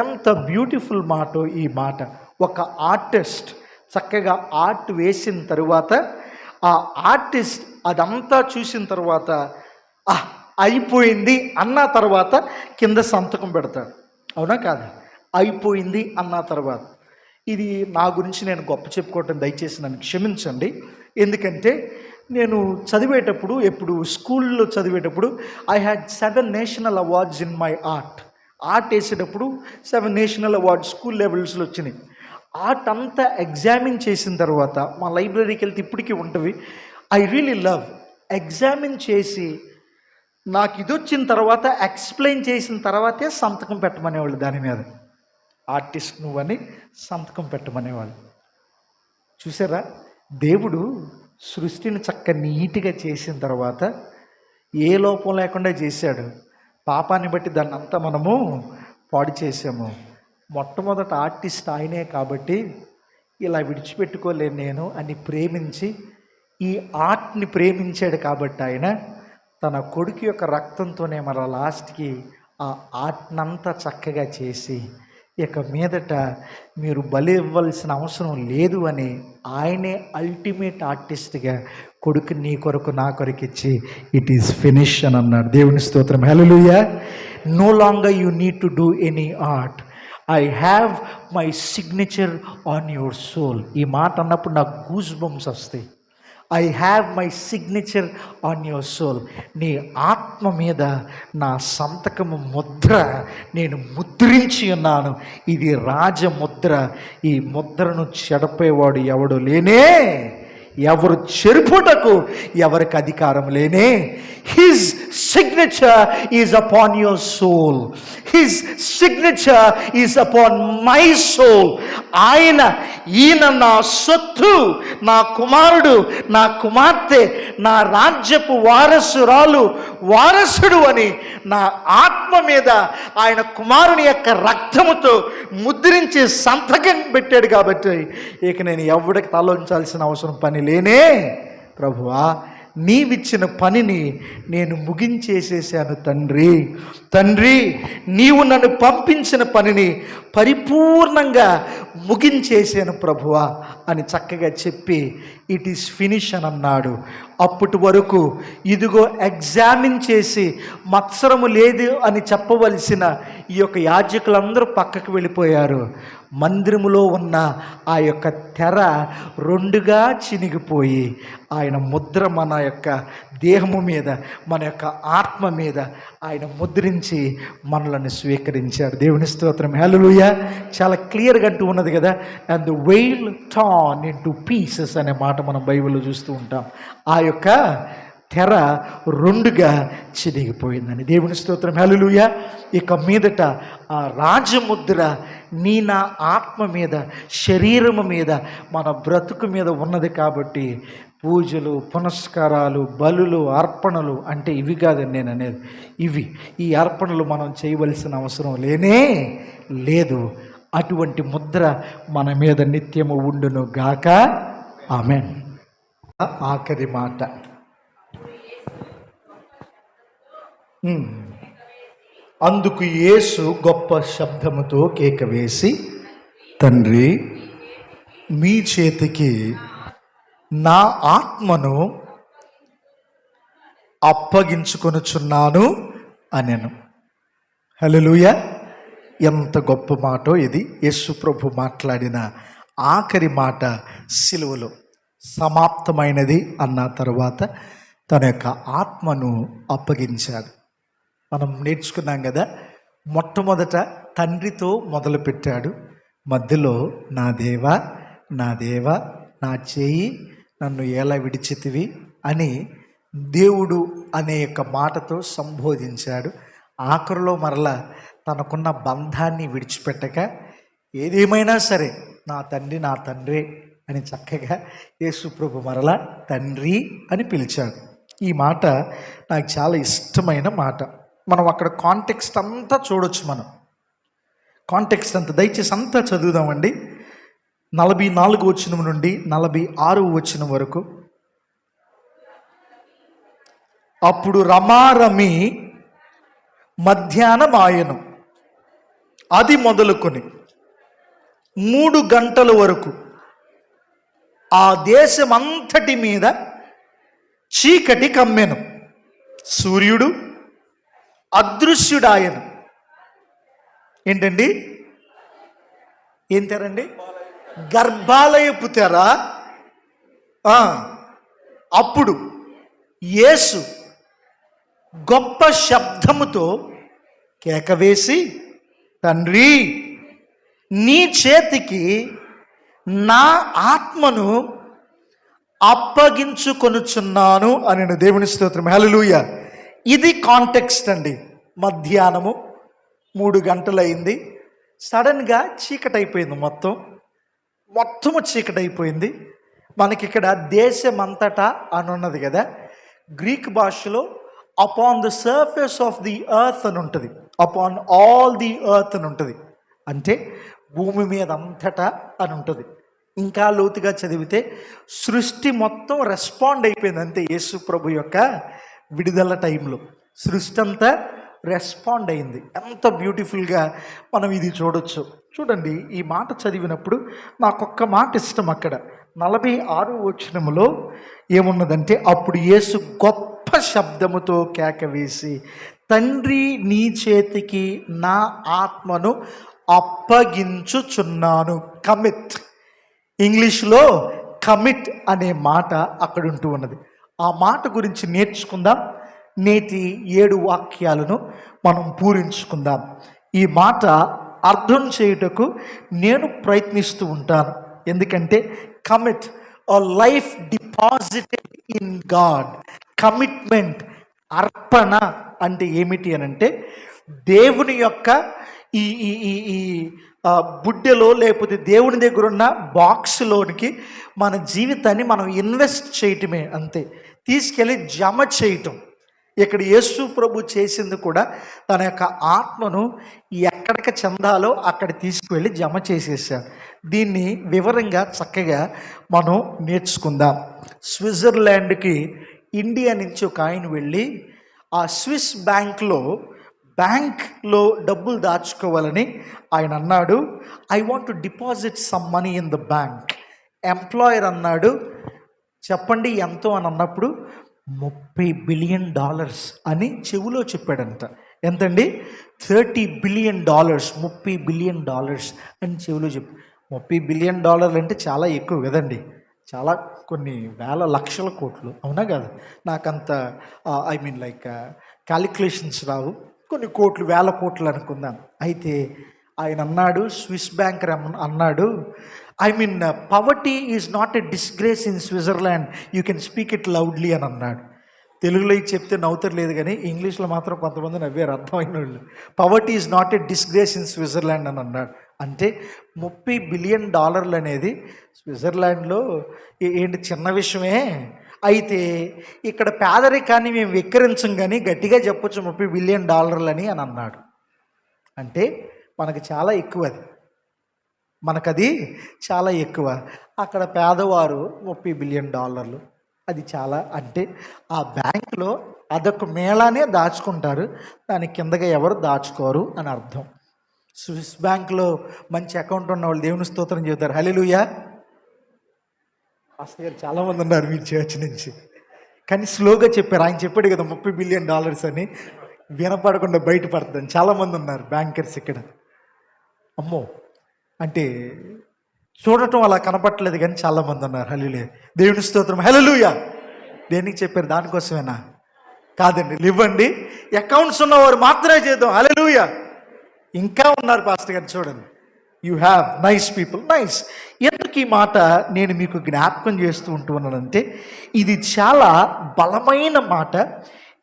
ఎంత బ్యూటిఫుల్ మాటో ఈ మాట. ఒక ఆర్టిస్ట్ చక్కగా ఆర్ట్ వేసిన తరువాత ఆ ఆర్టిస్ట్ అదంతా చూసిన తర్వాత అయిపోయింది అన్న తర్వాత కింద సంతకం పెడతాడు. అవునా కాదా? అయిపోయింది అన్న తర్వాత. ఇది నా గురించి నేను గొప్ప చెప్పుకోవటం దయచేసి నన్ను క్షమించండి. ఎందుకంటే నేను చదివేటప్పుడు, ఎప్పుడు స్కూల్లో చదివేటప్పుడు I had 7 national awards in my art వేసేటప్పుడు 7 నేషనల్ అవార్డ్స్ స్కూల్ లెవెల్స్లో వచ్చినాయి. ఆర్ట్ అంతా ఎగ్జామిన్ చేసిన తర్వాత మా లైబ్రరీకి వెళ్తే ఇప్పటికీ ఉంటుంది. ఐ రియలీ లవ్ ఎగ్జామిన్ చేసి నాకు ఇది వచ్చిన తర్వాత ఎక్స్ప్లెయిన్ చేసిన తర్వాతే సంతకం పెట్టమనేవాళ్ళు. దాని మీద ఆర్టిస్ట్ నువ్వని సంతకం పెట్టమనేవాళ్ళు. చూసారా, దేవుడు సృష్టిని చక్క నీట్గా చేసిన తర్వాత ఏ లోపం లేకుండా చేశాడు. పాపాన్ని బట్టి దాన్ని అంతా మనము పాడు చేసాము. మొట్టమొదట ఆర్టిస్ట్ ఆయనే. కాబట్టి ఇలా విడిచిపెట్టుకోలేను నేను అని ప్రేమించి ఈ ఆర్ట్ని ప్రేమించాడు. కాబట్టి ఆయన తన కొడుకు యొక్క రక్తంతోనే మన లాస్ట్కి ఆ ఆర్ట్నంతా చక్కగా చేసి ఇక మీదట మీరు బలి ఇవ్వాల్సిన అవసరం లేదు అని ఆయనే అల్టిమేట్ ఆర్టిస్ట్గా కొడుకు నీ కొరకు నా కొరకు ఇచ్చి ఇట్ ఈస్ ఫినిష్ అని అన్నాడు. దేవుని స్తోత్రం, hallelujah. No longer you need to do any art. I have my signature on your soul. ఈ మాట అన్నప్పుడు నాకు గూస్ బంప్స్ వస్తాయి. I have my signature on your soul. నీ ఆత్మ మీద నా సంతకము ముద్ర నేను ముద్రించి ఉన్నాను. ఇది రాజముద్ర. ఈ ముద్రను చెడపేవాడు ఎవడు లేనే. ఎవరు చెరుపుటకు ఎవరికి అధికారం లేనే. His signature is upon your soul. His signature is upon my soul. ఈయన నా సొత్తు, నా కుమారుడు, నా కుమార్తె, నా రాజ్యపు వారసుడు అని నా ఆత్మ మీద ఆయన కుమారుని యొక్క రక్తముతో ముద్రించి సంతకం పెట్టాడు. కాబట్టి ఇక నేను ఎవడికి తలొంచాల్సిన అవసరం పని లేనే. ప్రభువా, నీవిచ్చిన పనిని నేను ముగించేసేసాను తండ్రి. నీవు నన్ను పంపించిన పనిని పరిపూర్ణంగా ముగించేసాను ప్రభువా అని చక్కగా చెప్పి ఇట్ ఈస్ ఫినిష్ అని అన్నాడు. అప్పటి వరకు ఇదిగో ఎగ్జామిన్ చేసి మత్సరము లేదు అని చెప్పవలసిన ఈ యొక్క యాజకులందరూ పక్కకు వెళ్ళిపోయారు. మందిరములో ఉన్న ఆ యొక్క తెర 2గా చినిగిపోయి ఆయన ముద్ర మన యొక్క దేహము మీద, మన యొక్క ఆత్మ మీద ఆయన ముద్రించి మనలను స్వీకరించాడు. దేవుని స్తోత్రం, హల్లెలూయా. చాలా క్లియర్గా అంటూ ఉన్నది కదా, and the veil torn into pieces అనే మాట మనం బైబిల్లో చూస్తూ ఉంటాం. ఆ యొక్క తెర 2గా చినిగిపోయిందని. దేవుని స్తోత్రం, హల్లెలూయా. ఇక మీదట ఆ రాజముద్ర నా ఆత్మ మీద, శరీరము మీద, మన బ్రతుకు మీద ఉన్నది. కాబట్టి పూజలు, పునస్కారాలు, బలులు, అర్పణలు అంటే ఇవి కాదని నేను అనేది. ఈ అర్పణలు మనం చేయవలసిన అవసరం లేనే లేదు. అటువంటి ముద్ర మన మీద నిత్యము ఉండును గాక. ఆమేన్. ఆఖరి మాట, అందుకు యేసు గొప్ప శబ్దముతో కేక వేసి, తండ్రి, మీ చేతికి నా ఆత్మను అప్పగించుకొనుచున్నాను అనెను. హల్లెలూయా. ఎంత గొప్ప మాటో ఇది. యేసు ప్రభు మాట్లాడిన ఆఖరి మాట సిలువలో సమాప్తమైనది అన్న తర్వాత తన యొక్క ఆత్మను అప్పగించాడు. మనం నేర్చుకున్నాం కదా, మొట్టమొదట తండ్రితో మొదలుపెట్టాడు. మధ్యలో నా దేవా నా దేవా నా చేయి నన్ను ఎలా విడిచితివి అని దేవుడు అనే యొక్క మాటతో సంబోధించాడు. ఆఖరిలో మరలా తనకున్న బంధాన్ని విడిచిపెట్టక ఏదేమైనా సరే నా తండ్రి అని చక్కగా యేసు ప్రభు మరలా తండ్రి అని పిలిచాడు. ఈ మాట నాకు చాలా ఇష్టమైన మాట. మనం అక్కడ కాంటెక్స్ట్ అంతా చూడొచ్చు. మనం కాంటెక్స్ట్ అంతా దయచేసి అంతా చదువుదామండి. 44 వచనం నుండి 46 వచనం వరకు. అప్పుడు రమారమి మధ్యాహ్నం ఆయను, అది మొదలుకొని 3 గంటల వరకు ఆ దేశమంతటి మీద చీకటి కమ్మెను. సూర్యుడు అదృశ్యుడాయను. ఏంటండి? ఏం తెరండి? గర్భాలయపు తెర. అప్పుడు యేసు గొప్ప శబ్దముతో కేకవేసి, తండ్రి నీ చేతికి నా ఆత్మను అప్పగించుకొనుచున్నాను అని. దేవుని స్తోత్రం. హల్లెలూయా. ఇది కాంటెక్స్ట్ అండి. మధ్యాహ్నము 3 గంటలైంది. సడన్గా చీకటి అయిపోయింది. మొత్తము చీకటి అయిపోయింది. మనకి ఇక్కడ దేశమంతటా అని ఉన్నది కదా. గ్రీక్ భాషలో upon the surface of the earth అని ఉంటుంది. అపాన్ ఆల్ ది ఎర్త్ అని ఉంటుంది. అంటే భూమి మీద అంతటా అని ఉంటుంది. ఇంకా లోతుగా చదివితే సృష్టి మొత్తం రెస్పాండ్ అయిపోయింది. అంతే యేసు ప్రభు యొక్క విడుదల టైంలో సృష్టి అంతా రెస్పాండ్ అయింది. ఎంత బ్యూటిఫుల్గా మనం ఇది చూడొచ్చు. చూడండి, ఈ మాట చదివినప్పుడు నాకొక్క మాట ఇష్టం. అక్కడ 46 వచనములో ఏమున్నదంటే, అప్పుడు యేసు గొప్ప శబ్దముతో కేకవేసి, తండ్రి నీ చేతికి నా ఆత్మను అప్పగించుచున్నాను. కమిట్. ఇంగ్లీష్లో కమిట్ అనే మాట అక్కడ ఉంటూ ఉన్నది. ఆ మాట గురించి నేర్చుకుందాం. నేటి 7 వాక్యాలను మనం పూరించుకుందాం. ఈ మాట అర్థం చేయుటకు నేను ప్రయత్నిస్తూ ఉంటాను. ఎందుకంటే commit, a life deposited in God. Commitment, అర్పణ అంటే ఏమిటి అని అంటే, దేవుని యొక్క ఈ ఈ ఈ ఈ బుడ్డెలో లేకపోతే దేవుని దగ్గర ఉన్న బాక్స్లోనికి మన జీవితాన్ని మనం ఇన్వెస్ట్ చేయటమే. అంతే. తీసుకెళ్ళి జమ చేయటం. ఇక్కడ యేసు ప్రభు చేసింది కూడా తన యొక్క ఆత్మను ఎక్కడికి చెందాలో అక్కడ తీసుకువెళ్ళి జమ చేసేసాడు. దీన్ని వివరంగా చక్కగా మనం నేర్చుకుందాం. స్విట్జర్లాండ్కి ఇండియా నుంచి ఒక ఆయన వెళ్ళి ఆ స్విస్ బ్యాంక్లో డబ్బులు దాచుకోవాలని ఆయన అన్నాడు. I want to deposit some money in the bank. Employer అన్నాడు, చెప్పండి ఎంతో అని అన్నప్పుడు $30 బిలియన్ అని చెవులో చెప్పాడంట. ఎంతండి? $30 బిలియన్, $30 బిలియన్ అని చెవులో చెప్పి. $30 బిలియన్ అంటే చాలా ఎక్కువ కదండి. చాలా కొన్ని వేల లక్షల కోట్లు, అవునా కాదు? నాకంత క్యాలిక్యులేషన్స్ రావు. కొన్ని కోట్లు, వేల కోట్లు అనుకుందాం. అయితే ఆయన అన్నాడు, స్విస్ బ్యాంకర్ అన్నాడు, poverty is not a disgrace in Switzerland, you can speak it loudly అని అన్నాడు. తెలుగులో చెప్తే నవ్వుతారు లేదు కానీ ఇంగ్లీష్లో మాత్రం కొంతమంది నవ్వారు, అర్థమైన వాళ్ళు. Poverty is not a disgrace in Switzerland అని అన్నాడు. అంటే $30 బిలియన్ అనేది స్విట్జర్లాండ్లో ఏంటి చిన్న విషయమే. అయితే ఇక్కడ పేదరికాన్ని మేము విక్రించం కానీ గట్టిగా చెప్పొచ్చు $30 బిలియన్ అని అన్నాడు. అంటే మనకు చాలా ఎక్కువ, మనకది చాలా ఎక్కువ. అక్కడ పేదవారు $30 బిలియన్, అది చాలా. అంటే ఆ బ్యాంకులో అదొక మేళానే దాచుకుంటారు, దాని కిందగా ఎవరు దాచుకోరు అని అర్థం. స్విస్ బ్యాంక్లో మంచి అకౌంట్ ఉన్న వాళ్ళు దేవుని స్తోత్రం చెబుతారు. హల్లెలూయా. పాస్టర్ గారు చాలామంది ఉన్నారు మీ చర్చ్ నుంచి. కానీ స్లోగా చెప్పారు. ఆయన చెప్పాడు కదా $30 బిలియన్ అని, వినపడకుండా బయటపడుతుంది. చాలామంది ఉన్నారు బ్యాంకర్స్ ఇక్కడ. అమ్మో అంటే చూడటం అలా కనపట్లేదు కానీ చాలామంది ఉన్నారు. హల్లెలూయా, దేవుని స్తోత్రం, హల్లెలూయా. దేనికి చెప్పారు? దానికోసమేనా? కాదండి, ఇవ్వండి. అకౌంట్స్ ఉన్నవారు మాత్రమే చేద్దాం. హల్లెలూయా. ఇంకా ఉన్నారు పాస్టర్ గారు, చూడండి. You have nice people, nice. ఎందుకు ఈ మాట నేను మీకు జ్ఞాపకం చేస్తూ ఉంటున్నానంటే, ఇది చాలా బలమైన మాట,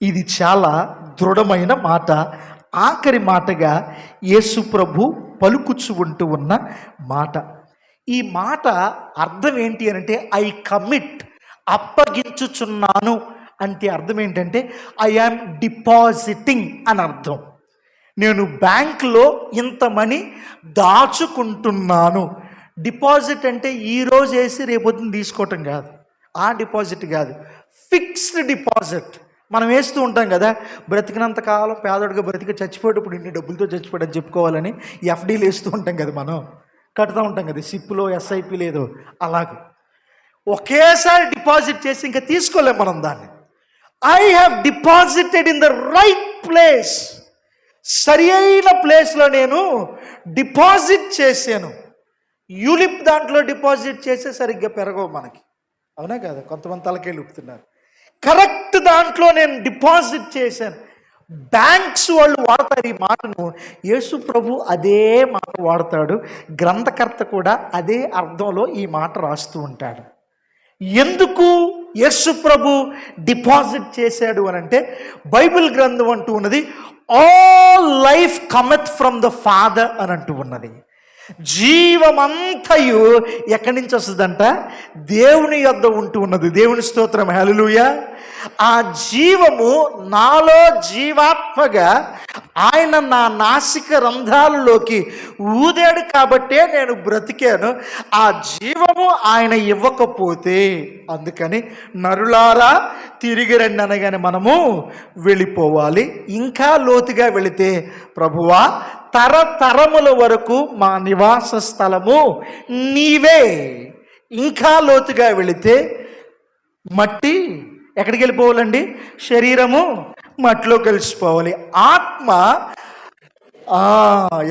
ఇది చాలా దృఢమైన మాట. ఆఖరి మాటగా యేసు ప్రభు పలుకుచు ఉంటూ ఉన్న మాట. ఈ మాట అర్థం ఏంటి అని అంటే, ఐ కమిట్, అప్పగించుచున్నాను అంటే అర్థం ఏంటంటే ఐ యామ్ డిపాజిటింగ్ అని అర్థం. నేను బ్యాంక్లో ఇంత మనీ దాచుకుంటున్నాను. డిపాజిట్ అంటే ఈరోజు వేసి రేపొద్దున తీసుకోవటం కాదు, ఆ డిపాజిట్ కాదు, ఫిక్స్డ్ డిపాజిట్. మనం వేస్తూ ఉంటాం కదా, బ్రతికినంత కాలం పేదోడిగా బ్రతికి చచ్చిపోయేటప్పుడు ఇన్ని డబ్బులతో చచ్చిపోయాడని చెప్పుకోవాలని ఎఫ్డీలు వేస్తూ ఉంటాం కదా, మనం కడుతూ ఉంటాం కదా, సిప్లో ఎస్ఐపి లేదో అలాగే ఒకేసారి డిపాజిట్ చేసి ఇంకా తీసుకోలేం మనం దాన్ని. I have deposited in the right place. సరి అయిన ప్లేస్లో నేను డిపాజిట్ చేశాను. యూలిప్ దాంట్లో డిపాజిట్ చేస్తే సరిగ్గా పెరగవు మనకి, అవునా కదా? కొంతమంది తలకాయలు ఊపుతున్నారు. కరెక్ట్ దాంట్లో నేను డిపాజిట్ చేశాను. బ్యాంక్స్ వాళ్ళు వాడతారు ఈ మాటను, యేసు ప్రభు అదే మాట వాడతాడు. గ్రంథకర్త కూడా అదే అర్థంలో ఈ మాట రాస్తూ ఉంటాడు. ఎందుకు యేసు ప్రభు డిపాజిట్ చేశాడు అని అంటే, బైబిల్ గ్రంథం అంటూ ఉన్నది all life cometh from the father అని అంటూ ఉన్నది. జీవమంతయు ఎక్కడి నుంచి వస్తుందంట? దేవుని యొద్ద ఉంటూ ఉన్నది. దేవుని స్తోత్రం, హల్లెలూయా. ఆ జీవము నాలో జీవాత్మగా ఆయన నా నాసిక రంధ్రాలలోకి ఊదాడు కాబట్టే నేను బ్రతికాను. ఆ జీవము ఆయన ఇవ్వకపోతే, అందుకని నరులారా తిరిగి రండి అనగానే మనము వెళ్ళిపోవాలి. ఇంకా లోతుగా వెళితే, ప్రభువా తరతరముల వరకు మా నివాస స్థలము నీవే. ఇంకా లోతుగా వెళితే మట్టి ఎక్కడికి వెళ్ళిపోవాలండి? శరీరము మట్టిలో కలిసిపోవాలి. ఆత్మ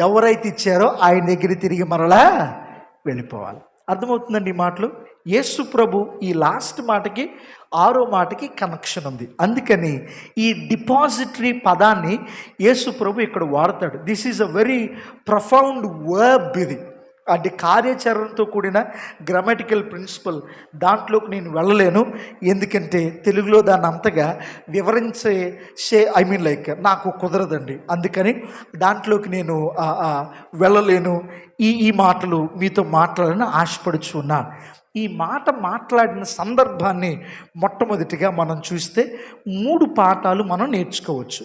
ఎవరైతే ఇచ్చారో ఆయన దగ్గర తిరిగి మరలా వెళ్ళిపోవాలి. అర్థమవుతుందండి ఈ మాటలు? యేసు ప్రభు ఈ లాస్ట్ మాటకి 6వ మాటకి కనెక్షన్ ఉంది. అందుకని ఈ డిపాజిటరీ పదాన్ని యేసు ప్రభు ఇక్కడ వాడతాడు. This is a very profound verb. ఇది అంటే కార్యాచరణతో కూడిన గ్రామటికల్ ప్రిన్సిపల్. దాంట్లోకి నేను వెళ్ళలేను, ఎందుకంటే తెలుగులో దాన్ని అంతగా నాకు కుదరదండి. అందుకని దాంట్లోకి నేను వెళ్ళలేను. ఈ మాటలు మీతో మాట్లాడాలని ఆశపడుచున్నాను. ఈ మాట మాట్లాడిన సందర్భాన్ని మొట్టమొదటిగా మనం చూస్తే 3 పాఠాలు మనం నేర్చుకోవచ్చు.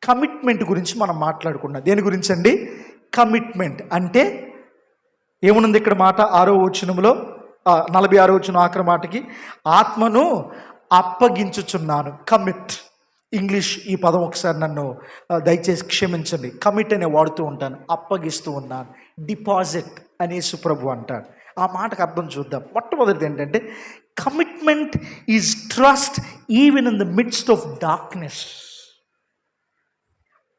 కమిట్మెంట్ గురించి మనం మాట్లాడుకున్నాం. దేని గురించి అండి? కమిట్మెంట్ అంటే ఏముంది ఇక్కడ మాట? 6వ వచనంలో 46వ వచనం ఆఖరి మాటకి ఆత్మను అప్పగించుచున్నాను. కమిట్. ఇంగ్లీష్ ఈ పదం ఒకసారి నన్ను దయచేసి క్షమించండి. కమిట్ అనే వాడుతూ ఉంటాను, అప్పగిస్తూ ఉన్నాను. డిపాజిట్ అని యేసు ప్రభు అంటాడు. ఆ మాటకు అర్థం చూద్దాం. మొట్టమొదటిది ఏంటంటే, commitment is trust even in the midst of darkness.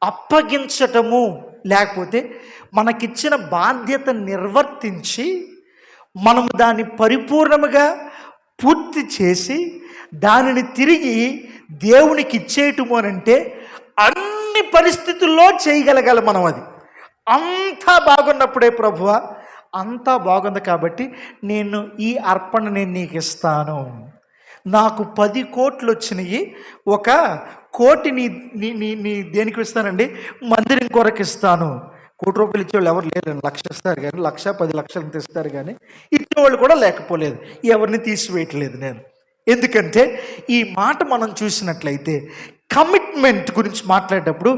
అప్పగించటము లేకపోతే మనకిచ్చిన బాధ్యత నిర్వర్తించి మనము దాన్ని పరిపూర్ణముగా పూర్తి చేసి దానిని తిరిగి దేవునికి ఇచ్చేయటము అని అంటే, అన్ని పరిస్థితుల్లో చేయగలగాలి మనం. అది అంతా బాగున్నప్పుడే, ప్రభువా అంతా బాగుంది కాబట్టి నేను ఈ అర్పణ నేను నీకు ఇస్తాను. నాకు 10 కోట్లు వచ్చినాయి, 1 కోటి నీ దేనికి ఇస్తానండి? మందిరం కొరకు ఇస్తాను. ₹1 ఇచ్చేవాళ్ళు ఎవరు లేరు. 1,00,000 ఇస్తారు కానీ, 1,00,000 10 లక్షలు ఇస్తారు కానీ ఇచ్చేవాళ్ళు కూడా లేకపోలేదు. ఎవరిని తీసివేయట్లేదు నేను. ఎందుకంటే ఈ మాట మనం చూసినట్లయితే కమిట్మెంట్ గురించి మాట్లాడేటప్పుడు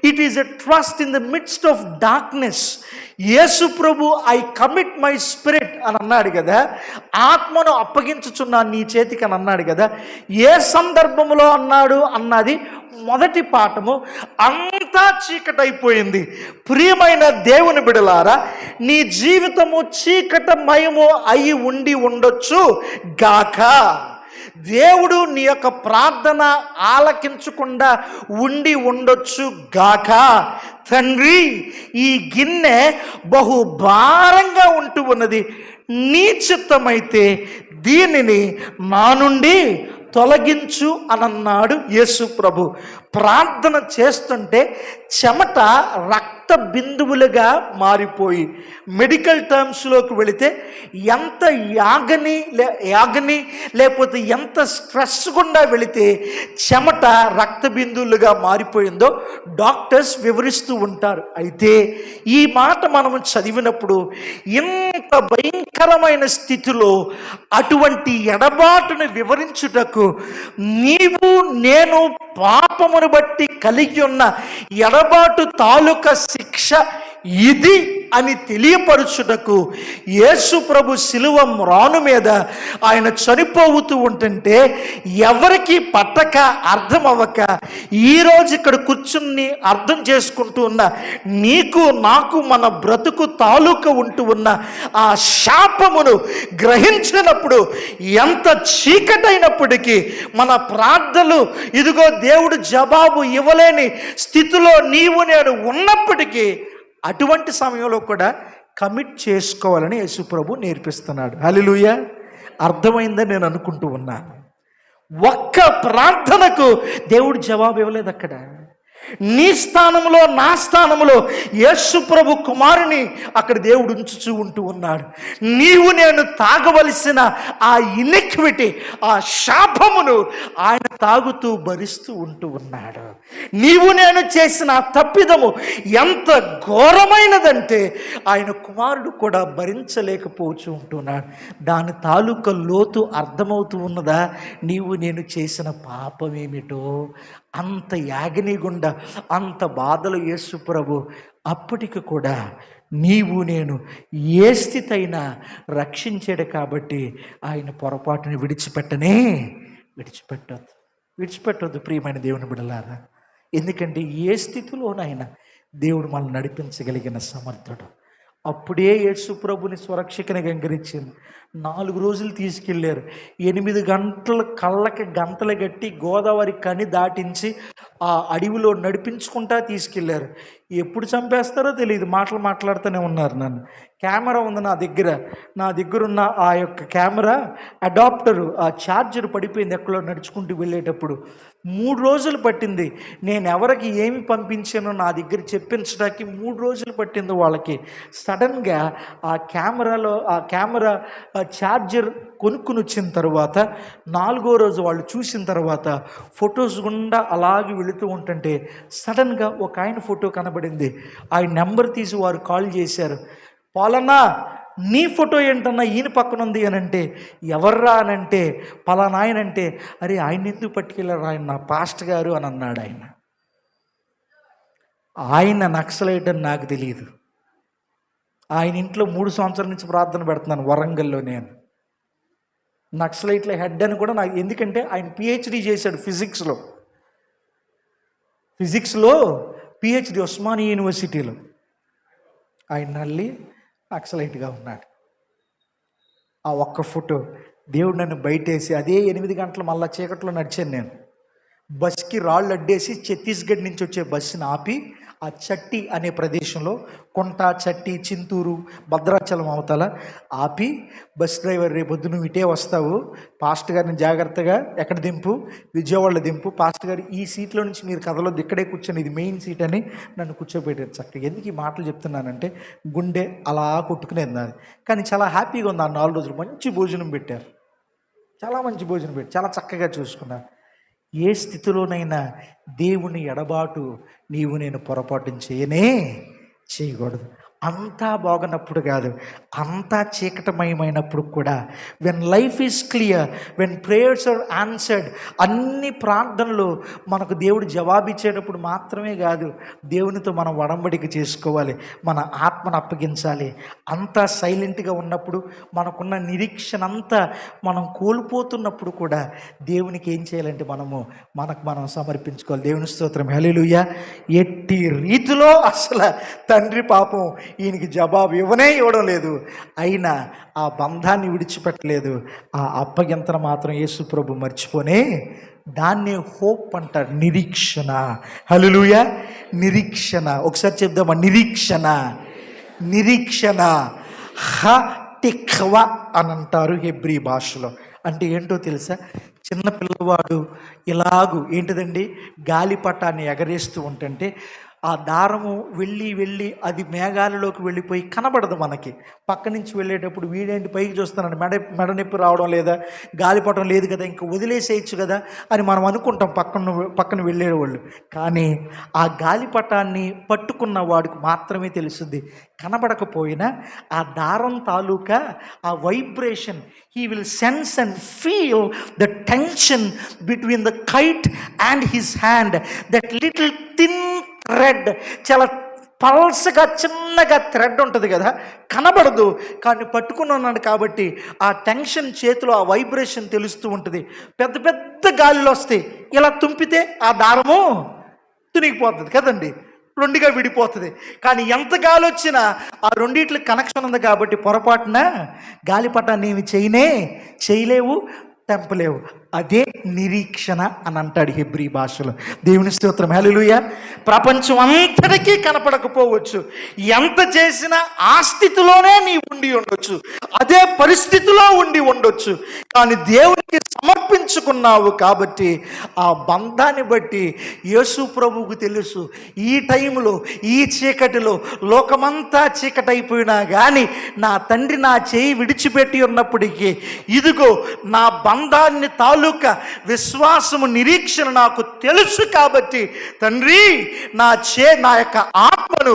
it is a trust in the midst of darkness. Yesu Prabhu I commit my spirit అని అన్నాడు కదా, ఆత్మను అప్పగించుచున్నాను నీ చేతికి అని అన్నాడు కదా. ఏ సందర్భంలో అన్నాడు అన్నది మొదటి పాఠము. అంతా చీకటైపోయింది. ప్రియమైన దేవుని బిడలారా, నీ జీవితము చీకటమయము అయి ఉండొచ్చు గాక. దేవుడు నీ యొక్క ప్రార్థన ఆలకించకుండా ఉండొచ్చు గాక. తండ్రి, ఈ గిన్నె బహు భారంగా ఉంటూ ఉన్నది, నీ చిత్తమైతే దీనిని నా నుండి తొలగించు అనన్నాడు యేసు ప్రభు. ప్రార్థన చేస్తుంటే చెమట రక్త బిందువులుగా మారిపోయి, మెడికల్ టర్మ్స్లోకి వెళితే ఎంత యాగని లేకపోతే ఎంత స్ట్రెస్ గుండా వెళితే చెమట రక్త బిందువులుగా మారిపోయిందో డాక్టర్స్ వివరిస్తూ ఉంటారు. అయితే ఈ మాట మనము చదివినప్పుడు ఇంత భయంకరమైన స్థితిలో అటువంటి ఎడబాటును వివరించుటకు నీవు నేను పాపమును బట్టి కలిగి ఉన్న ఎడబాటు తాలూకా శిక్ష ఇది అని తెలియపరచుటకు యేసు ప్రభు శిలువ మ్రాను మీద ఆయన చనిపోతూ ఉంటుంటే ఎవరికి పట్టక అర్థం అవ్వక ఈరోజు ఇక్కడ కూర్చుని అర్థం చేసుకుంటూ ఉన్న నీకు నాకు మన బ్రతుకు తాలూకా ఉంటూ ఉన్న ఆ శాపమును గ్రహించినప్పుడు ఎంత చీకటైనప్పటికీ మన ప్రార్థనలు ఇదిగో దేవుడు జవాబు ఇవ్వలేని స్థితిలో నీవు నేను ఉన్నప్పటికీ అటువంటి సమయంలో కూడా కమిట్ చేసుకోవాలని యేసుప్రభు నేర్పిస్తున్నాడు. హల్లెలూయా. అర్థమైందని నేను అనుకుంటూ ఉన్నాను. ఒక్క ప్రార్థనకు దేవుడు జవాబు ఇవ్వలేదు. అక్కడ నీ స్థానంలో నా స్థానంలో యేసు ప్రభు కుమారుని అక్కడ దేవుడు ఉంటూ ఉన్నాడు. నీవు నేను తాగవలసిన ఆ ఇనిక్విటీ, ఆ శాపమును ఆయన తాగుతూ భరిస్తూ ఉంటూ ఉన్నాడు. నీవు నేను చేసిన తప్పిదము ఎంత ఘోరమైనదంటే ఆయన కుమారుడు కూడా భరించలేకపోతూ ఉంటున్నాడు. దాని తాలూకా లోతు అర్థమవుతూ ఉన్నదా? నీవు నేను చేసిన పాపం ఏమిటో, అంత యాగని గుండా అంత బాధలు యేసు ప్రభు అప్పటికి కూడా నీవు నేను ఏ స్థితి అయినా రక్షించాడు కాబట్టి ఆయన పొరపాటుని విడిచిపెట్టొద్దు ప్రియమైన దేవుని బిడ్డలారా. ఎందుకంటే ఏ స్థితిలోనైనా దేవుడు మనల్ని నడిపించగలిగిన సమర్థుడు. అప్పుడే యేసు ప్రభుని సురక్షికని గంగరించింది. 4 రోజులు తీసుకెళ్ళారు. 8 గంటల కళ్ళకి గంతలు గట్టి గోదావరి కని దాటించి ఆ అడవిలో నడిపించుకుంటా తీసుకెళ్ళారు. ఎప్పుడు చంపేస్తారో తెలియదు. మాట్లాడుతూనే ఉన్నారు. నన్ను కెమెరా ఉంది నా దగ్గర ఉన్న ఆ యొక్క కెమెరా అడాప్టరు, ఆ ఛార్జర్ పడిపోయింది ఎక్కడో నడుచుకుంటూ వెళ్ళేటప్పుడు. 3 రోజులు పట్టింది. నేను ఎవరికి ఏమి పంపించానో నా దగ్గర చెప్పించడానికి 3 రోజులు పట్టింది వాళ్ళకి. సడన్గా ఆ కెమెరా ఛార్జర్ కొనుక్కుని వచ్చిన తర్వాత 4వ రోజు వాళ్ళు చూసిన తర్వాత ఫొటోస్ గుండా అలాగే వెళుతూ ఉంటుంటే సడన్గా ఒక ఆయన ఫోటో కనబడింది. ఆయన నెంబర్ తీసి వారు కాల్ చేశారు. పాలన్నా, నీ ఫోటో ఏంటన్నా ఈయన పక్కన ఉంది అని అంటే, ఎవర్రా అని అంటే పలానా ఆయన అంటే, అరే ఆయన ఎందుకు పట్టుకెళ్ళారు, ఆయన నా పాస్టర్ గారు అని అన్నాడు. ఆయన నక్సలైట్ అని నాకు తెలియదు. ఆయన ఇంట్లో 3 సంవత్సరాల నుంచి ప్రార్థన పెడుతున్నాను వరంగల్లో. నేను నక్సలైట్ల హెడ్ అని కూడా నాకు, ఎందుకంటే ఆయన పిహెచ్డి చేశాడు ఫిజిక్స్లో పిహెచ్డి ఉస్మానియా యూనివర్సిటీలో. ఆయన నల్లి నక్సలైట్గా ఉన్నాడు. ఆ ఒక్క ఫోటో దేవుడు నన్ను బయటేసి అదే 8 గంటలు మళ్ళా చీకట్లో నడిచాను. నేను బస్కి రాళ్ళు అడ్డేసి ఛత్తీస్గఢ్ నుంచి వచ్చే బస్సుని ఆపి ఆ చట్టి అనే ప్రదేశంలో కొంట, చట్టి, చింతూరు, భద్రాచలం అవతల ఆపి, బస్ డ్రైవర్ రేపొద్దు నువ్వు ఇటే వస్తావు, పాస్టర్ గారిని జాగ్రత్తగా ఎక్కడ దింపు, విజయవాడలో దింపు, పాస్టర్ గారు ఈ సీట్లో నుంచి మీరు కథలో ఇక్కడే కూర్చొని, ఇది మెయిన్ సీట్ అని నన్ను కూర్చోబెట్టారు. చక్కగా ఎందుకు ఈ మాటలు చెప్తున్నానంటే గుండె అలా కొట్టుకునేది నాది. కానీ చాలా హ్యాపీగా ఉంది. ఆ 4 రోజులు మంచి భోజనం పెట్టారు, చాలా మంచి భోజనం పెట్టి చాలా చక్కగా చూసుకున్నారు. ఏ స్థితిలోనైనా దేవుని ఎడబాటు నీవు నేను పొరపాటు చేయకూడదు. అంతా బాగున్నప్పుడు కాదు, అంతా చీకటమయమైనప్పుడు కూడా, when life is clear, when prayers are answered, అన్ని ప్రార్థనలు మనకు దేవుడు జవాబిచ్చేటప్పుడు మాత్రమే కాదు, దేవునితో మనం వడంబడిక చేసుకోవాలి, మన ఆత్మను అప్పగించాలి. అంతా సైలెంట్గా ఉన్నప్పుడు, మనకున్న నిరీక్షణ అంతా మనం కోల్పోతున్నప్పుడు కూడా దేవునికి ఏం చేయాలంటే మనకు మనం సమర్పించుకోవాలి. దేవుని స్తోత్రం, హల్లెలూయా. ఎట్టి రీతిలో అసలు తండ్రి పాపం ఈయనకి జవాబు ఇవ్వడం లేదు. అయినా ఆ బంధాన్ని విడిచిపెట్టలేదు. ఆ అప్పగింతను మాత్రం యేసు ప్రభు మర్చిపోనే దాన్నే హోప్ అంటారు, నిరీక్షణ. హల్లెలూయా, నిరీక్షణ. ఒకసారి చెప్దామా, నిరీక్షణ. నిరీక్షణ టిక్వ అని అంటారు హెబ్రీ భాషలో. అంటే ఏంటో తెలుసా? చిన్న పిల్లవాడు ఏంటిదండి, గాలిపటాన్ని ఎగరేస్తూ ఉంటుంటే ఆ దారము వెళ్ళి అది మేఘాలలోకి వెళ్ళిపోయి కనబడదు మనకి. పక్క నుంచి వెళ్ళేటప్పుడు వీడేంటి పైకి చూస్తున్నాడు, మెడ నొప్పి రావడం లేదా, గాలిపటం లేదు కదా, ఇంకా వదిలేసేయచ్చు కదా అని మనం అనుకుంటాం పక్కన వెళ్ళేవాళ్ళు. కానీ ఆ గాలిపటాన్ని పట్టుకున్న వాడికి మాత్రమే తెలుస్తుంది. కనబడకపోయినా ఆ దారం తాలూకా ఆ vibration, he will sense and feel the tension between the kite and his hand. That little thin thread, చాలా పల్స్గా చిన్నగా థ్రెడ్ ఉంటుంది కదా, కనబడదు కానీ పట్టుకుని ఉన్నాడు కాబట్టి ఆ టెన్షన్ చేతిలో, ఆ వైబ్రేషన్ తెలుస్తూ ఉంటుంది. పెద్ద పెద్ద గాలిలో వస్తాయి, ఇలా తుంపితే ఆ దారము తునిగిపోతుంది కదండి, రెండుగా విడిపోతుంది. కానీ ఎంత గాలి వచ్చినా ఆ రెండిట్లకి కనెక్షన్ ఉంది కాబట్టి పొరపాటున గాలిపటాన్ని ఏమి చేయలేవు, తెంపలేవు. అదే నిరీక్షణ అని అంటాడు హెబ్రీ భాషలో. దేవుని స్తోత్రం, హల్లెలూయా. ప్రపంచం అంతటికీ కనపడకపోవచ్చు, ఎంత చేసినా ఆ స్థితిలోనే నీ ఉండి ఉండొచ్చు, అదే పరిస్థితిలో ఉండి ఉండొచ్చు. కానీ దేవునికి సమర్పించుకున్నావు కాబట్టి ఆ బంధాన్ని బట్టి యేసు ప్రభువుకు తెలుసు, ఈ టైంలో, ఈ చీకటిలో, లోకమంతా చీకటైపోయినా కానీ నా తండ్రి నా చేయి విడిచిపెట్టి ఉన్నప్పటికీ ఇదిగో నా బంధాన్ని తాలూకా విశ్వాసము, నిరీక్షణ నాకు తెలుసు కాబట్టి తండ్రి నా యొక్క ఆత్మను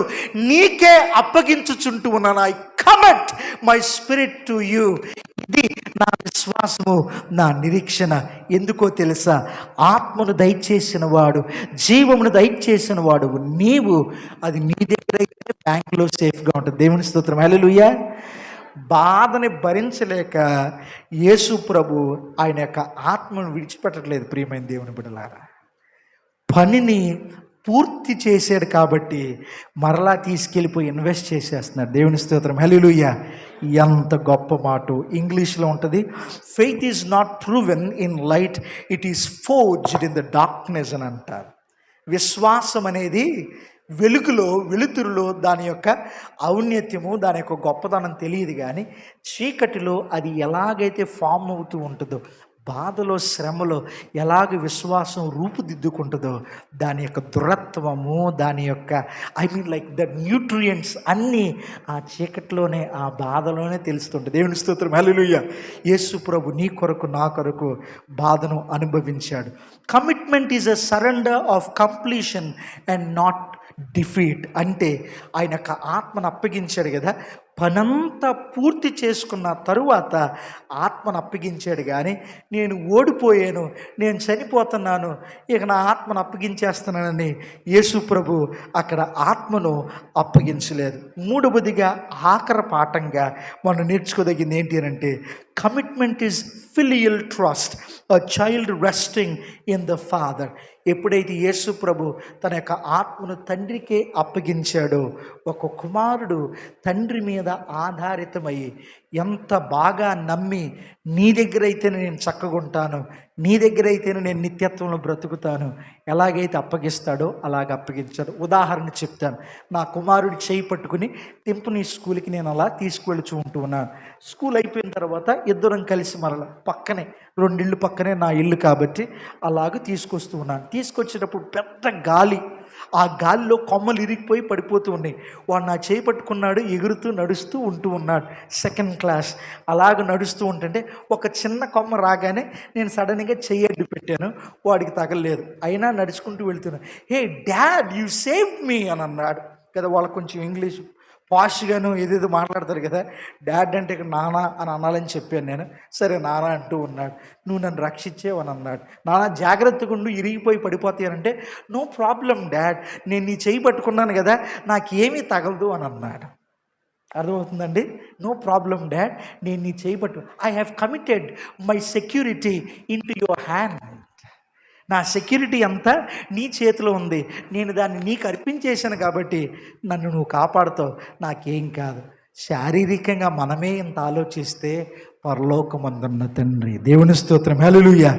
నీకే అప్పగించుచుంటూ ఉన్నాను. I commit my spirit to you. ఇది నా విశ్వాసము, నా నిరీక్షణ. ఎందుకో తెలుసా? ఆత్మను దయచేసిన వాడు, జీవమును దయచేసిన వాడు నీవు. అది నీ దగ్గర అయితే బ్యాంకులో సేఫ్గా ఉంటుంది. దేవుని స్తోత్రం, హల్లెలూయా. బాధని భరించలేక యేసు ప్రభు ఆయన యొక్క ఆత్మను విడిచిపెట్టట్లేదు. ప్రియమైన దేవుని బిడ్డలారా, పనిని పూర్తి చేశాడు కాబట్టి మరలా తీసుకెళ్ళిపోయి ఇన్వెస్ట్ చేసేస్తున్నాడు. దేవుని స్తోత్రం, హల్లెలూయా. ఎంత గొప్ప మాట. ఇంగ్లీష్లో ఉంటుంది, faith is not proven in light, it is forged in the darkness అని అంటారు. విశ్వాసం అనేది వెలుతురులో దాని యొక్క ఔన్నత్యము, దాని యొక్క గొప్పతనం తెలియదు. కానీ చీకటిలో అది ఎలాగైతే ఫామ్ అవుతూ ఉంటుందో, బాధలో, శ్రమలో ఎలాగ విశ్వాసం రూపుదిద్దుకుంటుందో, దాని యొక్క దృఢత్వము, దాని యొక్క లైక్ ద న్యూట్రియంట్స్ అన్నీ ఆ చీకటిలోనే, ఆ బాధలోనే తెలుస్తుంటుంది. దేవుని స్తోత్రం, హల్లెలూయా. యేసు ప్రభు నీ కొరకు, నా కొరకు బాధను అనుభవించాడు. Commitment is a surrender of completion and not defeat. అంటే ఆయన యొక్క ఆత్మను అప్పగించాడు కదా, పనంతా పూర్తి చేసుకున్న తరువాత ఆత్మను అప్పగించాడు. కానీ నేను ఓడిపోయాను, నేను చనిపోతున్నాను, ఇక నా ఆత్మను అప్పగించేస్తున్నానని యేసు ప్రభు అక్కడ ఆత్మను అప్పగించలేదు. మూడవదిగా, ఆఖరి పాఠంగా మనం నేర్చుకోదగింది ఏంటి అంటే, commitment is filial trust, a child resting in the father. ఎప్పుడైతే యేసు ప్రభు తన యొక్క ఆత్మను తండ్రికే అప్పగించాడో, ఒక కుమారుడు తండ్రి మీద ఆధారితమై ఎంత బాగా నమ్మి, నీ దగ్గర అయితేనే నేను చక్కగా ఉంటాను, నీ దగ్గర అయితేనే నేను నిత్యత్వంలో బ్రతుకుతాను, ఎలాగైతే అప్పగిస్తాడో అలాగ అప్పగించాడు. ఉదాహరణ చెప్తాను. నా కుమారుడి చేయి పట్టుకుని టింపుని స్కూల్కి నేను అలా తీసుకువెళ్ళుచూ ఉంటూ ఉన్నాను. స్కూల్ అయిపోయిన తర్వాత ఇద్దరం కలిసి మరలా పక్కనే, 2 ఇళ్ళు పక్కనే నా ఇల్లు కాబట్టి అలాగ తీసుకొస్తూ ఉన్నాను. తీసుకొచ్చేటప్పుడు పెద్ద గాలి, ఆ గాలిలో కొమ్మలు ఇరిగిపోయి పడిపోతూ ఉన్నాయి. వాడు నా చేయి పట్టుకున్నాడు, ఎగురుతూ నడుస్తూ ఉంటూ ఉన్నాడు. 2nd class. అలాగ నడుస్తూ ఉంటుంటే ఒక చిన్న కొమ్మ రాగానే నేను సడన్గా చెయ్యి అడ్డు పెట్టాను, వాడికి తగలలేదు. అయినా నడుచుకుంటూ వెళ్తున్నాను. హే డాడ్, యూ సేవ్డ్ మీ అని అన్నాడు కదా. వాళ్ళకు కొంచెం ఇంగ్లీష్ పాష్గాను ఏదేదో మాట్లాడతారు కదా. డాడ్ అంటే ఇక్కడ నాన్న అని అనాలని చెప్పాను నేను. సరే నాన్న అంటూ ఉన్నాడు. నువ్వు నన్ను రక్షించేవని అన్నాడు. నాన్న జాగ్రత్తగా ఉండు, ఇరిగిపోయి పడిపోతాయనంటే, నో ప్రాబ్లం డాడ్, నేను నీ చేయి పట్టుకున్నాను కదా, నాకేమీ తగలదు అని అన్నాడు. అర్థమవుతుందండి? నో ప్రాబ్లం డాడ్, నేను నీ చేయి పట్టు, I have committed my security in to your hand. నా సెక్యూరిటీ అంతా నీ చేతిలో ఉంది, నేను దాన్ని నీకు అర్పించేశాను కాబట్టి నన్ను నువ్వు కాపాడుతావు, నాకేం కాదు. శారీరకంగా మనమే ఇంత ఆలోచిస్తే పరలోకమందున్న తండ్రి, దేవుని స్తోత్రం, హల్లెలూయా.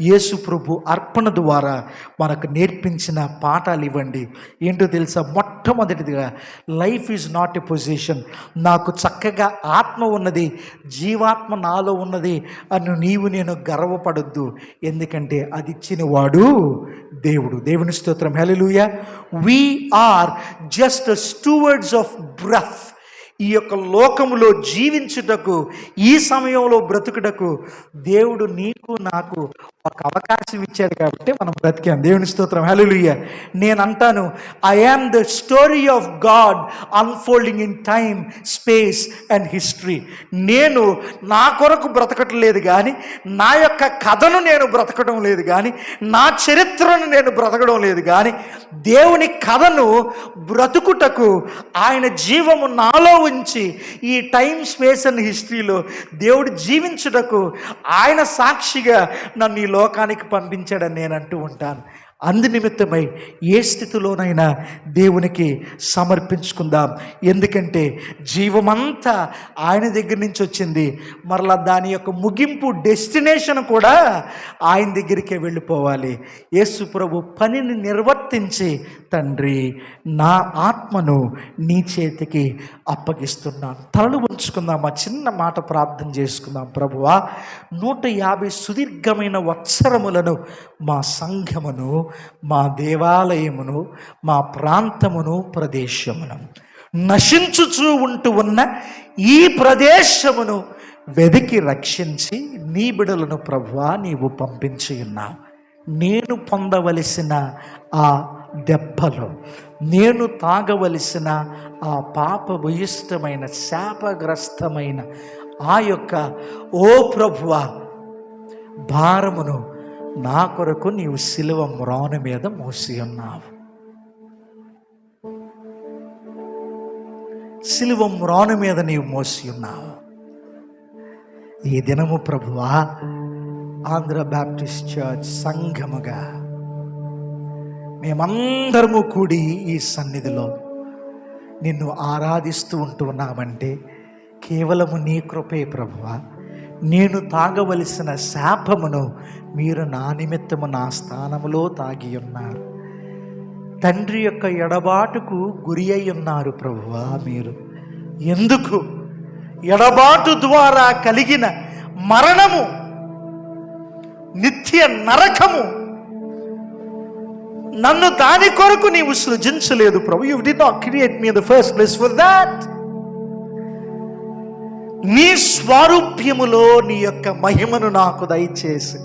యేసు ప్రభు అర్పణ ద్వారా మనకు నేర్పించిన పాఠాలు ఇవ్వండి. ఏంటో తెలుసా? మొట్టమొదటిదిగా, life is not a position. నాకు చక్కగా ఆత్మ ఉన్నది, జీవాత్మ నాలో ఉన్నది అని నీవు నేను గర్వపడొద్దు. ఎందుకంటే అది ఇచ్చిన వాడు దేవుడు. దేవుని స్తోత్రం, హల్లెలూయా. we are just stewards of breath. ఈ యొక్క లోకములో జీవించుటకు, ఈ సమయంలో బ్రతుకుటకు దేవుడు నీకు నాకు ఒక అవకాశం ఇచ్చాడు కాబట్టి మనం బ్రతికాం. దేవుని స్తోత్రం, హల్లెలూయా. నేను అంటాను, I am the story of God unfolding in time, space and history. నేను నా కొరకు బ్రతకటం లేదు కానీ, నా యొక్క కథను నేను బ్రతకడం లేదు కానీ, నా చరిత్రను నేను బ్రతకడం లేదు కానీ, దేవుని కథను బ్రతుకుటకు ఆయన జీవము నాలో ఉంచి ఈ టైం, స్పేస్ అండ్ హిస్టరీలో దేవుడు జీవించుటకు ఆయన సాక్షిగా నన్ను ఈ లోకానికి పంపించాడని నేను అంటూ ఉంటాను. అందునిమిత్తమై ఏ స్థితిలోనైనా దేవునికి సమర్పించుకుందాం. ఎందుకంటే జీవమంతా ఆయన దగ్గర నుంచి వచ్చింది, మరలా దాని యొక్క ముగింపు, డెస్టినేషన్ కూడా ఆయన దగ్గరికే వెళ్ళిపోవాలి. యేసు ప్రభు పనిని నిర్వర్తించి, తండ్రి నా ఆత్మను నీ చేతికి అప్పగిస్తున్నాను. తలలు ఉంచుకుందాం, ఆ చిన్న మాట ప్రార్థన చేసుకుందాం. ప్రభువా, 150 సుదీర్ఘమైన వత్సరములను మా సంఘమును, మా దేవాలయమును, మా ప్రాంతమును, ప్రదేశమును, నశించుచూ ఉంటూ ఉన్న ఈ ప్రదేశమును వెదికి రక్షించి నీ బిడలను ప్రభువా నీవు పంపించి ఉన్నావు. నేను పొందవలసిన ఆ దెబ్బలు, నేను తాగవలసిన ఆ పాపభూయిష్టమైన శాపగ్రస్తమైన ఆ యొక్క ఓ ప్రభువా భారమును నా కొరకు నీవు సిలువ మ్రాను మీద మోసి ఉన్నావు. సిలువ మ్రాను మీద నీవు మోసి ఉన్నావు. ఈ దినము ప్రభువా, ఆంధ్ర బాప్టిస్ట్ చర్చ్ సంఘముగా మేమందరము కూడి ఈ సన్నిధిలో నిన్ను ఆరాధిస్తూ ఉంటూ ఉన్నామంటే కేవలము నీ కృపే ప్రభువా. నేను తాగవలసిన శాపమును మీరు నా నిమిత్తము నా స్థానములో తాగి ఉన్నారు. తండ్రి యొక్క ఎడబాటుకు గురి అయి ఉన్నారు ప్రభువా. మీరు ఎందుకు? ఎడబాటు ద్వారా కలిగిన మరణము, నిత్య నరకము, నన్ను దాని కొరకు నీవు సృజించలేదు ప్రభు. You did not create me in the first place for that. నీ స్వారూప్యములో నీ యొక్క మహిమను నాకు దయచేసి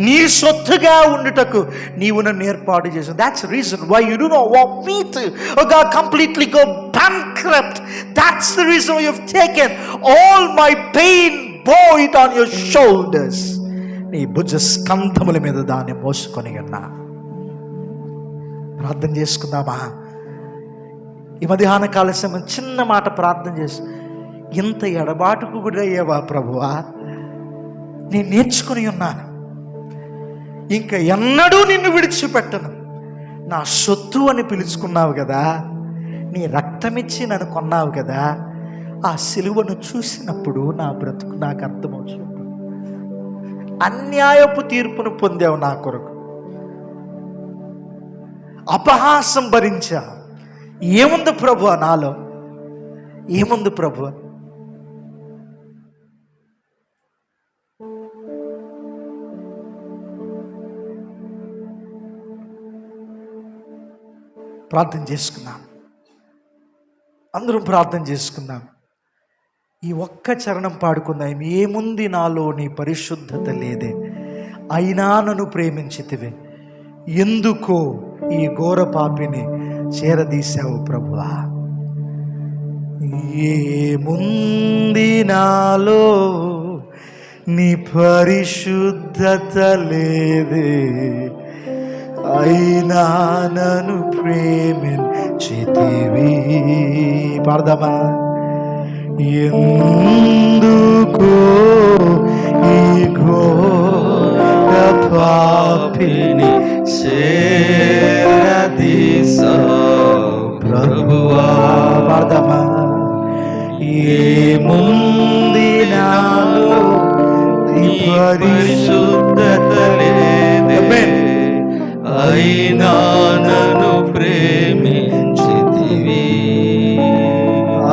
నీ సొత్తుగా ఉండుటకు నీవు నన్ను ఏర్పాటు చేసావు. That's reason why you do not want me to completely go bankrupt. That's the reason why you've taken all my pain, bore it on your shoulders. నీ భుజ స్కంధముల మీద దాన్ని మోసుకొని ఉన్నా. ప్రార్థన చేసుకుందామా? ఈ మధ్యాహ్న కాల సమయం చిన్న మాట ప్రార్థన చేసి, ఇంత ఎడబాటుకు గురయ్యావా ప్రభువా? నేను నేర్చుకుని ఉన్నాను, ఇంకా ఎన్నడూ నిన్ను విడిచిపెట్టను. నా సొత్తు అని పిలుచుకున్నావు కదా, నీ రక్తమిచ్చి నన్ను కొన్నావు కదా. ఆ సిలువను చూసినప్పుడు నా బ్రతుకు నాకు అర్థమవుతుంది. అన్యాయపు తీర్పును పొందావు నా కొరకు, అపహాసం భరించా. ఏముంది ప్రభువా నాలో? ఏముంది ప్రభువా? ప్రార్థన చేసుకుందాం, అందరం ప్రార్థన చేసుకుందాం. ఈ ఒక్క చరణం పాడుకుందాం. ఏముంది నాలో నీ పరిశుద్ధత లేదే, అయినా నన్ను ప్రేమించితివే, ఎందుకో ఈ ఘోర పాపిని చేరదీశావు ప్రభువా. ఏముంది నాలో నీ పరిశుద్ధత లేదే, అయినా నన్ను ప్రేమించితివి. పాడదామా? ఎందుకో ఈ ఘోర పాపిని చేరదీసావు ప్రభువా. పాడదామా? ఏముంది నాలో నీ పరిశుద్ధత లేదే, అయినా నన్ను ప్రేమించితివి.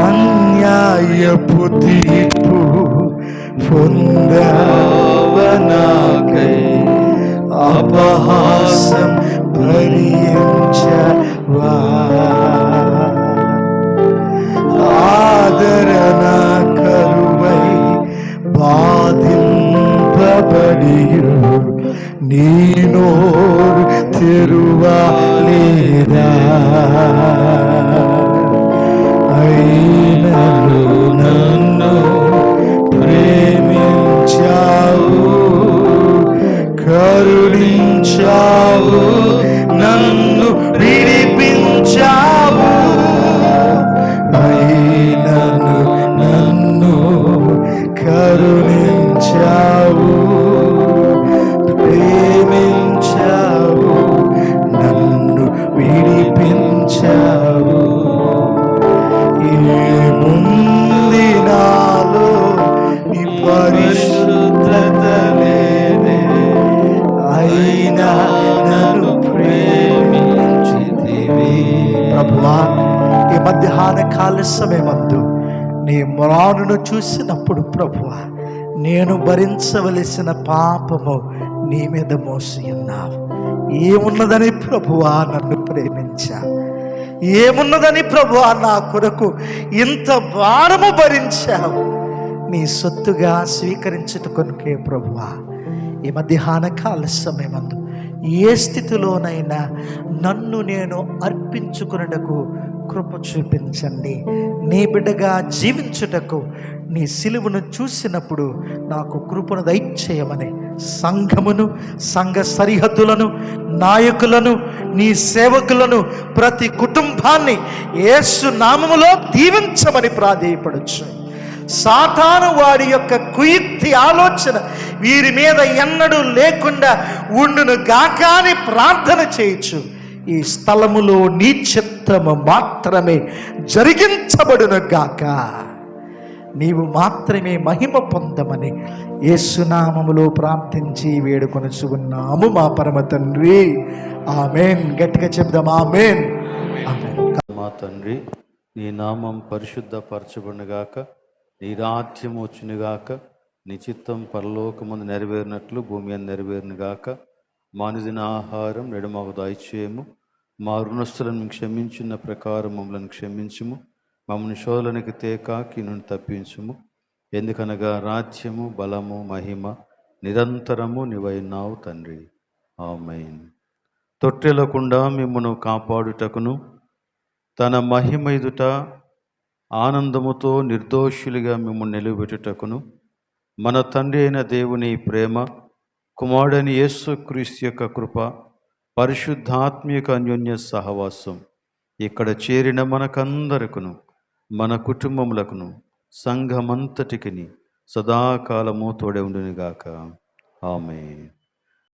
అన్యాయపు తీర్పు పొందవనాకై అపహాసం భరించవా. ఆదరణ కరువై బాధింపబడియు నీ నోరు తెరువలేదా. అయినను నన్ను ప్రేమించావు, కరుణించావు, నన్ను విడిపించావు. అయినను నన్ను కరుణించావు, ప్రేమించావు, నన్ను విడిపించావు. ఏముంది నాలో నీ పరిశుద్ధత లేదే, అయినా నన్ను ప్రేమించితివి. ప్రభువా, ఈ మధ్యాహ్న కాల సమయమందు నీ మ్రానును చూసినప్పుడు ప్రభువా, నేను భరించవలసిన పాపము నీ మీద మోసి ఉన్నావు. ఏమున్నదని ప్రభువా నన్ను ప్రేమించావు, ఏమున్నదని ప్రభువా నా కొరకు ఇంత భారము భరించావు. నీ సొత్తుగా స్వీకరించుటకొనుకే ప్రభువా ఈ మధ్యాహ్న కాల సమయమందు ఏ స్థితిలోనైనా నన్ను నేను అర్పించుకున్నటకు కృప చూపించండి. నీ బిడ్డగా జీవించుటకు నీ సిలువను చూసినప్పుడు నాకు కృపను దయచేయమని సంఘమును, సంఘ సరిహద్దులను, నాయకులను, నీ సేవకులను, ప్రతి కుటుంబాన్ని యేసు నామములో దీవించమని ప్రాధేయపడొచ్చు. సాతాను వాడి యొక్క కుయుక్తి ఆలోచన వీరి మీద ఎన్నడూ లేకుండా ఉండును గాక అని ప్రార్థన చేయొచ్చు. ఈ స్థలములో నీ చిత్తము మాత్రమే జరిగించబడును గాక. నీవు మాత్రమే మహిమ పొందమని యేసునామములో ప్రార్థించి వేడుకొనుచున్నాము మా పరమ తండ్రి. ఆమేన్. గట్టిగా చెప్దాం ఆమేన్. ఆమేన్. మా తండ్రి, నీ నామం పరిశుద్ధపరచబడునుగాక, నీ రాజ్యం వచ్చునుగాక, నీ చిత్తం పరలోకమందు నెరవేరినట్లు భూమి అందు నెరవేరునుగాక. మా అనుదిన ఆహారం నేడు మాకు దయచేయము, మా రుణస్థులను క్షమించిన ప్రకారం మమ్మల్ని క్షమించుము, మమ్మల్ని శోధనకి తేక కీడును తప్పించుము. ఎందుకనగా రాజ్యము, బలము, మహిమ నిరంతరము నీవైనావు తండ్రి. ఆమేన్. తొట్టెలకుండా మిమ్మును కాపాడుటకును, తన మహిమ ఎదుట ఆనందముతో నిర్దోషులుగా మిమ్మల్ని నిలబెట్టుటకును, మన తండ్రి అయిన దేవుని ప్రేమ, కుమారుడైన యేసుక్రీస్తు యొక్క కృప, పరిశుద్ధాత్మిక అన్యోన్య సహవాసం ఇక్కడ చేరిన మనకందరకును, మన కుటుంబములకును, సంఘమంతటికిని సదాకాలము తోడే ఉండునుగాక. ఆమేన్.